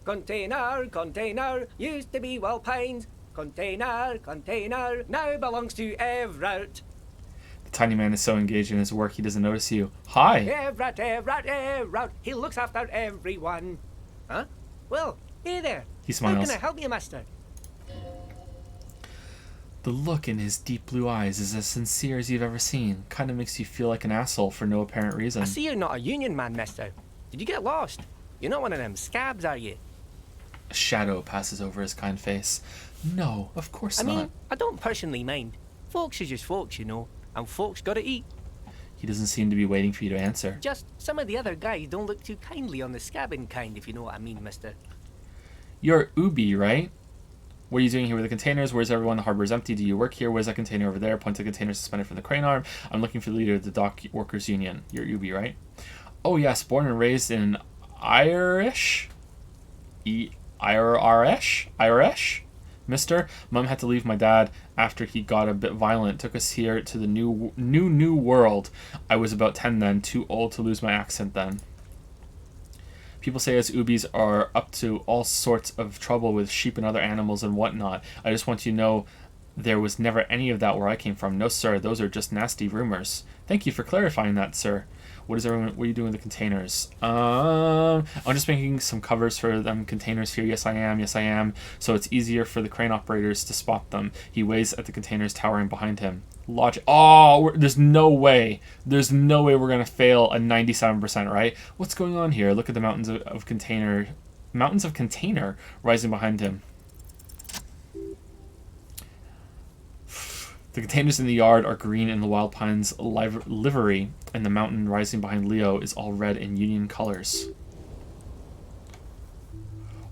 Container, container, used to be Well Pines. Container, container, now belongs to Everett. The Tiny man is so engaged in his work he doesn't notice you. Hi. Everett. He looks after everyone. Huh? Well, hey there. He How smiles. can I help you, mister? The look in his deep blue eyes is as sincere as you've ever seen. Kind of makes you feel like an asshole for no apparent reason. I see you're not a union man, mister. Did you get lost? You're not one of them scabs, are you? A shadow passes over his kind face. No, of course I not. mean, I don't personally mind. Folks are just folks, you know. And folks gotta eat. He doesn't seem to be waiting for you to answer. Just some of the other guys don't look too kindly on the scabbing kind, if you know what I mean, mister. You're Ubi, right? What are you doing here with the containers? Where's everyone? The harbor is empty. Do you work here? Where's that container over there? Point to the container suspended from the crane arm. I'm looking for the leader of the dock workers union. You're Ubi, right? Oh yes, born and raised in Irish? Irish? Mister, Mum had to leave my dad after he got a bit violent. Took us here to the new world. I was about 10 then, too old to lose my accent then. People say us Ubis are up to all sorts of trouble with sheep and other animals and whatnot. I just want you to know there was never any of that where I came from. No, sir, those are just nasty rumors. Thank you for clarifying that, sir. What are you doing with the containers? I'm just making some covers for them containers here. Yes, I am. So it's easier for the crane operators to spot them. He waves at the containers towering behind him. Logic. Oh, there's no way. There's no way we're going to fail a 97%, right? What's going on here? Look at the mountains of container rising behind him. The containers in the yard are green in the Wild Pines livery, and the mountain rising behind Leo is all red in Union colors.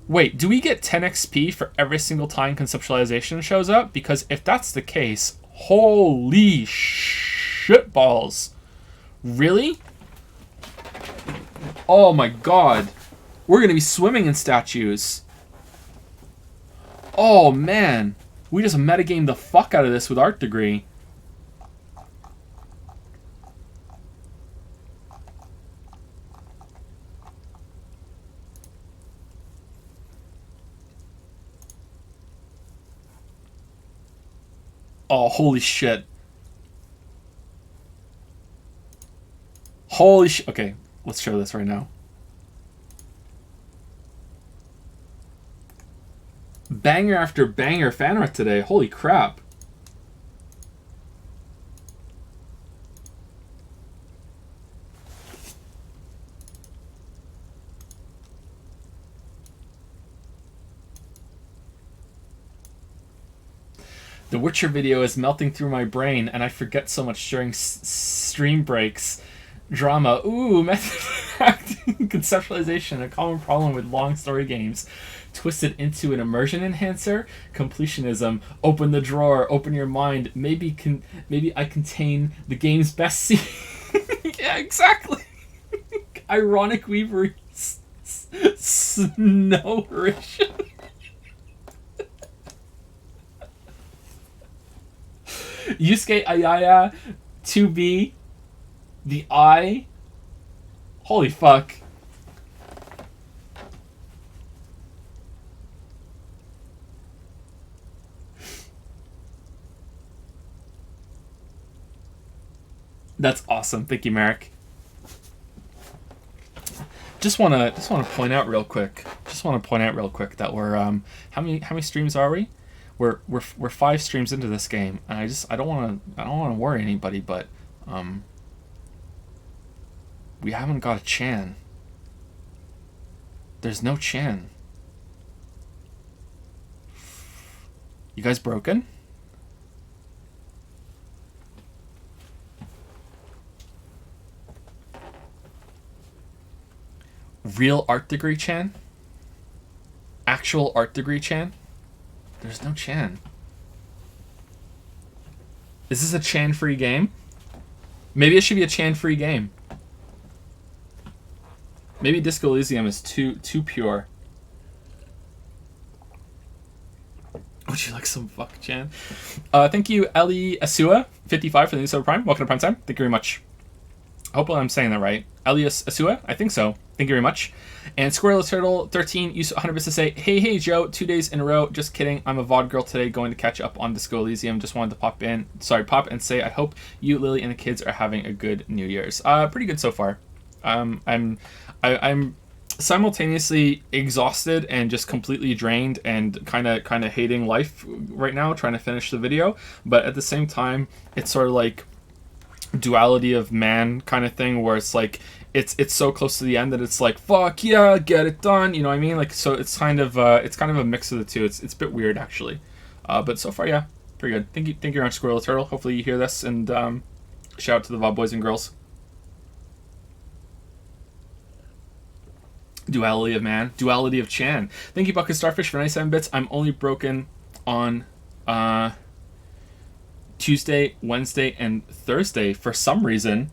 Wait, do we get 10 XP for every single time conceptualization shows up? Because if that's the case, holy shitballs. Really? Oh my god. We're going to be swimming in statues. Oh man. We just metagamed the fuck out of this with art degree. Oh, holy shit. Holy shit. Okay, let's show this right now. Banger after banger fan art today. Holy crap. The Witcher video is melting through my brain, and I forget so much during stream breaks. Drama. Ooh, method acting, conceptualization, a common problem with long story games. Twisted into an immersion enhancer, completionism, open the drawer, open your mind, maybe I contain the game's best scene. Yeah, exactly. Ironic weavery, snow ration. Yusuke Ayaya 2B, the eye. Holy fuck. That's awesome. Thank you, Merrick. Just wanna point out real quick. That we're how many streams are we? We're 5 streams into this game, and I don't wanna worry anybody, but we haven't got a Chan. There's no Chan. You guys broken? Real art degree Chan? Actual art degree Chan? There's no Chan. Is this a Chan-free game? Maybe it should be a Chan-free game. Maybe Disco Elysium is too pure. Would you like some fuck Chan? Thank you, Ellie Asua, 55 for the new Super Prime. Welcome to Prime Time. Thank you very much. Hopefully I'm saying that right. Elias Asua, I think so. Thank you very much. And Squirrel Turtle 13 used 100 bits to say, hey Joe, 2 days in a row. Just kidding. I'm a VOD girl today, going to catch up on Disco Elysium. Just wanted to pop and say I hope you, Lily, and the kids are having a good New Year's. Pretty good so far. I'm simultaneously exhausted and just completely drained and kind of hating life right now, trying to finish the video. But at the same time, it's sort of like duality of man kind of thing, where it's like it's so close to the end that it's like, fuck yeah, get it done, you know what I mean? Like, so it's kind of a mix of the two. It's a bit weird actually, but so far, yeah, pretty good. Thank you very much, Squirrel Turtle. Hopefully you hear this, and shout out to the VOD boys and girls. Duality of man, duality of Chan. Thank you, Bucket Starfish, for 97 bits. I'm only broken on Tuesday, Wednesday, and Thursday for some reason.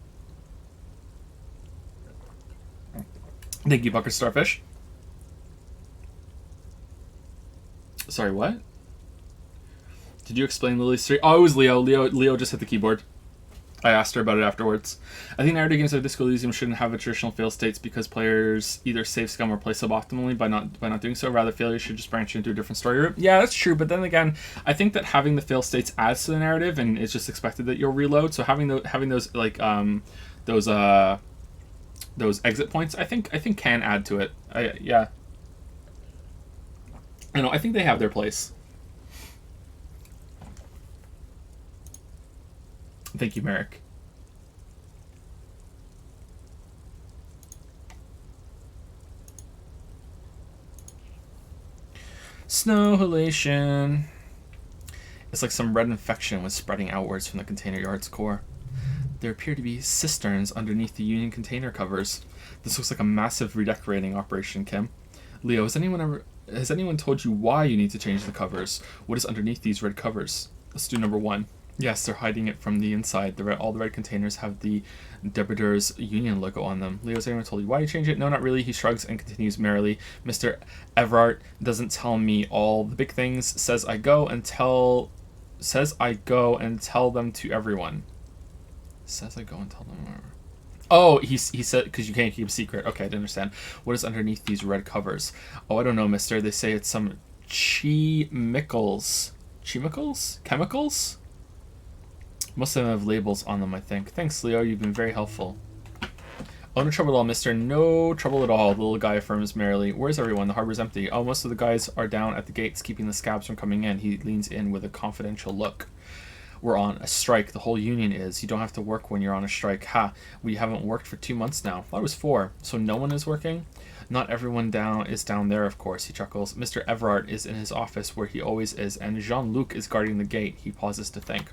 Thank you, Bucket Starfish. Sorry, what? Did you explain Lily's story? Oh, it was Leo. Leo just hit the keyboard. I asked her about it afterwards. I think narrative games like Disco Elysium shouldn't have a traditional fail states because players either save scum or play suboptimally by not doing so. Rather, failure should just branch into a different story route. Yeah, that's true. But then again, I think that having the fail states adds to the narrative, and it's just expected that you'll reload. So having those like those exit points, I think can add to it. Yeah. I think they have their place. Thank you, Merrick. Snow halation. It's like some red infection was spreading outwards from the container yard's core. There appear to be cisterns underneath the Union container covers. This looks like a massive redecorating operation, Kim. Leo, has anyone told you why you need to change the covers? What is underneath these red covers? Let's do number 1. Yes, they're hiding it from the inside. All the red containers have the Debitors Union logo on them. Leo, has anyone told you why you changed it? No, not really. He shrugs and continues merrily. Mr. Everard doesn't tell me all the big things. Says I go and tell them to everyone. Says I go and tell them. Oh, he said because you can't keep a secret. Okay, I didn't understand. What is underneath these red covers? Oh, I don't know, mister. They say it's some chemicals. Chemicals? Most of them have labels on them, I think. Thanks, Leo. You've been very helpful. Oh, no trouble at all, mister. No trouble at all, the little guy affirms merrily. Where's everyone? The harbor's empty. Oh, most of the guys are down at the gates, keeping the scabs from coming in. He leans in with a confidential look. We're on a strike. The whole union is. You don't have to work when you're on a strike. Ha! We haven't worked for 2 months now. I thought it was 4. So no one is working? Not everyone is down there, of course, he chuckles. Mr. Everard is in his office, where he always is, and Jean-Luc is guarding the gate. He pauses to think.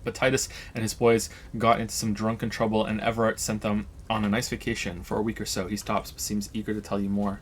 But Titus and his boys got into some drunken trouble, and Everard sent them on a nice vacation for a week or so. He stops, but seems eager to tell you more.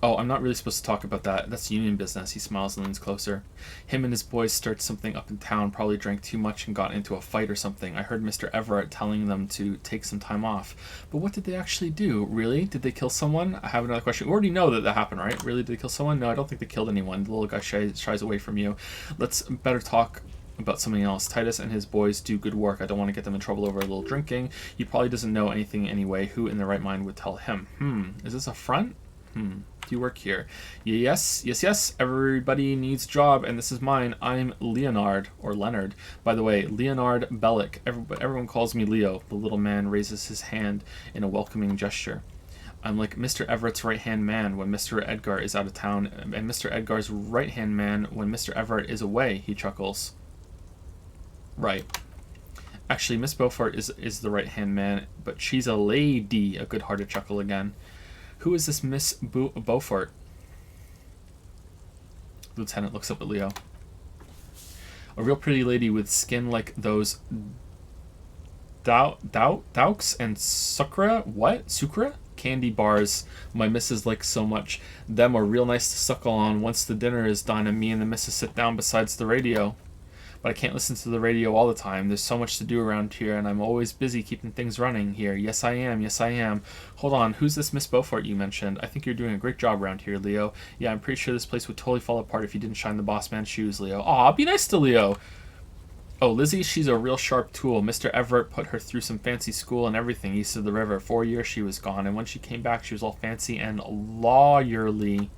Oh, I'm not really supposed to talk about that. That's union business. He smiles and leans closer. Him and his boys stirred something up in town, probably drank too much and got into a fight or something. I heard Mr. Everett telling them to take some time off. But what did they actually do? Really? Did they kill someone? I have another question. We already know that happened, right? Really? Did they kill someone? No, I don't think they killed anyone. The little guy shies away from you. Let's better talk about something else. Titus and his boys do good work. I don't want to get them in trouble over a little drinking. He probably doesn't know anything anyway. Who in their right mind would tell him? Is this a front? Do you work here? Yes. Everybody needs a job, and this is mine. I'm Leonard, or Leonard. By the way, Leonard Bellick. Everyone calls me Leo. The little man raises his hand in a welcoming gesture. I'm like Mr. Everett's right-hand man when Mr. Edgar is out of town, and Mr. Edgar's right-hand man when Mr. Everett is away, he chuckles. Right. Actually, Miss Beaufort is the right-hand man, but she's a lady. A good-hearted chuckle again. Who is this Miss Beaufort? Lieutenant looks up at Leo. A real pretty lady with skin like those Daux and Sucra? What? Sucra? Candy bars my missus likes so much. Them are real nice to suckle on once the dinner is done and me and the missus sit down besides the radio. But I can't listen to the radio all the time. There's so much to do around here, and I'm always busy keeping things running here. Yes, I am. Hold on, who's this Miss Beaufort you mentioned? I think you're doing a great job around here, Leo. Yeah, I'm pretty sure this place would totally fall apart if you didn't shine the boss man's shoes, Leo. Aw, be nice to Leo. Oh, Lizzie, she's a real sharp tool. Mr. Everett put her through some fancy school and everything east of the river. 4 years she was gone, and when she came back, she was all fancy and lawyerly.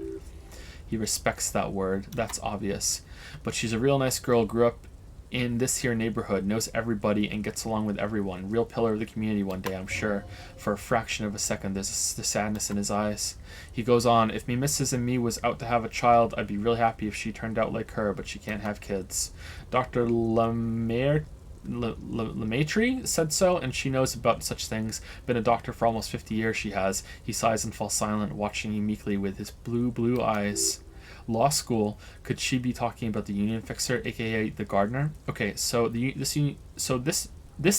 He respects that word. That's obvious. But she's a real nice girl, grew up in this here neighborhood, knows everybody and gets along with everyone. Real pillar of the community one day, I'm sure. For a fraction of a second, there's the sadness in his eyes. He goes on, if me missus and me was out to have a child, I'd be really happy if she turned out like her, but she can't have kids. Dr. Lemaitre said so, and she knows about such things. Been a doctor for almost 50 years, she has. He sighs and falls silent, watching him meekly with his blue eyes. Law school. Could she be talking about the union fixer, aka the gardener? Okay, so the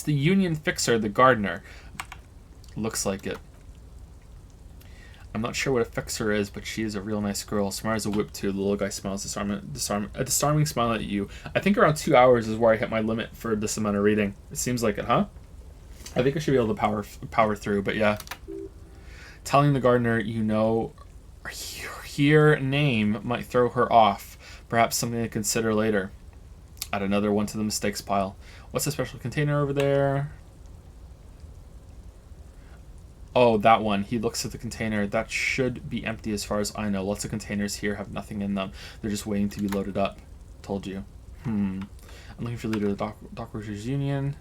union fixer, the gardener. Looks like it. I'm not sure what a fixer is, but she is a real nice girl. Smart as a whip too. The little guy smiles a disarming smile at you. I think around 2 hours is where I hit my limit for this amount of reading. It seems like it, huh? I think I should be able to power through, but yeah. Telling the gardener you know her name might throw her off. Perhaps something to consider later. Add another one to the mistakes pile. What's the special container over there? Oh, that one. He looks at the container. That should be empty as far as I know. Lots of containers here have nothing in them. They're just waiting to be loaded up. Told you. I'm looking for the leader of the Dock Workers Union.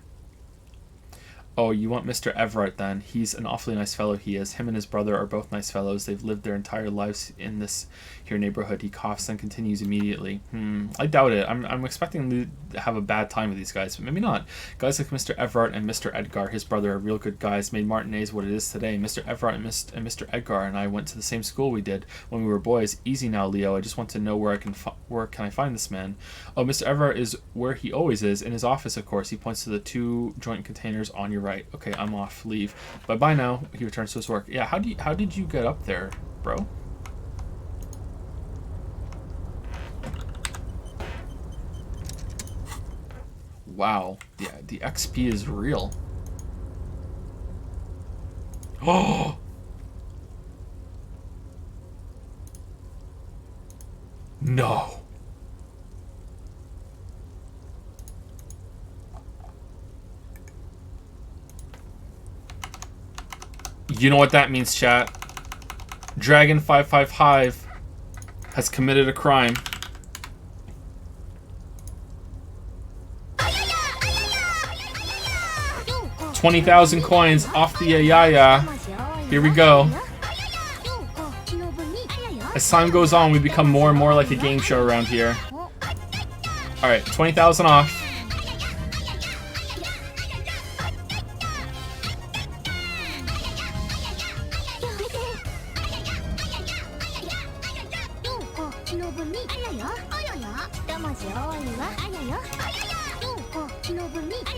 Oh, you want Mr. Everett then. He's an awfully nice fellow, he is. Him and his brother are both nice fellows. They've lived their entire lives in this here neighborhood. He coughs and continues immediately. I doubt it. I'm expecting to have a bad time with these guys, but maybe not. Guys like Mr. Everett and Mr. Edgar, his brother, are real good guys. Made Martinez what it is today. Mr. Everett and Mr. Edgar and I went to the same school we did when we were boys. Easy now, Leo. I just want to know where can I find this man? Oh, Mr. Everett is where he always is, in his office, of course. He points to the 2 joint containers on your right. Okay, I'm off. Leave. Bye now. He returns to his work. Yeah, how did you get up there, bro? Wow. Yeah, the XP is real. Oh! No. You know what that means, chat. Dragon 555 has committed a crime. $20,000 coins off the Ayaya. Here we go. As time goes on, we become more and more like a game show around here. Alright, 20,000 off.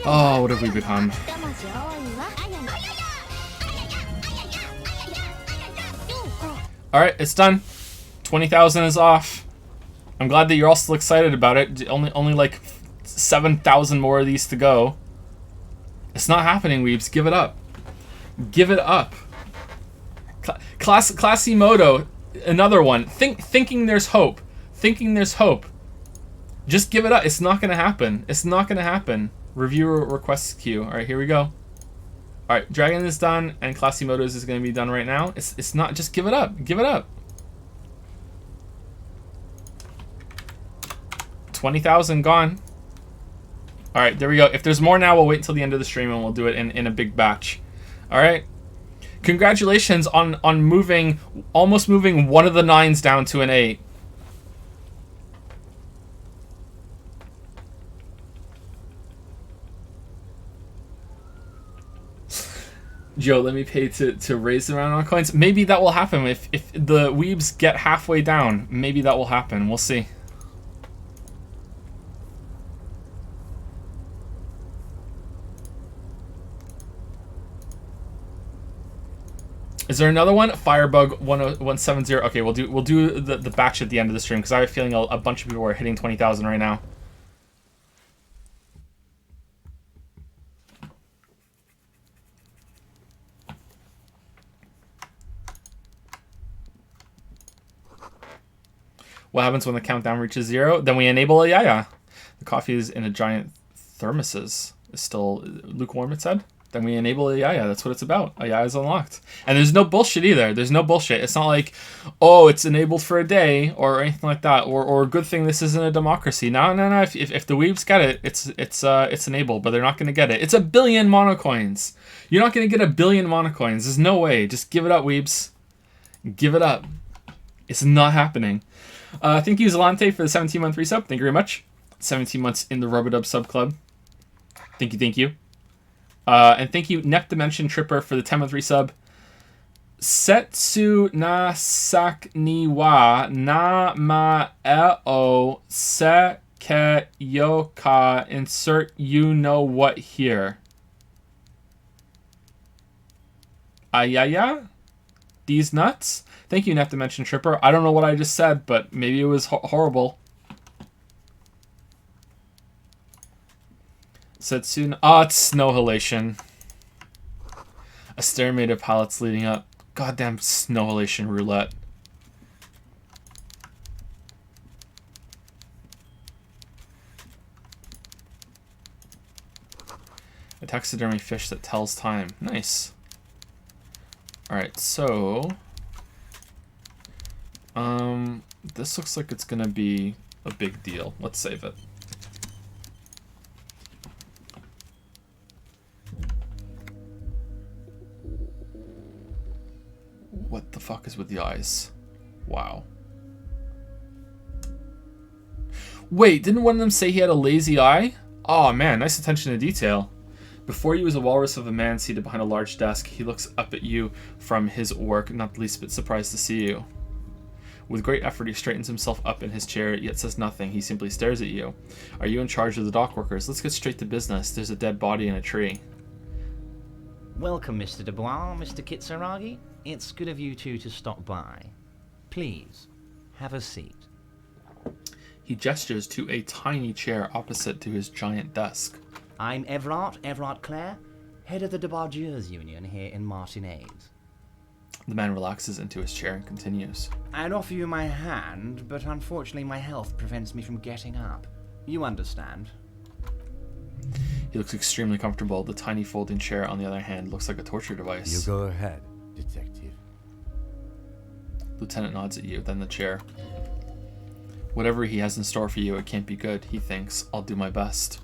Oh, what have we become? Alright, it's done. 20,000 is off. I'm glad that you're all still excited about it. Only like 7,000 more of these to go. It's not happening, weebs. Give it up. Give it up. Classy Moto, another one. Thinking there's hope. Thinking there's hope. Just give it up. It's not gonna happen. It's not gonna happen. Reviewer requests queue. Alright, here we go. Alright, Dragon is done, and Classy Motos is gonna be done right now. It's not, just give it up. Give it up. 20,000 gone. Alright, there we go. If there's more now, we'll wait until the end of the stream and we'll do it in a big batch. Alright. Congratulations on almost moving one of the 9s down to an 8. Joe, let me pay to raise the amount of coins. Maybe that will happen if the weebs get halfway down. Maybe that will happen. We'll see. Is there another one? Firebug 170. Okay, we'll do the batch at the end of the stream because I have a feeling a bunch of people are hitting 20,000 right now. What happens when the countdown reaches 0? Then we enable a yaya. The coffee is in a giant thermoses is still lukewarm, it said. Then we enable AI. Yeah, that's what it's about. AI is unlocked. And there's no bullshit either. There's no bullshit. It's not like, oh, it's enabled for a day or anything like that. Or good thing this isn't a democracy. No. If the weebs get it, it's enabled, but they're not going to get it. It's 1 billion monocoins. You're not going to get 1 billion monocoins. There's no way. Just give it up, weebs. Give it up. It's not happening. Thank you, Zalante, for the 17-month resub. Thank you very much. 17 months in the Rubadub sub club. Thank you. And thank you, Nep Dimension Tripper, for the 10-month resub. Setsu na sak ni wa na ma eo se ke yoka. Insert you know what here. Ayaya? These nuts? Thank you, Nep Dimension Tripper. I don't know what I just said, but maybe it was horrible. Setsuna. Oh, it's snow halation. A stair made of pallets leading up. Goddamn snow halation roulette. A taxidermy fish that tells time. Nice. Alright, so... this looks like it's gonna be a big deal. Let's save it. What the fuck is with the eyes? Wow. Wait, didn't one of them say he had a lazy eye? Oh man, nice attention to detail. Before you is a walrus of a man seated behind a large desk. He looks up at you from his work, not the least bit surprised to see you. With great effort, he straightens himself up in his chair, yet says nothing. He simply stares at you. Are you in charge of the dock workers? Let's get straight to business. There's a dead body in a tree. Welcome, Mr. Dubois, Mr. Kitsuragi. It's good of you two to stop by. Please, have a seat. He gestures to a tiny chair opposite to his giant desk. I'm Everard Clare, head of the Debargeurs Union here in Martinez. The man relaxes into his chair and continues. I'd offer you my hand, but unfortunately my health prevents me from getting up. You understand. He looks extremely comfortable. The tiny folding chair, on the other hand, looks like a torture device. You go ahead, detective. Lieutenant nods at you, then the chair. Whatever he has in store for you, it can't be good, he thinks. I'll do my best.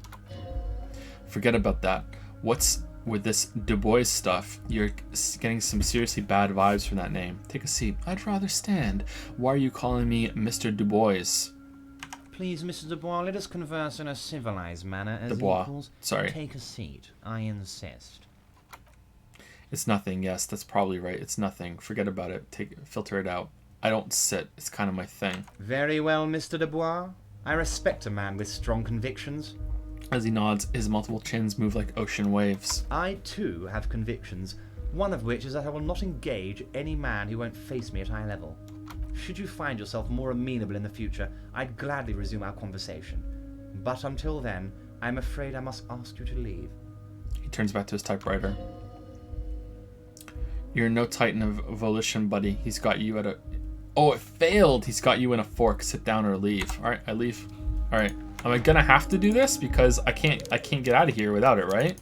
Forget about that. What's with this Du Bois stuff? You're getting some seriously bad vibes from that name. Take a seat. I'd rather stand. Why are you calling me Mr. Du Bois? Please, Mr. Dubois, let us converse in a civilized manner as equals. Sorry. Take a seat. I insist. It's nothing. Yes, that's probably right. It's nothing. Forget about it. Filter it out. I don't sit. It's kind of my thing. Very well, Mr. Dubois. I respect a man with strong convictions. As he nods, his multiple chins move like ocean waves. I, too, have convictions. One of which is that I will not engage any man who won't face me at eye level. Should you find yourself more amenable in the future, I'd gladly resume our conversation. But until then, I'm afraid I must ask you to leave. He turns back to his typewriter. You're no titan of volition, buddy. He's got you at a... Oh, it failed! He's got you in a fork. Sit down or leave. Alright, I leave. Alright. Am I gonna have to do this? Because I can't get out of here without it, right?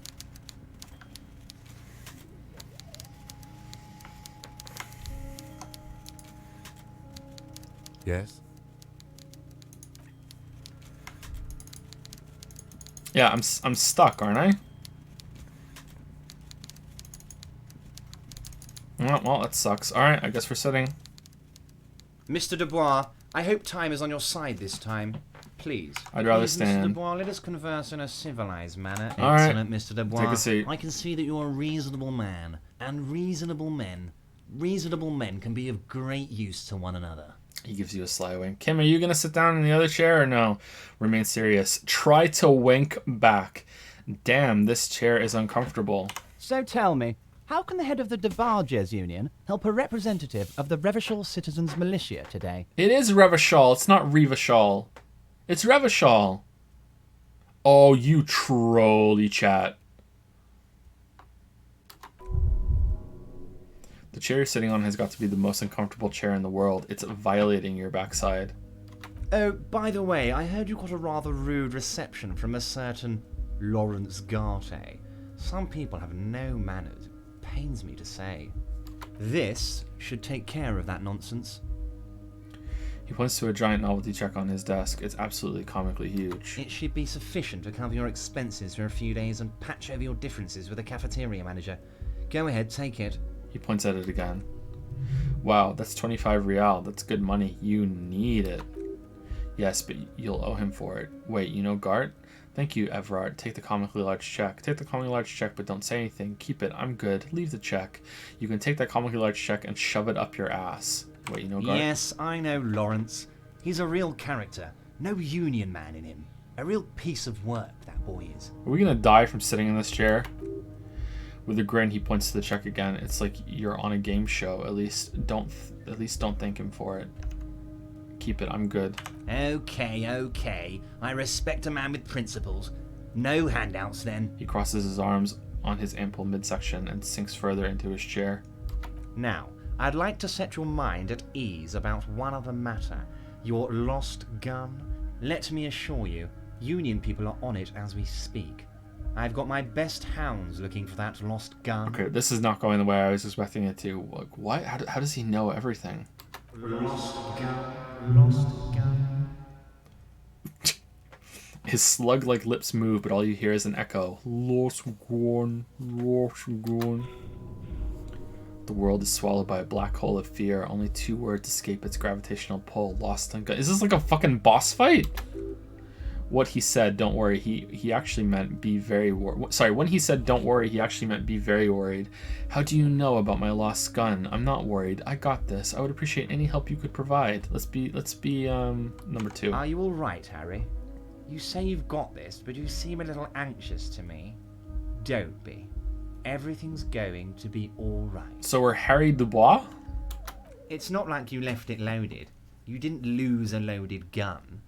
Yes? Yeah, I'm stuck, aren't I? Well, that sucks. Alright, I guess we're sitting. Mr. Dubois, I hope time is on your side this time. Please. I'd rather Mr. stand. Dubois, let us converse in a civilized manner. All right. Excellent, Mr. Dubois. Take a seat. I can see that you're a reasonable man. And reasonable men can be of great use to one another. He gives you a sly wink. Kim, are you going to sit down in the other chair or no? Remain serious. Try to wink back. Damn, this chair is uncomfortable. So tell me, how can the head of the Debargeurs Union help a representative of the Revachol Citizens Militia today? It is Revachol. It's not Revachol. It's Revachol. Oh, you trolly chat. The chair you're sitting on has got to be the most uncomfortable chair in the world. It's violating your backside. Oh, by the way, I heard you got a rather rude reception from a certain Lawrence Garte. Some people have no manners. It pains me to say. This should take care of that nonsense. He points to a giant novelty check on his desk. It's absolutely comically huge. It should be sufficient to cover your expenses for a few days and patch over your differences with the cafeteria manager. Go ahead, take it. He points at it again. Wow, that's 25 real. That's good money. You need it. Yes, but you'll owe him for it. Wait, you know Gart? Thank you, Everard. Take the comically large check. Take the comically large check, but don't say anything. Keep it. I'm good. Leave the check. You can take that comically large check and shove it up your ass. Wait, you know Gart? Yes, I know Lawrence. He's a real character. No union man in him. A real piece of work, that boy is. Are we gonna die from sitting in this chair? With a grin, he points to the check again. It's like you're on a game show. At least don't thank him for it. Keep it. I'm good. Okay. I respect a man with principles. No handouts, then. He crosses his arms on his ample midsection and sinks further into his chair. Now, I'd like to set your mind at ease about one other matter. Your lost gun. Let me assure you, Union people are on it as we speak. I've got my best hounds looking for that lost gun. Okay, this is not going the way I was expecting it to. Like, what? How does he know everything? Lost gun. His slug-like lips move, but all you hear is an echo. Lost gun. The world is swallowed by a black hole of fear. Only 2 words escape its gravitational pull. Lost and gun. Is this like a fucking boss fight? What he said, don't worry, he actually meant be very worried. Sorry, when he said don't worry, he actually meant be very worried. How do you know about my lost gun? I'm not worried. I got this. I would appreciate any help you could provide. Let's be number 2. Are you all right, Harry? You say you've got this, but you seem a little anxious to me. Don't be. Everything's going to be all right. So we're Harry Dubois? It's not like you left it loaded. You didn't lose a loaded gun.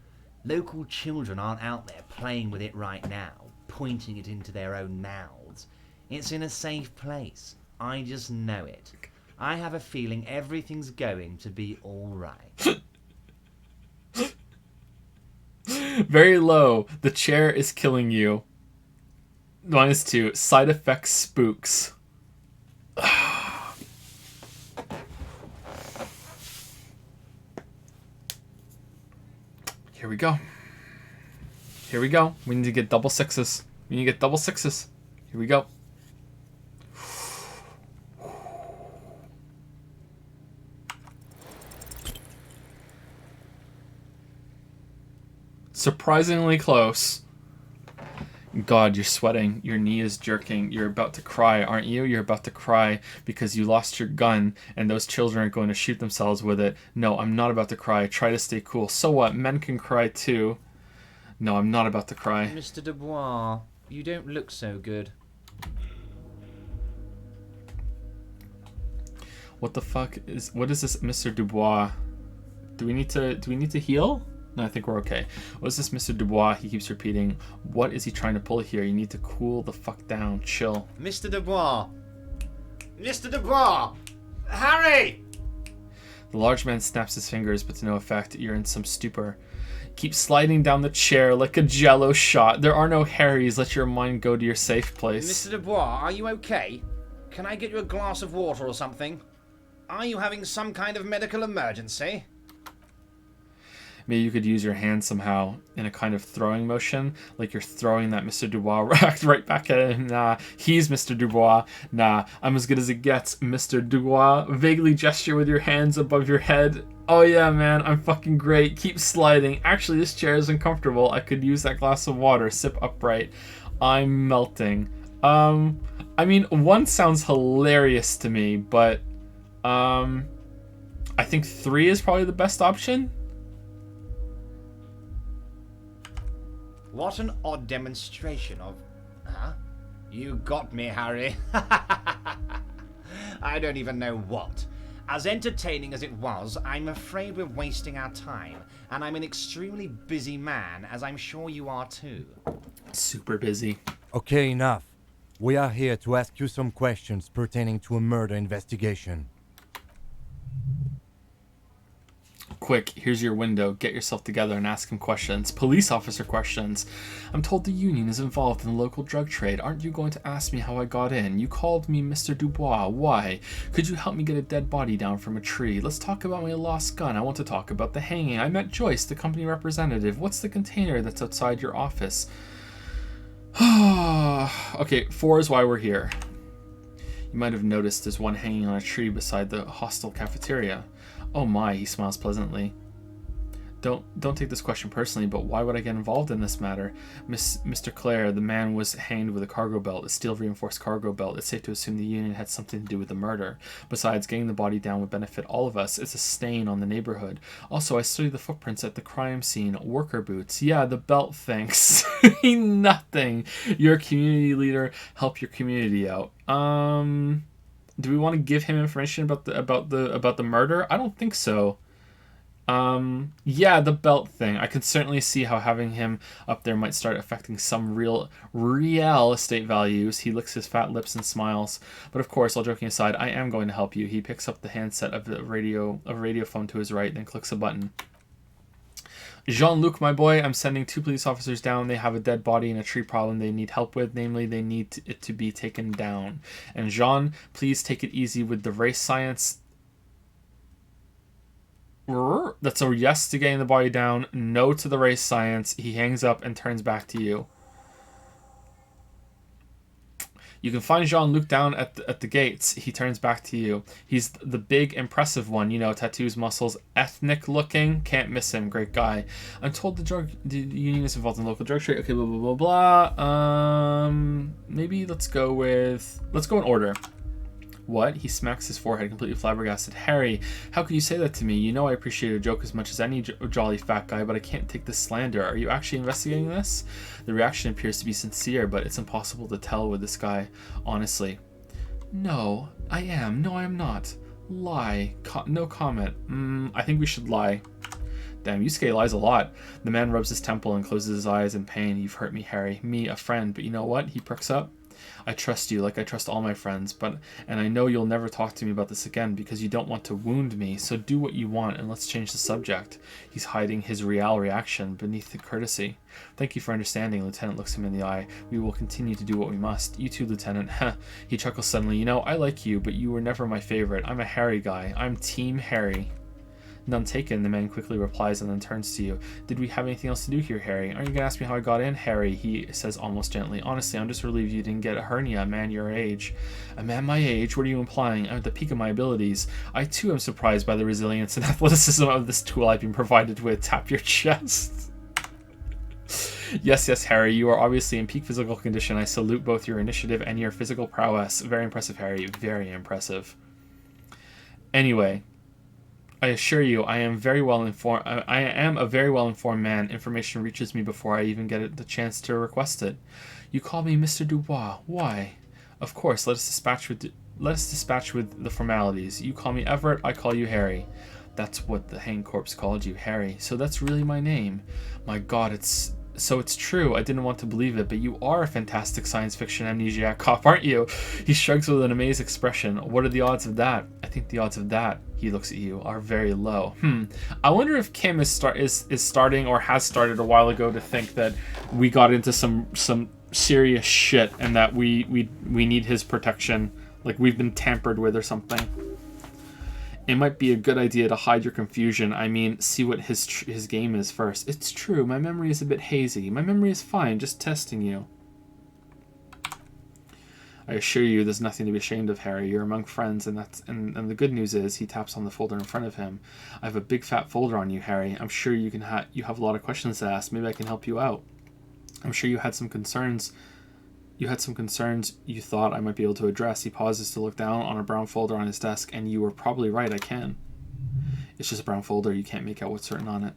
Local children aren't out there playing with it right now, pointing it into their own mouths. It's in a safe place. I just know it. I have a feeling everything's going to be all right. Very low. The chair is killing you. -2. Side effects spooks. Here we go. Here we go. We need to get double 6s. We need to get double 6s. Here we go. Surprisingly close. God, you're sweating. Your knee is jerking. You're about to cry, aren't you? You're about to cry because you lost your gun and those children are going to shoot themselves with it. No, I'm not about to cry. Try to stay cool. So what? Men can cry too. No, I'm not about to cry. Mr. Dubois, you don't look so good. What the fuck is... What is this, Mr. Dubois? Do we need to heal? No, I think we're okay. What is this, Mr. Dubois? He keeps repeating. What is he trying to pull here? You need to cool the fuck down. Chill. Mr. Dubois! Mr. Dubois! Harry! The large man snaps his fingers, but to no effect. You're in some stupor. Keep sliding down the chair like a jello shot. There are no Harrys. Let your mind go to your safe place. Mr. Dubois, are you okay? Can I get you a glass of water or something? Are you having some kind of medical emergency? Maybe you could use your hand somehow in a kind of throwing motion, like you're throwing that Mr. Dubois rack right back at him. Nah, he's Mr. Dubois. Nah, I'm as good as it gets, Mr. Dubois. Vaguely gesture with your hands above your head. Oh yeah, man, I'm fucking great. Keep sliding. Actually, this chair is uncomfortable. I could use that glass of water. Sip upright. I'm melting. I mean, 1 sounds hilarious to me, but I think 3 is probably the best option. What an odd demonstration of... Huh? You got me, Harry. I don't even know what. As entertaining as it was, I'm afraid we're wasting our time, and I'm an extremely busy man, as I'm sure you are too. Super busy. Okay, enough. We are here to ask you some questions pertaining to a murder investigation. Quick, here's your window. Get yourself together and ask him questions. Police officer questions. I'm told the union is involved in the local drug trade. Aren't you going to ask me how I got in? You called me Mr. Dubois. Why? Could you help me get a dead body down from a tree? Let's talk about my lost gun. I want to talk about the hanging. I met Joyce, the company representative. What's the container that's outside your office? Okay, 4 is why we're here. You might have noticed there's one hanging on a tree beside the hostel cafeteria. Oh my, he smiles pleasantly. Don't take this question personally, but why would I get involved in this matter? Mr. Clare, the man was hanged with a cargo belt, a steel-reinforced cargo belt. It's safe to assume the union had something to do with the murder. Besides, getting the body down would benefit all of us. It's a stain on the neighborhood. Also, I studied the footprints at the crime scene. Worker boots. Yeah, the belt, thanks. Nothing. You're a community leader. Help your community out. Do we want to give him information about the murder? I don't think so. Yeah, the belt thing. I could certainly see how having him up there might start affecting some real estate values. He licks his fat lips and smiles. But of course, all joking aside, I am going to help you. He picks up the handset of a radio phone to his right, then clicks a button. Jean-Luc, my boy, I'm sending 2 police officers down. They have a dead body and a tree problem they need help with. Namely, they need it to be taken down. And Jean, please take it easy with the race science. That's a yes to getting the body down, no to the race science. He hangs up and turns back to you. You can find Jean-Luc down at the gates. He turns back to you. He's the big, impressive one. You know, tattoos, muscles, ethnic looking. Can't miss him. Great guy. I'm told the union is involved in local drug trade. Okay, blah, blah, blah, blah. Maybe let's go in order. What? He smacks his forehead, completely flabbergasted. Harry, how could you say that to me? You know I appreciate a joke as much as any jolly fat guy, but I can't take this slander. Are you actually investigating this? The reaction appears to be sincere, but it's impossible to tell with this guy, honestly. No, I am. No, I am not. Lie. No comment. I think we should lie. Damn, Yusuke lies a lot. The man rubs his temple and closes his eyes in pain. You've hurt me, Harry. Me, a friend. But you know what? He perks up. I trust you like I trust all my friends, and I know you'll never talk to me about this again because you don't want to wound me, so do what you want and let's change the subject. He's hiding his real reaction beneath the courtesy. Thank you for understanding. Lieutenant looks him in the eye. We will continue to do what we must. You too, Lieutenant. He chuckles suddenly. You know, I like you, but you were never my favorite. I'm a Harry guy. I'm Team Harry. None taken, the man quickly replies and then turns to you. Did we have anything else to do here, Harry? Aren't you going to ask me how I got in, Harry? He says almost gently. Honestly, I'm just relieved you didn't get a hernia, a man your age. A man my age? What are you implying? I'm at the peak of my abilities. I too am surprised by the resilience and athleticism of this tool I've been provided with. Tap your chest. Yes, Harry, you are obviously in peak physical condition. I salute both your initiative and your physical prowess. Very impressive, Harry. Very impressive. Anyway, I assure you, I am a very well informed man. Information reaches me before I even get the chance to request it. You call me Mr. Dubois. Why? Of course. Let us dispatch with the formalities. You call me Everett. I call you Harry. That's what the hanged corpse called you, Harry. So that's really my name. My God, it's true. I didn't want to believe it, but you are a fantastic science fiction amnesiac cop, aren't you? He shrugs with an amazed expression. What are the odds of that? I think the odds of that, he looks at you, are very low. I wonder if Kim is starting or has started a while ago to think that we got into some serious shit and that we need his protection, like we've been tampered with or something. It might be a good idea to hide your confusion. I mean, see what his game is first. It's true, my memory is a bit hazy. My memory is fine, just testing you. I assure you there's nothing to be ashamed of, Harry. You're among friends, and the good news is, he taps on the folder in front of him. I have a big fat folder on you, Harry. I'm sure you have a lot of questions to ask. Maybe I can help you out. I'm sure you had some concerns. You thought I might be able to address. He pauses to look down on a brown folder on his desk, and you were probably right, I can. It's just a brown folder, you can't make out what's written on it.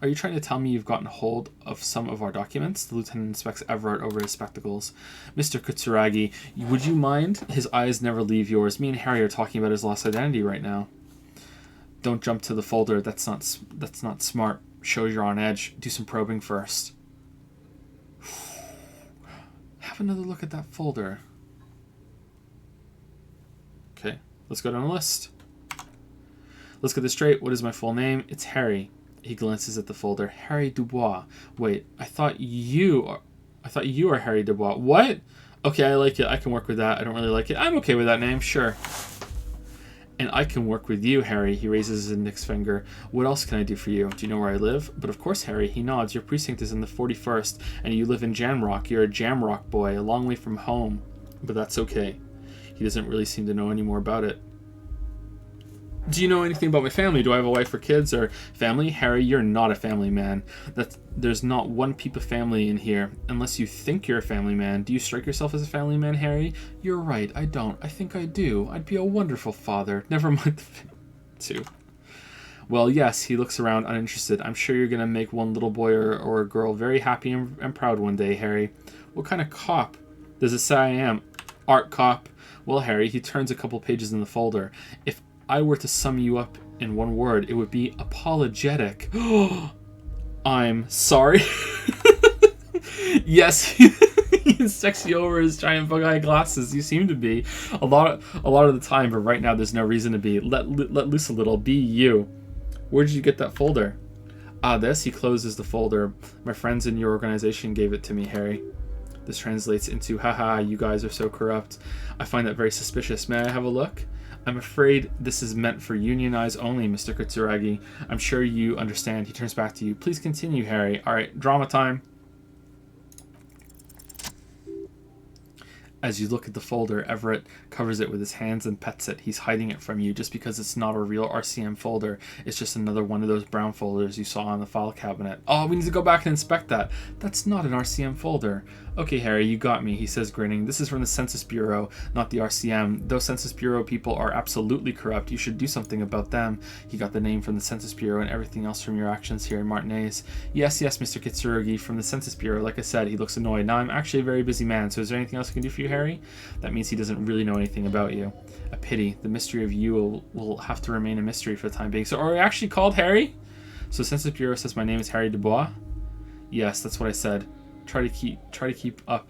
Are you trying to tell me you've gotten hold of some of our documents? The lieutenant inspects Everett over his spectacles. Mr. Kutsuragi, would you mind? His eyes never leave yours. Me and Harry are talking about his lost identity right now. Don't jump to the folder, that's not smart. Shows you're on edge. Do some probing first. Have another look at that folder. Okay, let's go down the list. Let's get this straight. What is my full name? It's Harry. He glances at the folder. Harry Dubois. Wait, I thought you are Harry Dubois. What? Okay, I like it. I can work with that. I don't really like it. I'm okay with that name. Sure. And I can work with you, Harry. He raises his index finger. What else can I do for you? Do you know where I live? But of course, Harry. He nods. Your precinct is in the 41st, and you live in Jamrock. You're a Jamrock boy, a long way from home. But that's okay. He doesn't really seem to know any more about it. Do you know anything about my family? Do I have a wife or kids or family? Harry, you're not a family man. There's not one peep of family in here, unless you think you're a family man. Do you strike yourself as a family man, Harry? You're right, I don't. I think I do. I'd be a wonderful father. Never mind the two. Well, yes, he looks around uninterested. I'm sure you're going to make one little boy or a girl very happy and proud one day, Harry. What kind of cop does it say I am? Art cop. Well, Harry, he turns a couple pages in the folder. If I were to sum you up in one word, it would be apologetic. I'm sorry. Yes, he insects you over his giant bug eye glasses. You seem to be a lot of the time, but right now there's no reason to be. Let loose a little. Be you. Where did you get that folder? This. He closes the folder. My friends in your organization gave it to me, Harry. This translates into, haha, you guys are so corrupt. I find that very suspicious. May I have a look? I'm afraid this is meant for union eyes only, Mr. Kitsuragi. I'm sure you understand. He turns back to you. Please continue, Harry. All right, drama time. As you look at the folder, Everett covers it with his hands and pets it. He's hiding it from you just because it's not a real RCM folder. It's just another one of those brown folders you saw on the file cabinet. Oh, we need to go back and inspect that. That's not an RCM folder. Okay, Harry, you got me, he says, grinning. This is from the Census Bureau, not the RCM. Those Census Bureau people are absolutely corrupt. You should do something about them. He got the name from the Census Bureau and everything else from your actions here in Martinez. Yes, Mr. Kitsuragi, from the Census Bureau. Like I said, he looks annoyed. Now, I'm actually a very busy man, so is there anything else I can do for you, Harry? That means he doesn't really know anything about you. A pity. The mystery of you will have to remain a mystery for the time being. So are we actually called Harry? So Census Bureau says my name is Harry Dubois? Yes, that's what I said. Try to keep up.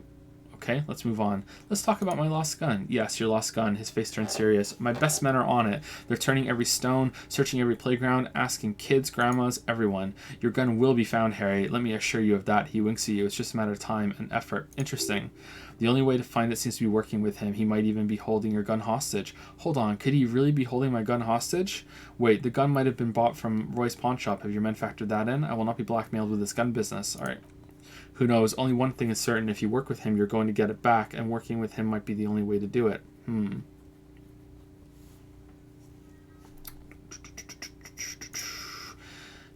Okay, let's move on. Let's talk about my lost gun. Yes, your lost gun. His face turns serious. My best men are on it. They're turning every stone, searching every playground, asking kids, grandmas, everyone. Your gun will be found, Harry. Let me assure you of that. He winks at you. It's just a matter of time and effort. Interesting. The only way to find it seems to be working with him. He might even be holding your gun hostage. Hold on, could he really be holding my gun hostage? Wait, the gun might have been bought from Roy's pawn shop. Have your men factored that in? I will not be blackmailed with this gun business. All right. Who knows? Only one thing is certain. If you work with him, you're going to get it back, and working with him might be the only way to do it.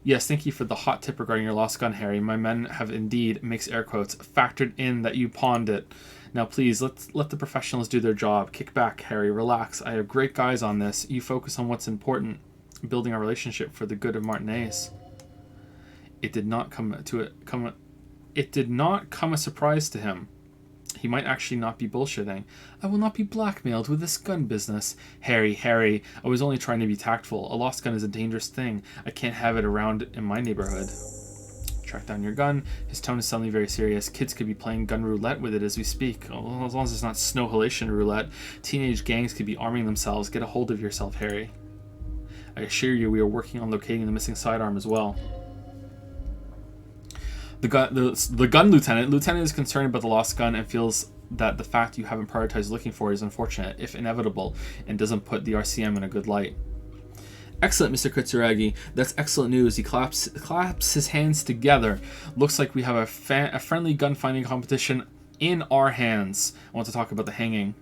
Yes, thank you for the hot tip regarding your lost gun, Harry. My men have indeed, makes air quotes, factored in that you pawned it. Now please, let the professionals do their job. Kick back, Harry. Relax. I have great guys on this. You focus on what's important. Building our relationship for the good of Martinez. It did not come a surprise to him. He might actually not be bullshitting. I will not be blackmailed with this gun business. Harry, I was only trying to be tactful. A lost gun is a dangerous thing. I can't have it around in my neighborhood. Track down your gun. His tone is suddenly very serious. Kids could be playing gun roulette with it as we speak. Oh, as long as it's not snow halation roulette. Teenage gangs could be arming themselves. Get a hold of yourself, Harry. I assure you we are working on locating the missing sidearm as well. The gun lieutenant is concerned about the lost gun and feels that the fact you haven't prioritized looking for it is unfortunate, if inevitable, and doesn't put the RCM in a good light. Excellent, Mr. Kitsuragi. That's excellent news. He claps his hands together. Looks like we have a friendly gun-finding competition in our hands. I want to talk about the hanging.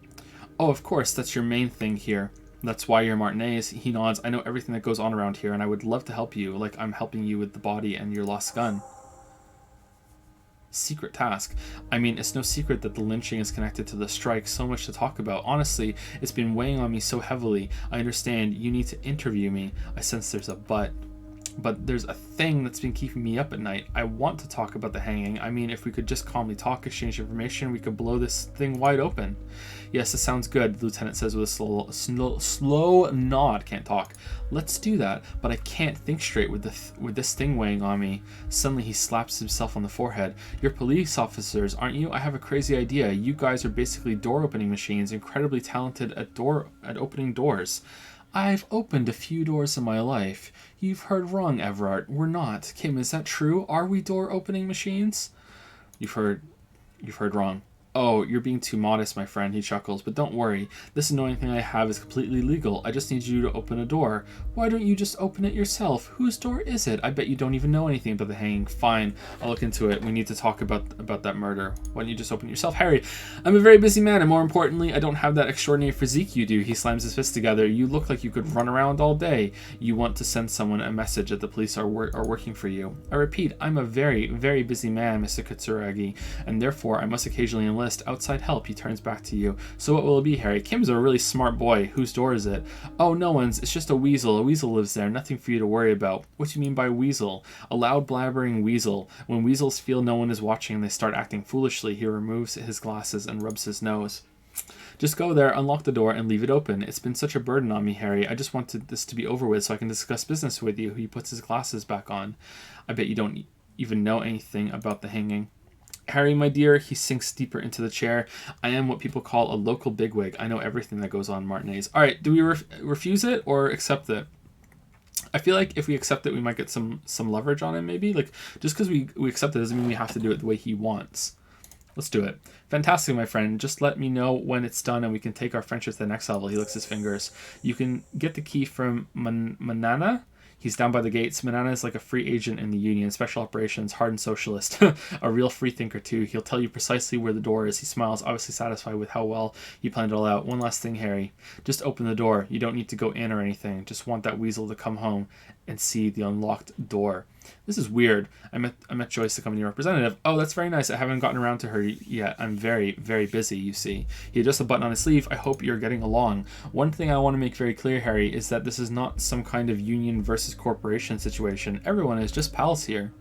Oh, of course, that's your main thing here. That's why you're Martinez. He nods. I know everything that goes on around here, and I would love to help you, like I'm helping you with the body and your lost gun. Secret task. I mean, it's no secret that the lynching is connected to the strike. So much to talk about. Honestly, it's been weighing on me so heavily. I understand you need to interview me. I sense there's a but. But there's a thing that's been keeping me up at night. I want to talk about the hanging. I mean, if we could just calmly talk, exchange information, we could blow this thing wide open. Yes, it sounds good, the lieutenant says with a slow nod. Can't talk. Let's do that, but I can't think straight with this thing weighing on me. Suddenly he slaps himself on the forehead. You're police officers, aren't you? I have a crazy idea. You guys are basically door opening machines, incredibly talented at opening doors. I've opened a few doors in my life. You've heard wrong, Everard. We're not. Kim, is that true? Are we door-opening machines? You've heard wrong. Oh, you're being too modest, my friend, he chuckles, but don't worry. This annoying thing I have is completely legal. I just need you to open a door. Why don't you just open it yourself? Whose door is it? I bet you don't even know anything about the hanging. Fine, I'll look into it. We need to talk about that murder. Why don't you just open it yourself? Harry, I'm a very busy man, and more importantly, I don't have that extraordinary physique you do. He slams his fists together. You look like you could run around all day. You want to send someone a message that the police are working for you. I repeat, I'm a very, very busy man, Mr. Katsuragi, and therefore I must occasionally enlist outside help. He turns back to you. So what will it be, Harry? Kim's a really smart boy. Whose door is it? Oh, no one's. It's just a weasel. A weasel lives there. Nothing for you to worry about. What do you mean by weasel? A loud blabbering weasel. When weasels feel no one is watching, they start acting foolishly. He removes his glasses and rubs his nose. Just go there, unlock the door, and leave it open. It's been such a burden on me, Harry. I just wanted this to be over with so I can discuss business with you. He puts his glasses back on. I bet you don't even know anything about the hanging. Harry, my dear, he sinks deeper into the chair. I am what people call a local bigwig. I know everything that goes on in Martinez. All right, do we refuse it or accept it? I feel like if we accept it, we might get some leverage on him, maybe. Like, just because we accept it doesn't mean we have to do it the way he wants. Let's do it. Fantastic, my friend. Just let me know when it's done and we can take our friendship to the next level. He licks his fingers. You can get the key from Manana. He's down by the gates. Manana is like a free agent in the Union, special operations, hardened socialist, a real free thinker too. He'll tell you precisely where the door is. He smiles, obviously satisfied with how well you planned it all out. One last thing, Harry. Just open the door. You don't need to go in or anything. Just want that weasel to come home and see the unlocked door. This is weird. I met Joyce, the company representative. Oh, that's very nice. I haven't gotten around to her yet. I'm very, very busy, you see. He adjusts a button on his sleeve. I hope you're getting along. One thing I want to make very clear, Harry, is that this is not some kind of union versus corporation situation. Everyone is just pals here.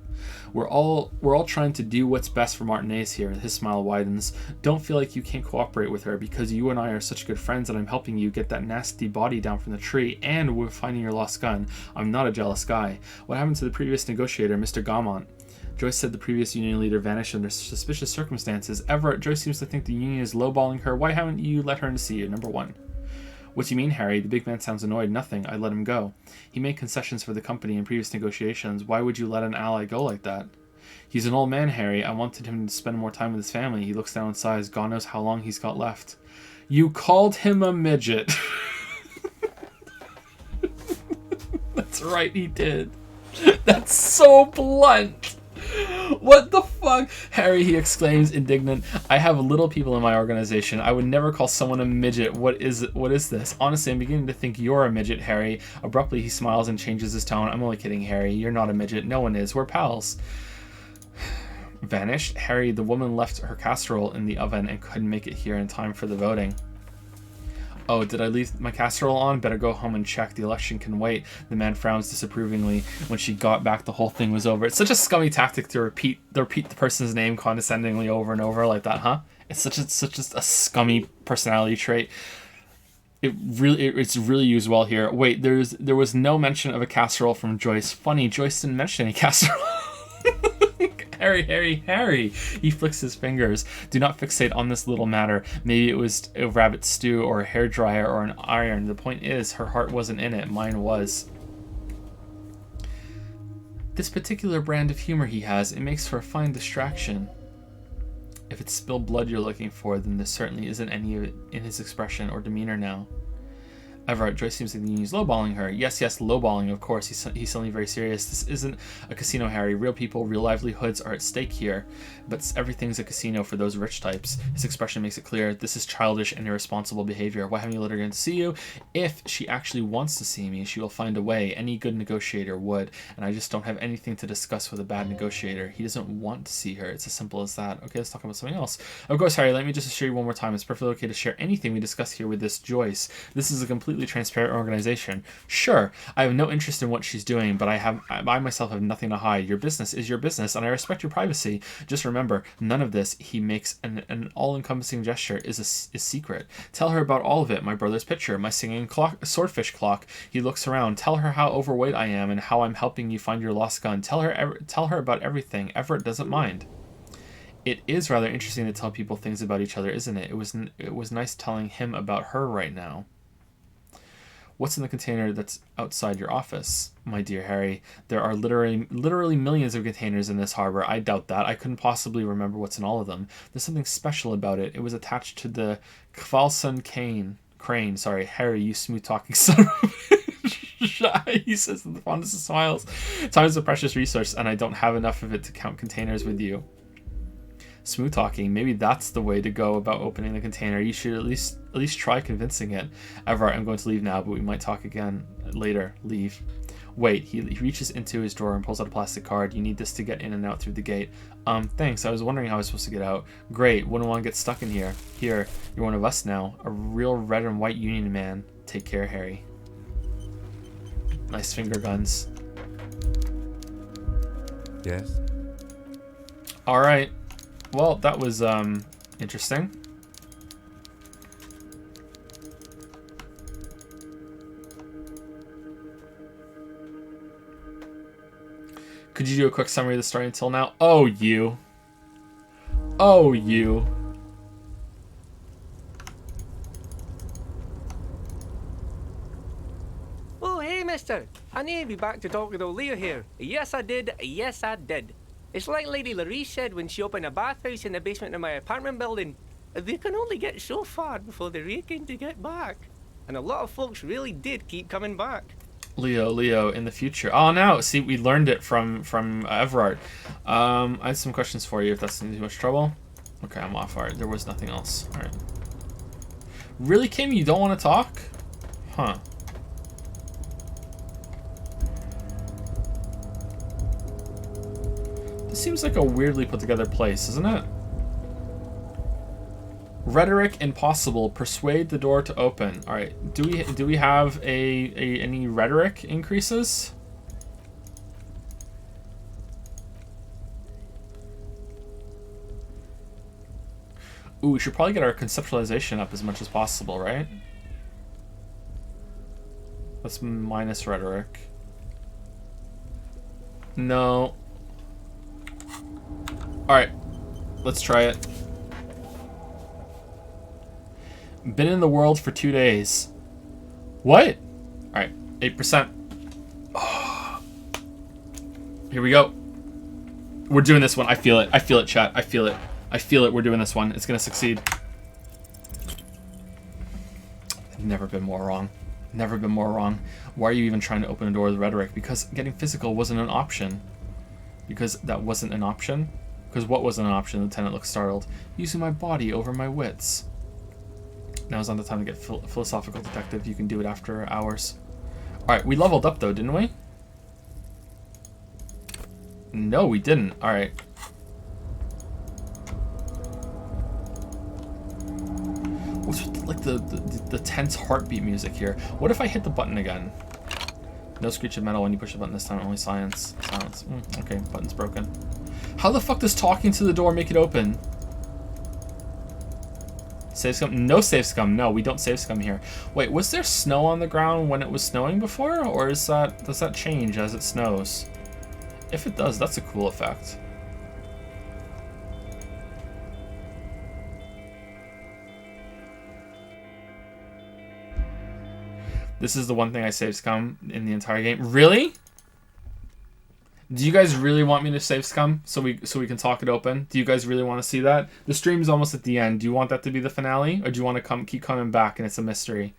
We're all trying to do what's best for Martinez here. His smile widens. Don't feel like you can't cooperate with her because you and I are such good friends and I'm helping you get that nasty body down from the tree and we're finding your lost gun. I'm not a jealous guy. What happened to the previous negotiator, Mr. Gaumont? Joyce said the previous union leader vanished under suspicious circumstances. Everett, Joyce seems to think the union is lowballing her. Why haven't you let her in to see you? Number 1. What do you mean, Harry? The big man sounds annoyed. Nothing. I let him go. He made concessions for the company in previous negotiations. Why would you let an ally go like that? He's an old man, Harry. I wanted him to spend more time with his family. He looks down and sighs. God knows how long he's got left. You called him a midget. That's right, he did. That's so blunt. What the fuck? Harry, he exclaims, indignant. I have little people in my organization. I would never call someone a midget. What is this? Honestly, I'm beginning to think you're a midget, Harry. Abruptly, he smiles and changes his tone. I'm only kidding, Harry. You're not a midget. No one is. We're pals. Vanished? Harry, the woman left her casserole in the oven and couldn't make it here in time for the voting. Oh, did I leave my casserole on? Better go home and check. The election can wait. The man frowns disapprovingly. When she got back, the whole thing was over. It's such a scummy tactic to repeat the person's name condescendingly over and over like that, huh? It's such a scummy personality trait. It's really used well here. Wait, there was no mention of a casserole from Joyce. Funny, Joyce didn't mention any casserole. Harry! He flicks his fingers. Do not fixate on this little matter. Maybe it was a rabbit stew or a hairdryer or an iron. The point is, her heart wasn't in it. Mine was. This particular brand of humor he has, it makes for a fine distraction. If it's spilled blood you're looking for, then there certainly isn't any of it in his expression or demeanor now. Everett, Joyce seems to think he's lowballing her. Yes, lowballing, of course. He's suddenly very serious. This isn't a casino, Harry. Real people, real livelihoods are at stake here. But everything's a casino for those rich types. His expression makes it clear. This is childish and irresponsible behavior. Why haven't you let her in to see you? If she actually wants to see me, she will find a way. Any good negotiator would. And I just don't have anything to discuss with a bad negotiator. He doesn't want to see her. It's as simple as that. Okay, let's talk about something else. Of course, Harry, let me just assure you one more time. It's perfectly okay to share anything we discuss here with this Joyce. This is a completely transparent organization. Sure, I have no interest in what she's doing, but I myself have nothing to hide. Your business is your business, and I respect your privacy. Just remember, none of this, he makes an all-encompassing gesture, is secret. Tell her about all of it, my brother's picture, my singing swordfish clock. He looks around. Tell her how overweight I am and how I'm helping you find your lost gun. Tell her about everything. Everett doesn't mind. It is rather interesting to tell people things about each other, isn't it? It was nice telling him about her right now. What's in the container that's outside your office? My dear Harry, there are literally millions of containers in this harbor. I doubt that. I couldn't possibly remember what's in all of them. There's something special about it. It was attached to the Kvalson crane. Sorry, Harry, you smooth-talking son of a bitch. He says with the fondest of smiles. Time is a precious resource, and I don't have enough of it to count containers with you. Smooth talking. Maybe that's the way to go about opening the container. You should at least try convincing it. Everett, I'm going to leave now, but we might talk again later. Leave. Wait. He reaches into his drawer and pulls out a plastic card. You need this to get in and out through the gate. Thanks. I was wondering how I was supposed to get out. Great. Wouldn't want to get stuck in here. Here, you're one of us now. A real red and white Union man. Take care, Harry. Nice finger guns. Yes. All right. Well, that was interesting. Could you do a quick summary of the story until now? Oh, you. Oh, you. Oh, hey, mister. I need to be back to talk with old Leo here. Yes, I did. Yes, I did. It's like Lady Larice said when she opened a bathhouse in the basement of my apartment building. They can only get so far before they're aching to get back. And a lot of folks really did keep coming back. Leo, in the future. Oh, no. See, we learned it from Everard. I had some questions for you if that's too much trouble. Okay, I'm off. All right, there was nothing else. All right. Really, Kim? You don't want to talk? Huh. This seems like a weirdly put together place, isn't it? Rhetoric impossible. Persuade the door to open. All right. Do we have any rhetoric increases? Ooh, we should probably get our conceptualization up as much as possible, right? That's minus rhetoric. No. Alright, let's try it. Been in the world for 2 days. What? Alright, 8%. Oh. Here we go. We're doing this one. I feel it. I feel it, chat. I feel it. I feel it. We're doing this one. It's gonna succeed. I've never been more wrong. Never been more wrong. Why are you even trying to open a door with rhetoric? Because getting physical wasn't an option. Because that wasn't an option? Because what wasn't an option? The lieutenant looked startled. Using my body over my wits. Now's not the time to get philosophical, detective. You can do it after hours. Alright, we leveled up though, didn't we? No, we didn't. Alright. What's with like the tense heartbeat music here? What if I hit the button again? No screech of metal when you push the button this time, only silence. Silence. Okay, button's broken. How the fuck does talking to the door make it open? Save scum? No save scum. No, we don't save scum here. Wait, was there snow on the ground when it was snowing before? Or does that change as it snows? If it does, that's a cool effect. This is the one thing I save scum in the entire game. Really? Do you guys really want me to save scum so we can talk it open? Do you guys really want to see that? The stream's almost at the end. Do you want that to be the finale, or do you want to keep coming back and it's a mystery?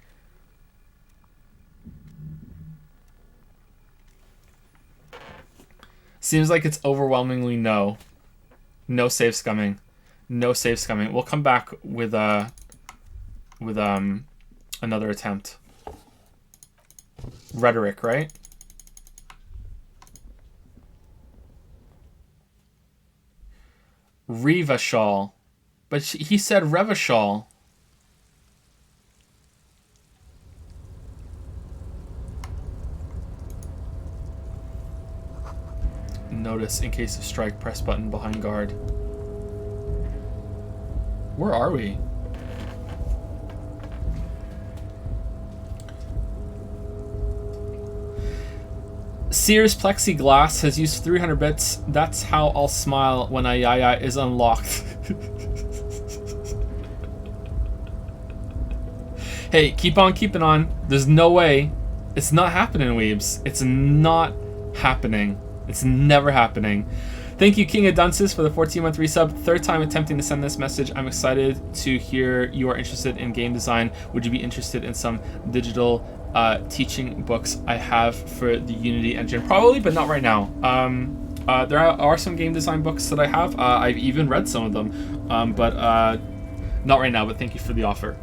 Seems like it's overwhelmingly no. No save scumming. No save scumming. We'll come back with another attempt. Rhetoric, right? Revachol. But he said Revachol. Notice in case of strike, press button behind guard. Where are we? Sears Plexiglass has used 300 bits. That's how I'll smile when Ayaya is unlocked. Hey, keep on keeping on. There's no way. It's not happening, weebs. It's not happening. It's never happening. Thank you, King of Dunces, for the 14-month resub. Third time attempting to send this message. I'm excited to hear you are interested in game design. Would you be interested in some digital teaching books I have for the Unity engine? Probably, but not right now. There are some game design books that I have. I've even read some of them, but not right now. But thank you for the offer.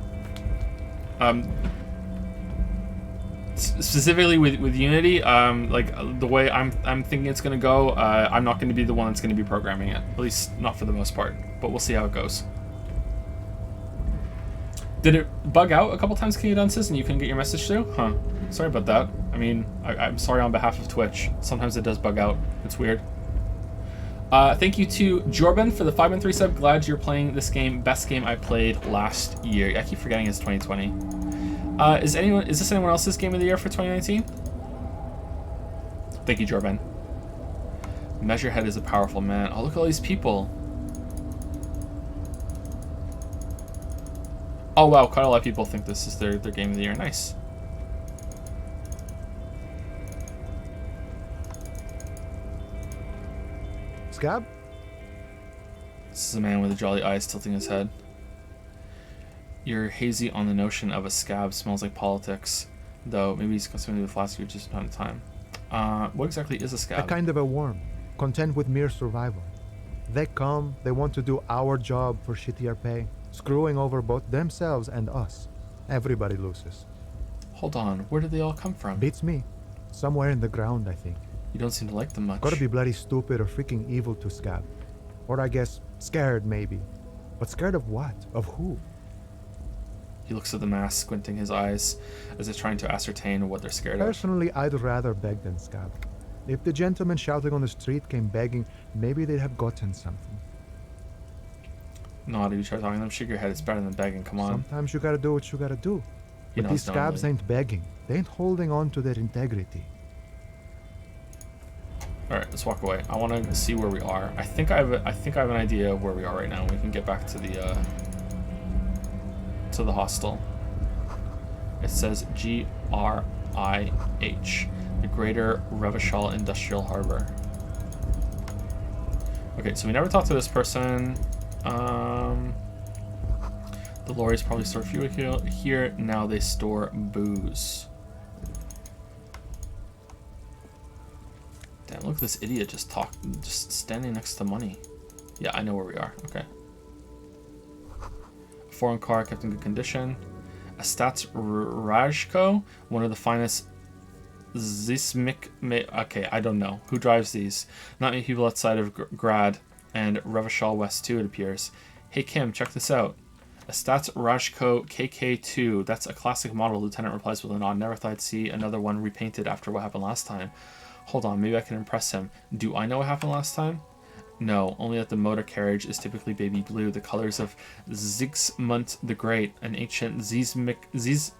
Specifically with Unity, like the way I'm thinking it's gonna go, I'm not gonna be the one that's gonna be programming it. At least not for the most part. But we'll see how it goes. Did it bug out a couple times, King of Dunces, and you couldn't get your message through? Huh. Sorry about that. I mean, I'm sorry on behalf of Twitch. Sometimes it does bug out. It's weird. Thank you to Jorben for the 5-month resub. Glad you're playing this game. Best game I played last year. I keep forgetting it's 2020. Is this anyone else's game of the year for 2019? Thank you, Jorben. Measurehead is a powerful man. Oh, look at all these people. Oh wow, quite a lot of people think this is their game of the year. Nice. Scab? This is a man with the jolly eyes tilting his head. You're hazy on the notion of a scab smells like politics, though maybe he's consuming the philosophy just not in time. What exactly is a scab? A kind of a worm, content with mere survival. They come, they want to do our job for shittier pay, screwing over both themselves and us. Everybody loses. Hold on, where did they all come from? Beats me. Somewhere in the ground, I think. You don't seem to like them much. Gotta be bloody stupid or freaking evil to scab. Or I guess, scared maybe. But scared of what? Of who? He looks at the mask, squinting his eyes, as if trying to ascertain what they're scared of. Personally, I'd rather beg than scab. If the gentleman shouting on the street came begging, maybe they'd have gotten something. No, did you try talking to them? Shake your head, it's better than begging, come on. Sometimes you gotta do what you gotta do. But these scabs ain't begging. They ain't holding on to their integrity. Alright, let's walk away. I want to see where we are. I think I have an idea of where we are right now. We can get back to the hostel. It says GRIH, the Greater Revachol Industrial Harbor. Okay, so we never talked to this person. The lorries probably store fuel here. Now they store booze. Damn, look at this idiot just standing next to money. Yeah, I know where we are. Okay. A foreign car kept in good condition. A Stats Rajko, one of the finest Zismik. Okay, I don't know. Who drives these? Not many people outside of Grad and Revachol West 2, it appears. Hey Kim, check this out. A Stats Rajko KK2. That's a classic model, Lieutenant replies with a nod. Never thought I'd see another one repainted after what happened last time. Hold on, maybe I can impress him. Do I know what happened last time? No, only that the motor carriage is typically baby blue, the colors of Sigismund the Great, an ancient Zamsk,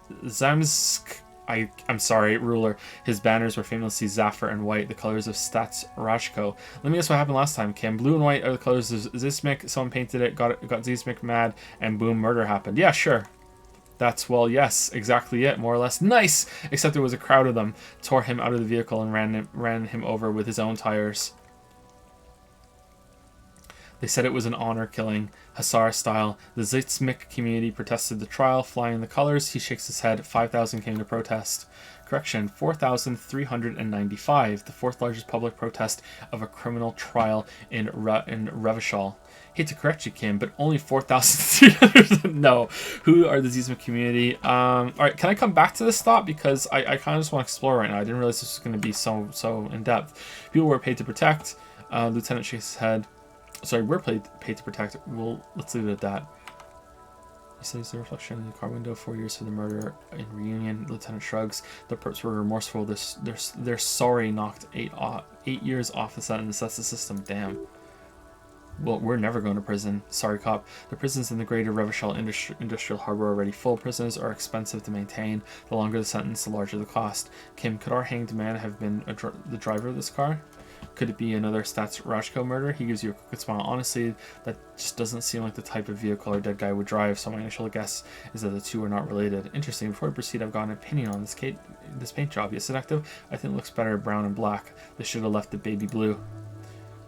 I'm sorry, ruler. His banners were famously Zafir and white, the colors of Stats Rajko. Let me guess what happened last time, Kim. Blue and white are the colors of Zismik. Someone painted it, got Zismik mad, and boom, murder happened. Yeah, sure. That's, well, yes, exactly it, more or less. Nice! Except there was a crowd of them, tore him out of the vehicle and ran him over with his own tires. They said it was an honor killing, Hussar style. The Zitsmik community protested the trial, flying the colors. He shakes his head. 5,000 came to protest. Correction, 4,395, the fourth largest public protest of a criminal trial in Revachol. Hate to correct you, Kim, but only 4,300. No. Who are the Zitsmik community? Alright, can I come back to this thought? Because I kind of just want to explore right now. I didn't realize this was going to be so in-depth. People were paid to protect. Lieutenant shakes his head. Sorry, we're paid to protect. Let's leave it at that. He says the reflection in the car window. 4 years for the murder in reunion. Lieutenant shrugs. The perps were remorseful. They're sorry. Knocked 8 years off the sentence. That's the system. Damn. Well, we're never going to prison. Sorry, cop. The prisons in the Greater Revachol Industrial Harbor are already full. Prisons are expensive to maintain. The longer the sentence, the larger the cost. Kim, could our hanged man have been the driver of this car? Could it be another Stats Rajko murder? He gives you a crooked smile. Honestly, that just doesn't seem like the type of vehicle our dead guy would drive, so my initial guess is that the two are not related. Interesting. Before we proceed, I've got an opinion on this paint job. Yes, seductive? I think it looks better brown and black. They should have left it baby blue.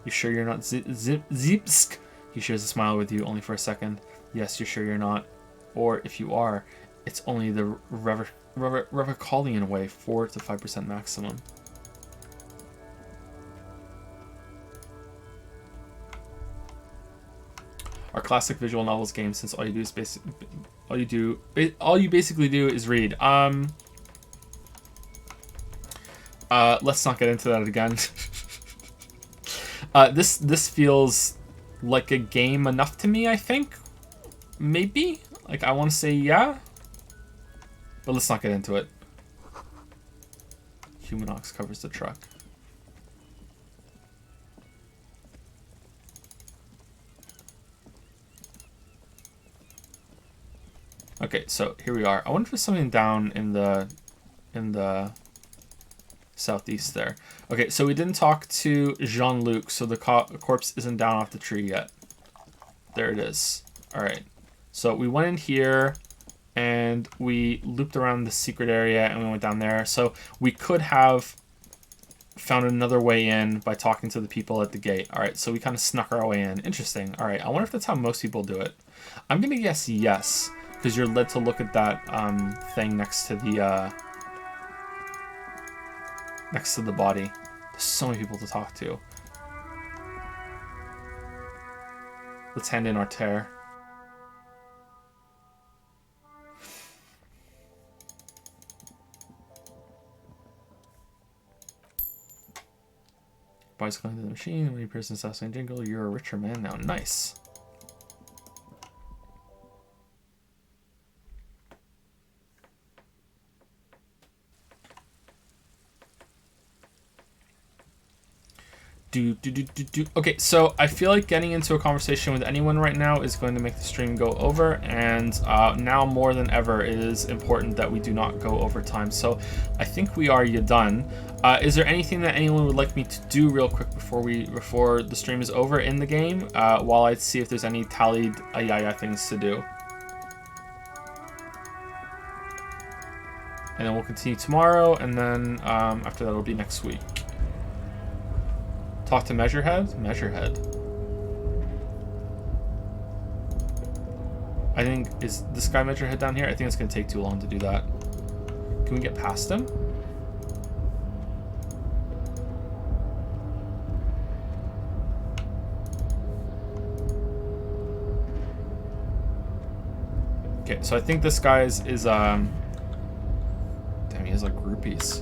You sure you're not Zipsk? He shares a smile with you only for a second. Yes, you're sure you're not. Or if you are, it's only the Revicolian way, 4 to 5% maximum. Our classic visual novels game, since all you basically do is read. Let's not get into that again. This feels like a game enough to me, I think. Maybe? Like, I want to say yeah. But let's not get into it. Humanox covers the truck. Okay, so here we are. I wonder if there's something down in the southeast there. Okay, so we didn't talk to Jean-Luc, so the corpse isn't down off the tree yet. There it is. All right. So we went in here and we looped around the secret area and we went down there. So we could have found another way in by talking to the people at the gate. All right, so we kind of snuck our way in. Interesting. All right, I wonder if that's how most people do it. I'm going to guess yes, because you're led to look at that thing next to the body. There's so many people to talk to. Let's hand in our tear. Body's going to the machine. When you pierce and assassinate Jingle, you're a richer man now. Nice. Okay, so I feel like getting into a conversation with anyone right now is going to make the stream go over, and now more than ever it is important that we do not go over time. So I think we are done. Is there anything that anyone would like me to do real quick before the stream is over in the game, while I see if there's any tallied Ayaya things to do? And then we'll continue tomorrow, and then after that it'll be next week. Talk to Measurehead? Measurehead. I think, is this guy Measurehead down here? I think it's going to take too long to do that. Can we get past him? Okay, so I think this guy is damn, he has like groupies.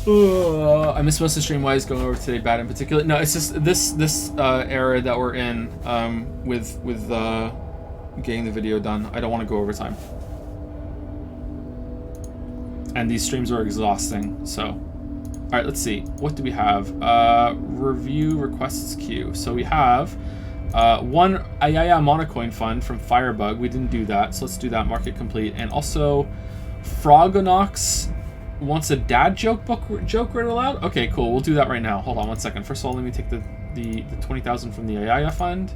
I missed most of the stream. Why is going over today bad in particular? No, it's just this era that we're in with getting the video done. I don't want to go over time, and these streams are exhausting. So, all right, let's see. What do we have? Review requests queue. So we have one Ayaya Monocoin fund from Firebug. We didn't do that, so let's do that. Market complete, and also Frogonox wants a dad joke read aloud? Okay, cool. We'll do that right now. Hold on one second. First of all, let me take the 20,000 from the Ayaya fund.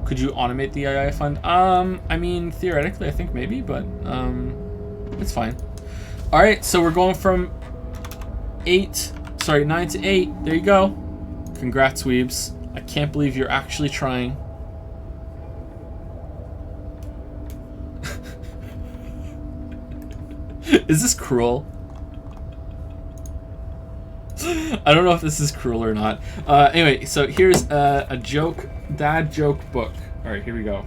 Could you automate the Ayaya fund? I mean, theoretically, I think maybe, but it's fine. All right, so we're going from 9 to 8. There you go. Congrats, Weebs. I can't believe you're actually trying. Is this cruel? I don't know if this is cruel or not. Anyway, so here's a dad joke book. All right, here we go.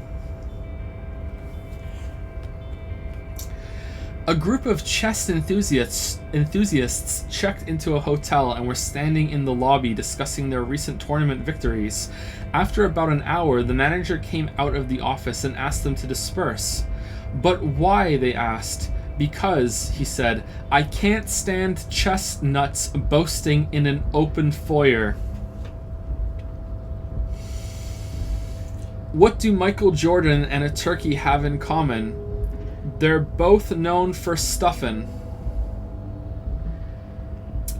A group of chess enthusiasts checked into a hotel and were standing in the lobby discussing their recent tournament victories. After about an hour, the manager came out of the office and asked them to disperse. But why, they asked. Because, he said, I can't stand chestnuts boasting in an open foyer. What do Michael Jordan and a turkey have in common? They're both known for stuffin'.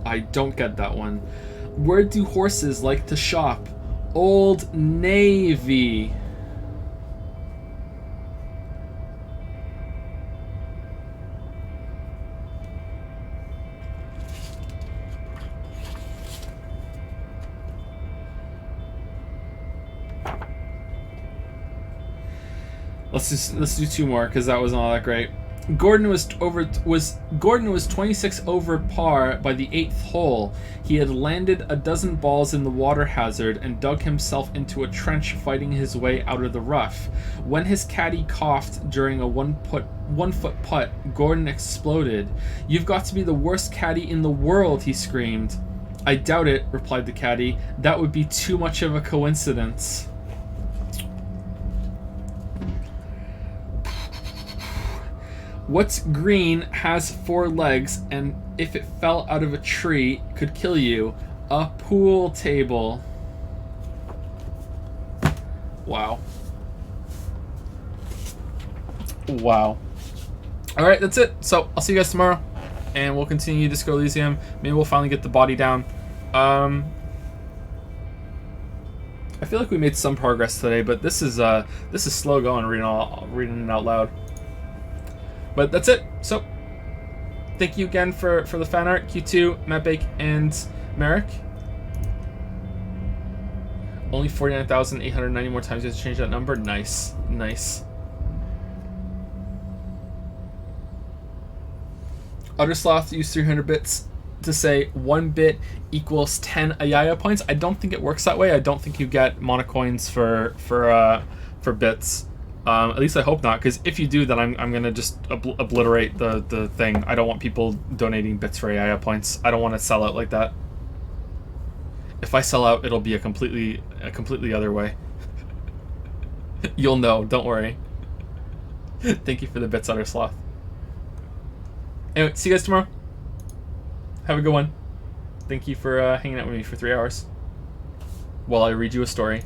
I don't get that one. Where do horses like to shop? Old Navy. Let's do two more because that wasn't all that great. Gordon was 26 over par by the 8th hole. He had landed a dozen balls in the water hazard and dug himself into a trench fighting his way out of the rough. When his caddy coughed during a 1 foot putt, Gordon exploded. "You've got to be the worst caddy in the world," he screamed. "I doubt it," replied the caddy. "That would be too much of a coincidence." What's green, has 4 legs, and if it fell out of a tree, could kill you? A pool table. Wow. Wow. Alright, that's it. So, I'll see you guys tomorrow. And we'll continue Disco Elysium. Maybe we'll finally get the body down. I feel like we made some progress today, but this is slow going reading it out loud. But that's it. So, thank you again for the fan art, Q2, Matt Bake, and Merrick. Only 49,890 more times you have to change that number. Nice. Nice. Uttersloth used 300 bits to say 1 bit equals 10 Ayaya points. I don't think it works that way. I don't think you get monocoins for bits. At least I hope not, because if you do, then I'm gonna just obliterate the thing. I don't want people donating bits for AI points. I don't want to sell out like that. If I sell out, it'll be a completely other way. You'll know. Don't worry. Thank you for the bits, Uttersloth. Anyway, see you guys tomorrow. Have a good one. Thank you for hanging out with me for 3 hours while I read you a story.